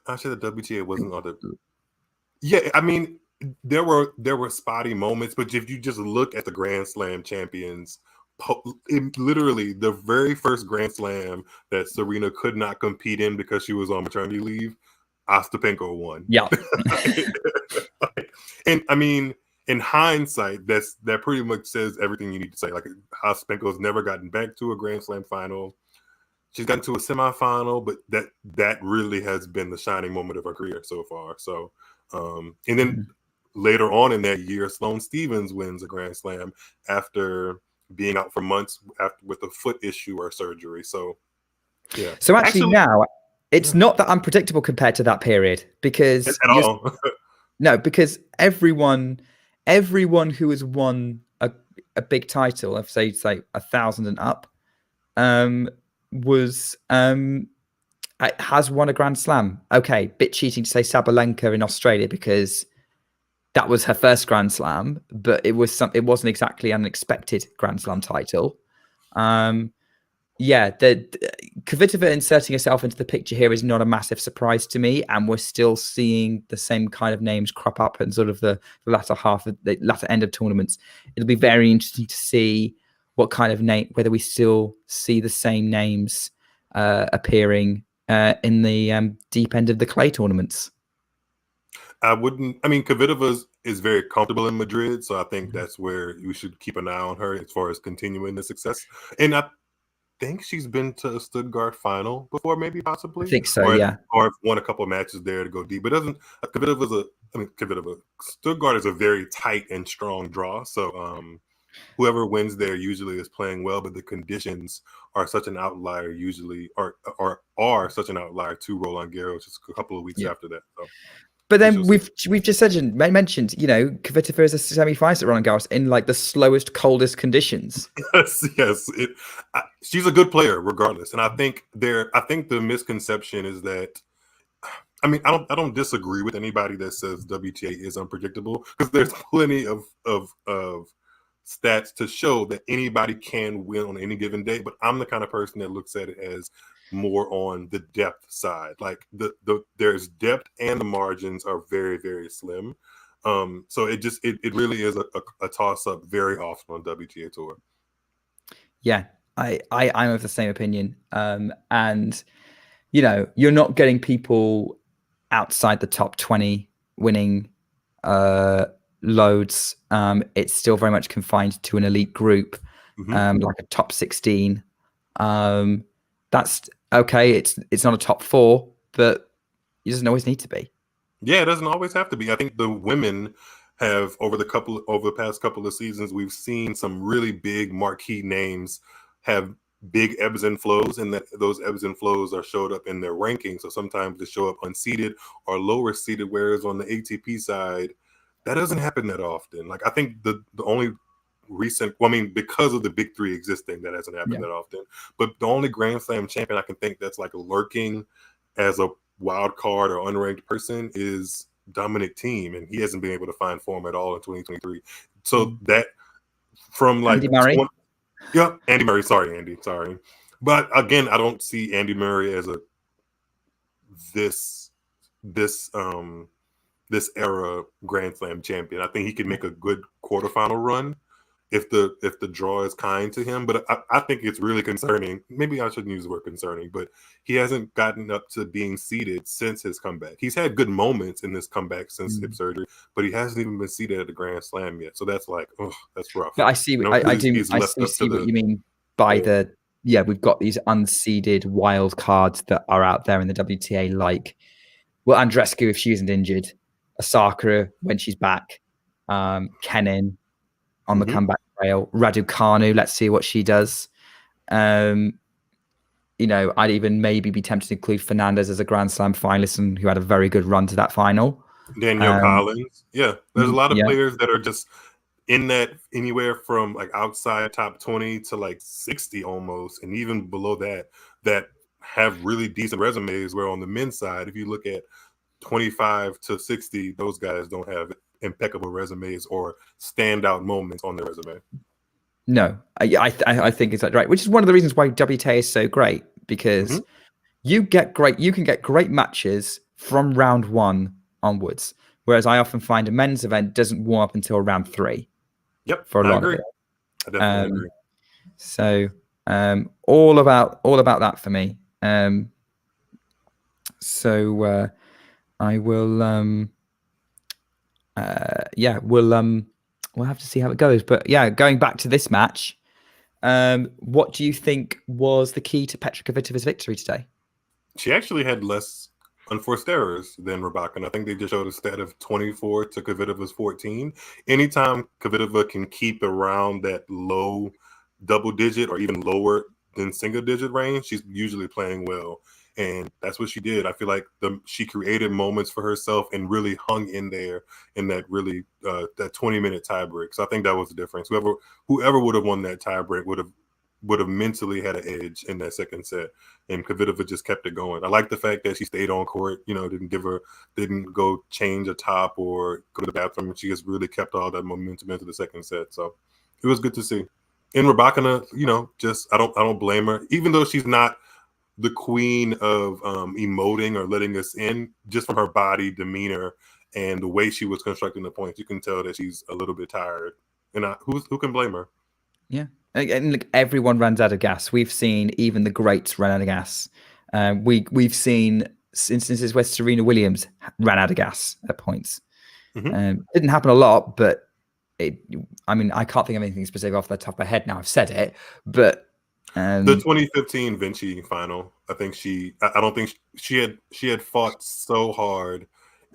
Actually, the WTA wasn't on the. Yeah, I mean, there were spotty moments, but if you just look at the Grand Slam champions, literally the very first Grand Slam that Serena could not compete in because she was on maternity leave, Ostapenko won. Yeah. And I mean, in hindsight, that pretty much says everything you need to say. Like, Ostapenko's never gotten back to a Grand Slam final. She's gotten to a semifinal, but that really has been the shining moment of her career so far. So, and then later on in that year, Sloane Stephens wins a Grand Slam after being out for months with a foot issue or surgery. So, yeah. So actually now, it's not that unpredictable compared to that period because at all. No, because everyone who has won a big title, of say 1,000 and up, has won a Grand Slam. Okay, bit cheating to say Sabalenka in Australia because that was her first Grand Slam, but it wasn't exactly an unexpected Grand Slam title. Yeah, Kvitova inserting herself into the picture here is not a massive surprise to me, and we're still seeing the same kind of names crop up in sort of the latter end of tournaments. It'll be very interesting to see what kind of name, whether we still see the same names appearing in the deep end of the clay tournaments. I mean, Kvitova is very comfortable in Madrid, so I think that's where you should keep an eye on her as far as continuing the success. And I think she's been to a Stuttgart final before, maybe possibly. I think so, yeah. Or won a couple of matches there to go deep. But Stuttgart is a very tight and strong draw. So whoever wins there usually is playing well, but the conditions are such an outlier usually, or are such an outlier to Roland Garros just a couple of weeks after that. So. But then we've just mentioned, Kvitova is a semi-finalist at Roland Garros in like the slowest, coldest conditions. Yes. She's a good player, regardless. And I think the misconception is that, I mean, I don't disagree with anybody that says WTA is unpredictable, because there's plenty of stats to show that anybody can win on any given day. But I'm the kind of person that looks at it as more on the depth side. Like there's depth and the margins are very, very slim. So it really is a toss up very often on WTA Tour. Yeah, I'm of the same opinion. And you're not getting people outside the top 20 winning loads. It's still very much confined to an elite group, like a top 16. That's okay. It's not a top 4, but it doesn't always need to be. Yeah, it doesn't always have to be. I think the women have over the past couple of seasons, we've seen some really big marquee names have big ebbs and flows, and that those ebbs and flows are showed up in their rankings. So sometimes they show up unseeded or lower seeded, whereas on the ATP side, that doesn't happen that often. Like, I think the only recent, because of the big three existing, that hasn't happened that often. But the only Grand Slam champion I can think that's like lurking as a wild card or unranked person is Dominic Thiem, and he hasn't been able to find form at all in 2023. So that from like Andy Murray. Andy Murray. Sorry, Andy. Sorry. But again, I don't see Andy Murray as this this era Grand Slam champion. I think he can make a good quarterfinal run if the draw is kind to him. But I think it's really concerning. Maybe I shouldn't use the word concerning, but he hasn't gotten up to being seeded since his comeback. He's had good moments in this comeback since hip surgery, but he hasn't even been seeded at the Grand Slam yet. So that's like, oh, that's rough. But I see, I do see what you mean by we've got these unseeded wild cards that are out there in the WTA, like, well, Andreescu if she isn't injured, Osaka when she's back, Kenin on the comeback trail, Raducanu, let's see what she does. I'd even maybe be tempted to include Fernandez as a Grand Slam finalist and who had a very good run to that final. Danielle Collins. Yeah, there's a lot of players that are just in that anywhere from like outside top 20 to like 60 almost, and even below that have really decent resumes, where on the men's side, if you look at 25 to 60, those guys don't have impeccable resumes or standout moments on their resume. No, I think it's right, which is one of the reasons why WTA is so great, because you can get great matches from round 1 onwards, whereas I often find a men's event doesn't warm up until round 3. Yep, for a lot of it. I definitely agree. So all about that for me. I will we'll have to see how it goes. But yeah, going back to this match, what do you think was the key to Petra Kvitova's victory today? She actually had less unforced errors than Rybakina. I think they just showed a stat of 24 to Kvitova's 14. Anytime Kvitova can keep around that low double digit or even lower than single digit range, she's usually playing well. And that's what she did. I feel like she created moments for herself and really hung in there in that really that 20-minute tiebreak. So I think that was the difference. Whoever would have won that tiebreak would have mentally had an edge in that second set, and Kvitova just kept it going. I like the fact that she stayed on court, didn't go change a top or go to the bathroom. She just really kept all that momentum into the second set. So it was good to see. And Rybakina, I don't blame her, even though she's not the queen of emoting or letting us in. Just from her body demeanor and the way she was constructing the points, you can tell that she's a little bit tired. And who can blame her? Yeah. And look, everyone runs out of gas. We've seen even the greats run out of gas. We've seen instances where Serena Williams ran out of gas at points. Didn't happen a lot, but I can't think of anything specific off the top of my head now. I've said it, but the 2015 Vinci final, I don't think she had fought so hard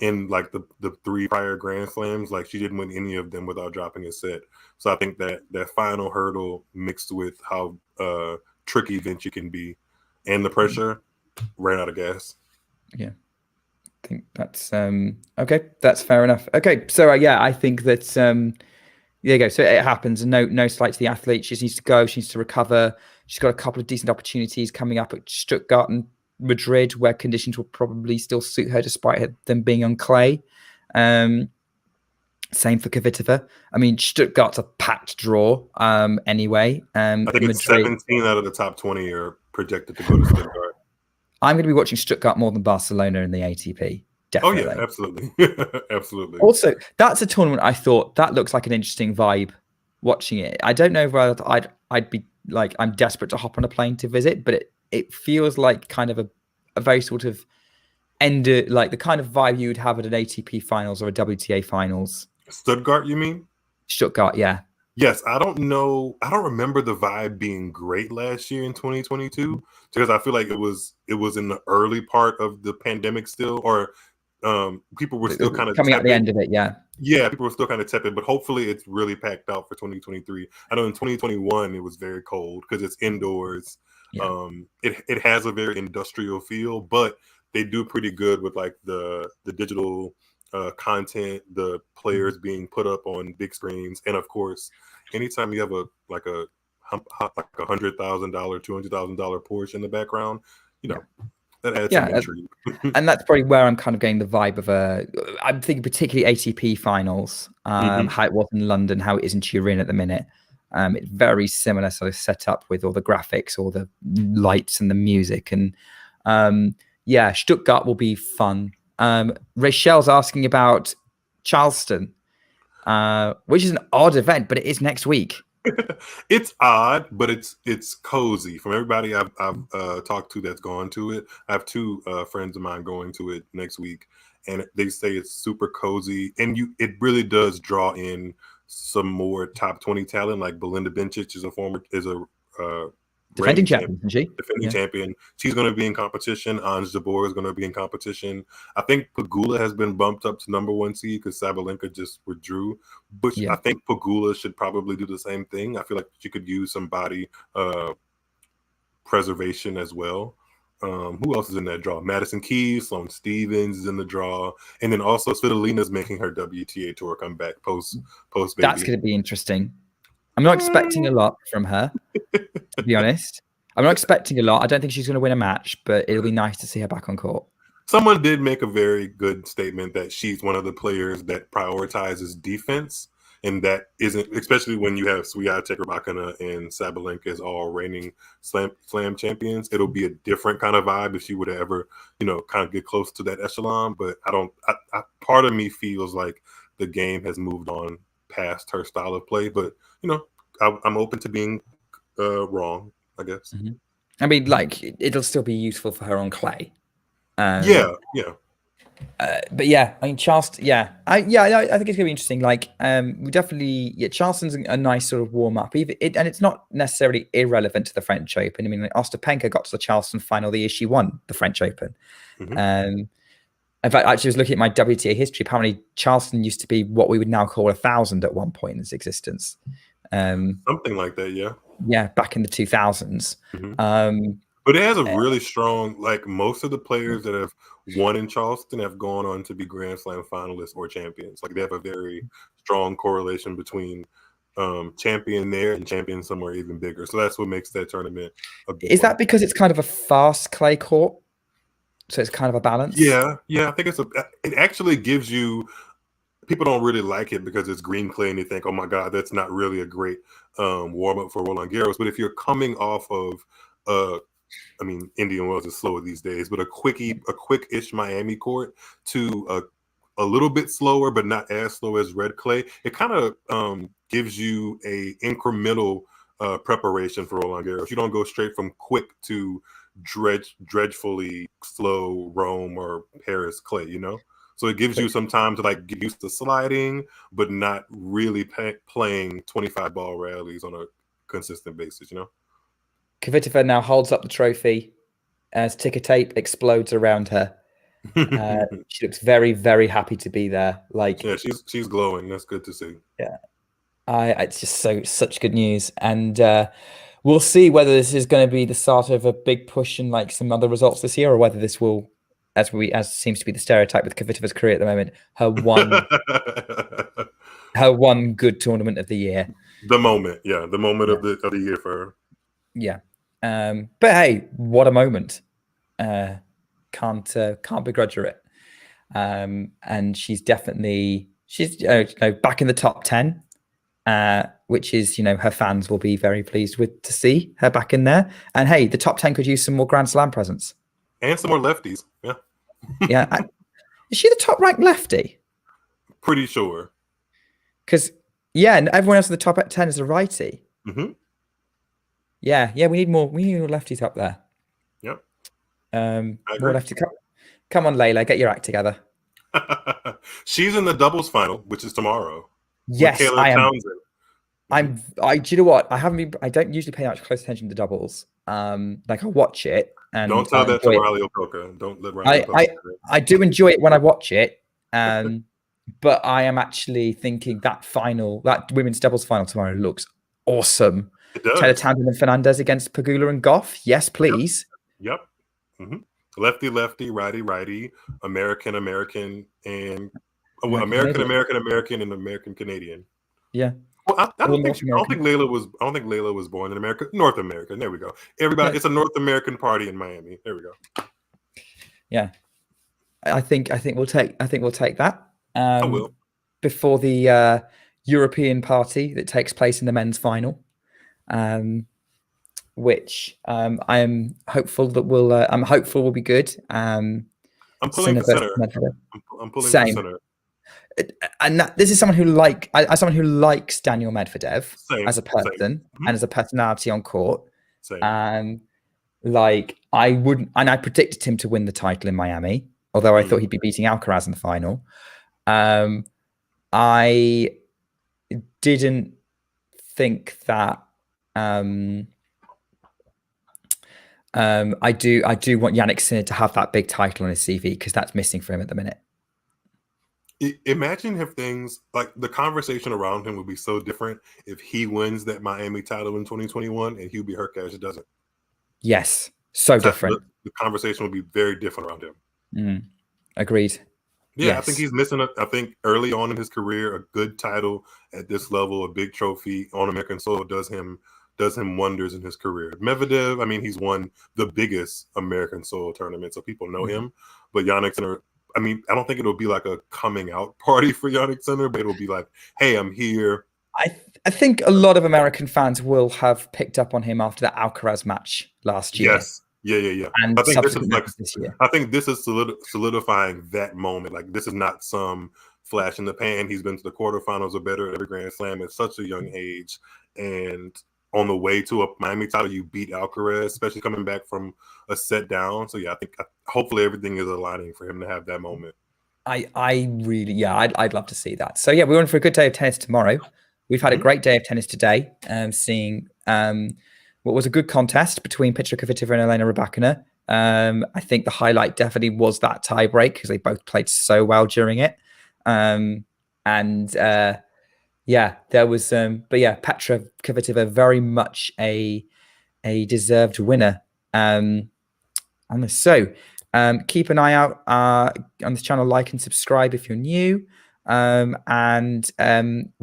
in like the 3 prior Grand Slams. Like, she didn't win any of them without dropping a set. So I think that final hurdle mixed with how tricky Vinci can be and the pressure, ran out of gas. Yeah, I think that's okay. That's fair enough. Okay, so I think that there you go. So it happens. No slight to the athlete. She needs to go. She needs to recover. She's got a couple of decent opportunities coming up at Stuttgart and Madrid, where conditions will probably still suit her despite them being on clay. Same for Kvitova. I mean, Stuttgart's a packed draw anyway. I think it's Madrid, 17 out of the top 20 are projected to go to Stuttgart. I'm going to be watching Stuttgart more than Barcelona in the ATP. Definitely. Oh yeah, absolutely. Absolutely. Also, that's a tournament I thought that looks like an interesting vibe watching it. I don't know whether I'd be like, I'm desperate to hop on a plane to visit, but it feels like kind of a very sort of like the kind of vibe you would have at an ATP finals or a WTA finals. Stuttgart, you mean? Stuttgart, yeah. Yes, I don't know. I don't remember the vibe being great last year in 2022 because I feel like it was in the early part of the pandemic still, or people were still kind of coming at the end of it. Yeah, people were still kind of tepid, but hopefully it's really packed out for 2023. I know in 2021 it was very cold because it's indoors. Yeah. It has a very industrial feel, but they do pretty good with like the digital content, the players being put up on big screens, and of course, anytime you have a $100,000, $200,000 Porsche in the background, that adds some intrigue. And that's probably where I'm kind of getting the vibe of I'm thinking particularly ATP finals, how it was in London, how it is in Turin at the minute. It's very similar sort of setup with all the graphics, all the lights and the music. And yeah, Stuttgart will be fun. Rachel's asking about Charleston, which is an odd event, but it is next week. It's odd, but it's cozy. From everybody I've talked to that's gone to it, I have two friends of mine going to it next week, and they say it's super cozy, and it really does draw in some more top 20 talent. Like Belinda Bencic is a Defending reigning champion, isn't she? defending champion. She's going to be in competition. Ons Jabeur is going to be in competition. I think Pegula has been bumped up to #1 seed because Sabalenka just withdrew. But I think Pegula should probably do the same thing. I feel like she could use some body preservation as well. Who else is in that draw? Madison Keys, Sloane Stephens is in the draw, and then also Svitolina's making her WTA tour come back post baby. That's going to be interesting. I'm not expecting a lot from her, to be honest. I'm not expecting a lot. I don't think she's going to win a match, but it'll be nice to see her back on court. Someone did make a very good statement that she's one of the players that prioritizes defense, and that isn't, especially when you have Swiatek, Rybakina, and Sabalenka as all reigning slam champions. It'll be a different kind of vibe if she would ever, kind of get close to that echelon. But part of me feels like the game has moved on past her style of play. But I'm open to being wrong, I guess. Mm-hmm. I mean, like, it'll still be useful for her on clay. Yeah. But yeah, I mean, Charleston. I think it's gonna be interesting. Like, we definitely, Charleston's a nice sort of warm up. And it's not necessarily irrelevant to the French Open. I mean, like, Ostapenko got to the Charleston final the year she won the French Open. Mm-hmm. In fact, actually, I was looking at my WTA history. Apparently, Charleston used to be what we would now call 1,000 at one point in its existence. Something like that, yeah. Yeah, back in the 2000s. Mm-hmm. But it has a really strong, like, most of the players that have won in Charleston have gone on to be Grand Slam finalists or champions. Like, they have a very strong correlation between champion there and champion somewhere even bigger. So that's what makes that tournament a big one. That because it's kind of a fast clay court? So it's kind of a balance? Yeah. I think it actually gives you, people don't really like it because it's green clay and they think, oh my God, that's not really a great warm-up for Roland Garros. But if you're coming off of Indian Wells is slower these days, but a quick-ish Miami court to a little bit slower, but not as slow as red clay, it kind of gives you a incremental preparation for Roland Garros. You don't go straight from quick to dreadfully slow Rome or Paris clay, So it gives you some time to like get used to sliding, but not really playing 25 ball rallies on a consistent basis, Kvitova now holds up the trophy as ticker tape explodes around her. She looks very, very happy to be there. She's glowing. That's good to see. Yeah, it's just such good news, and we'll see whether this is going to be the start of a big push and like some other results this year, or whether this will, as seems to be the stereotype with Kvitova's career at the moment, her one good tournament of the year. The moment of the year for her. Yeah. But hey, what a moment. Can't begrudge her it. And she's back in the top 10, which is, her fans will be very pleased to see her back in there. And hey, the top 10 could use some more Grand Slam presence. And some more lefties. Yeah. Yeah. Is she the top ranked lefty? Pretty sure. Because, and everyone else in the top 10 is a righty. Mm-hmm. Yeah, we need more lefties up there. Yep. More lefties. Come on, Layla, get your act together. She's in the doubles final, which is tomorrow. Yes, I am. Townsend. Do you know what? I don't usually pay much close attention to doubles. Like, I watch it. And don't tell that to Riley Opoka. Don't let Riley Opoka. I do enjoy it when I watch it. But I am actually thinking that women's doubles final tomorrow looks awesome. Taylor Townsend and Fernandez against Pegula and Goff. Yes, please. Yep. Mm-hmm. Lefty, righty, American, and American, and American Canadian. Yeah. Well, I don't think Layla was born in America. North America. There we go. Everybody, It's a North American party in Miami. There we go. Yeah. I think we'll take that. I will. Before the European party that takes place in the men's final, which I am hopeful that will be good. I'm pulling Sinner for center. versus Medvedev. I'm pulling Same. for center. And this is someone who as someone who likes Daniel Medvedev as a person and as a personality on court. Same. I wouldn't, and I predicted him to win the title in Miami, although I thought he'd be beating Alcaraz in the final. I didn't think that. I do want Jannik Sinner to have that big title on his CV because that's missing for him at the minute. Imagine if things like the conversation around him would be so different if he wins that Miami title in 2021 and Hubie Hurkacz doesn't. Yes, so different. The conversation would be very different around him. Agreed. Yeah, yes. I think he's missing. I think early on in his career, a good title at this level, a big trophy on American soil, does him wonders in his career. Medvedev, I mean, he's won the biggest American soil tournament, so people know him. But Jannik Sinner, I mean, I don't think it'll be like a coming out party for Jannik Sinner, but it'll be like, hey, I'm here. I think a lot of American fans will have picked up on him after that Alcaraz match last year. Yes. Yeah. And I think this is like this year. I think this is solidifying that moment. Like, this is not some flash in the pan. He's been to the quarterfinals or better at every Grand Slam at such a young age, and on the way to a Miami title, you beat Alcaraz, especially coming back from a set down. So yeah, I think hopefully everything is aligning for him to have that moment. I'd love to see that. So yeah, we're on for a good day of tennis tomorrow. We've had a great day of tennis today, seeing what was a good contest between Petra Kvitova and Elena Rybakina. I think the highlight definitely was that tie break because they both played so well during it. Yeah, there was, but yeah, Petra Kvitova very much a deserved winner. On this, so keep an eye out on this channel, like and subscribe if you're new. And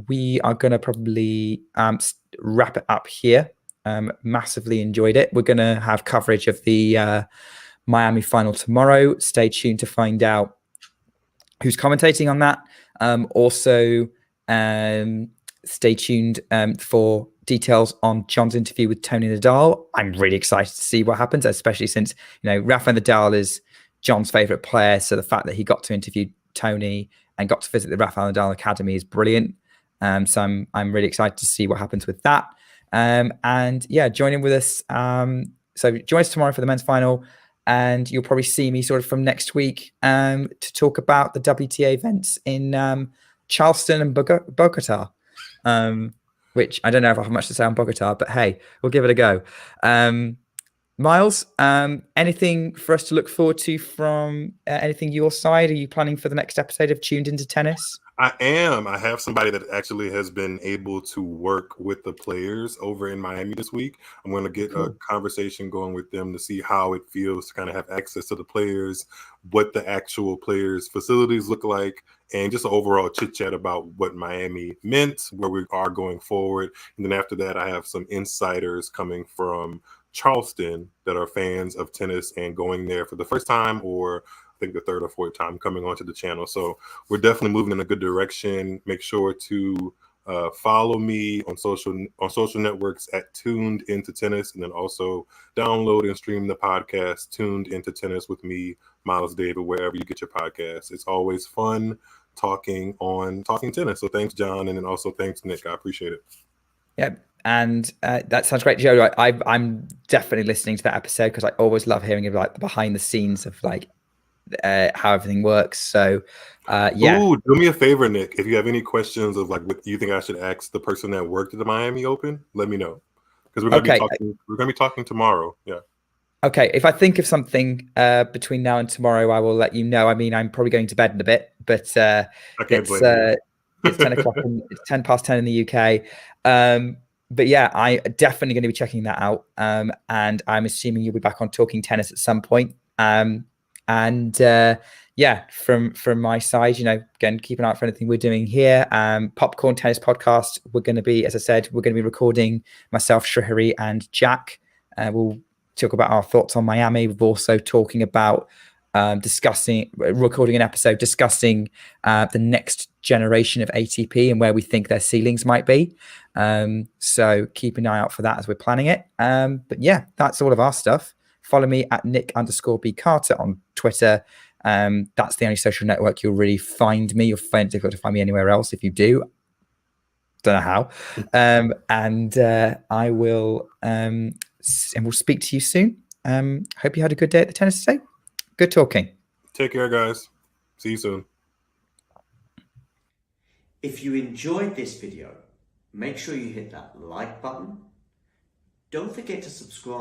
we are going to probably wrap it up here. Massively enjoyed it. We're going to have coverage of the Miami final tomorrow. Stay tuned to find out who's commentating on that. Also, stay tuned for details on John's interview with Tony Nadal. I'm really excited to see what happens, especially since, Rafa Nadal is John's favorite player. So the fact that he got to interview Tony and got to visit the Rafa Nadal Academy is brilliant. So I'm really excited to see what happens with that. And yeah, join in with us. So join us tomorrow for the men's final, and you'll probably see me sort of from next week to talk about the WTA events in Charleston and Bogota, which I don't know if I have much to say on Bogota, but hey, we'll give it a go. Miles, anything for us to look forward to from anything your side? Are you planning for the next episode of Tuned Into Tennis? I am. I have somebody that actually has been able to work with the players over in Miami this week. I'm going to get a conversation going with them to see how it feels to kind of have access to the players, what the actual players' facilities look like, and just an overall chit chat about what Miami meant, where we are going forward. And then after that, I have some insiders coming from Charleston that are fans of tennis and going there for the first time, or I think the third or fourth time coming onto the channel. So we're definitely moving in a good direction. Make sure to follow me on social networks at Tuned Into Tennis, and then also download and stream the podcast Tuned Into Tennis with me, Miles David, wherever you get your podcasts. It's always fun talking tennis. So thanks, John, and then also thanks, Nick. I appreciate it. Yeah. And that sounds great, Joe. I'm definitely listening to that episode because I always love hearing about the behind the scenes of how everything works. So yeah. Ooh, do me a favor, Nick. If you have any questions of what you think I should ask the person that worked at the Miami Open, let me know, because we're gonna be talking tomorrow. Yeah. Okay. If I think of something between now and tomorrow, I will let you know. I mean, I'm probably going to bed in a bit, but it's 10 o'clock. It's 10 past 10 in the UK. But yeah, I definitely going to be checking that out. And I'm assuming you'll be back on Talking Tennis at some point. Yeah, from my side, again, keep an eye out for anything we're doing here. Popcorn Tennis Podcast. We're going to be, as I said, we're going to be recording myself, Shrihari, and Jack. We'll talk about our thoughts on Miami. We're also talking about recording an episode discussing the next generation of ATP and where we think their ceilings might be. So keep an eye out for that as we're planning it. But yeah, that's all of our stuff. Follow me at Nick_B Carter on Twitter. That's the only social network you'll really find me. You'll find it difficult to find me anywhere else. If you do, don't know how. I will, and we'll speak to you soon. Hope you had a good day at the tennis today. Good talking. Take care, guys. See you soon. If you enjoyed this video, make sure you hit that like button. Don't forget to subscribe.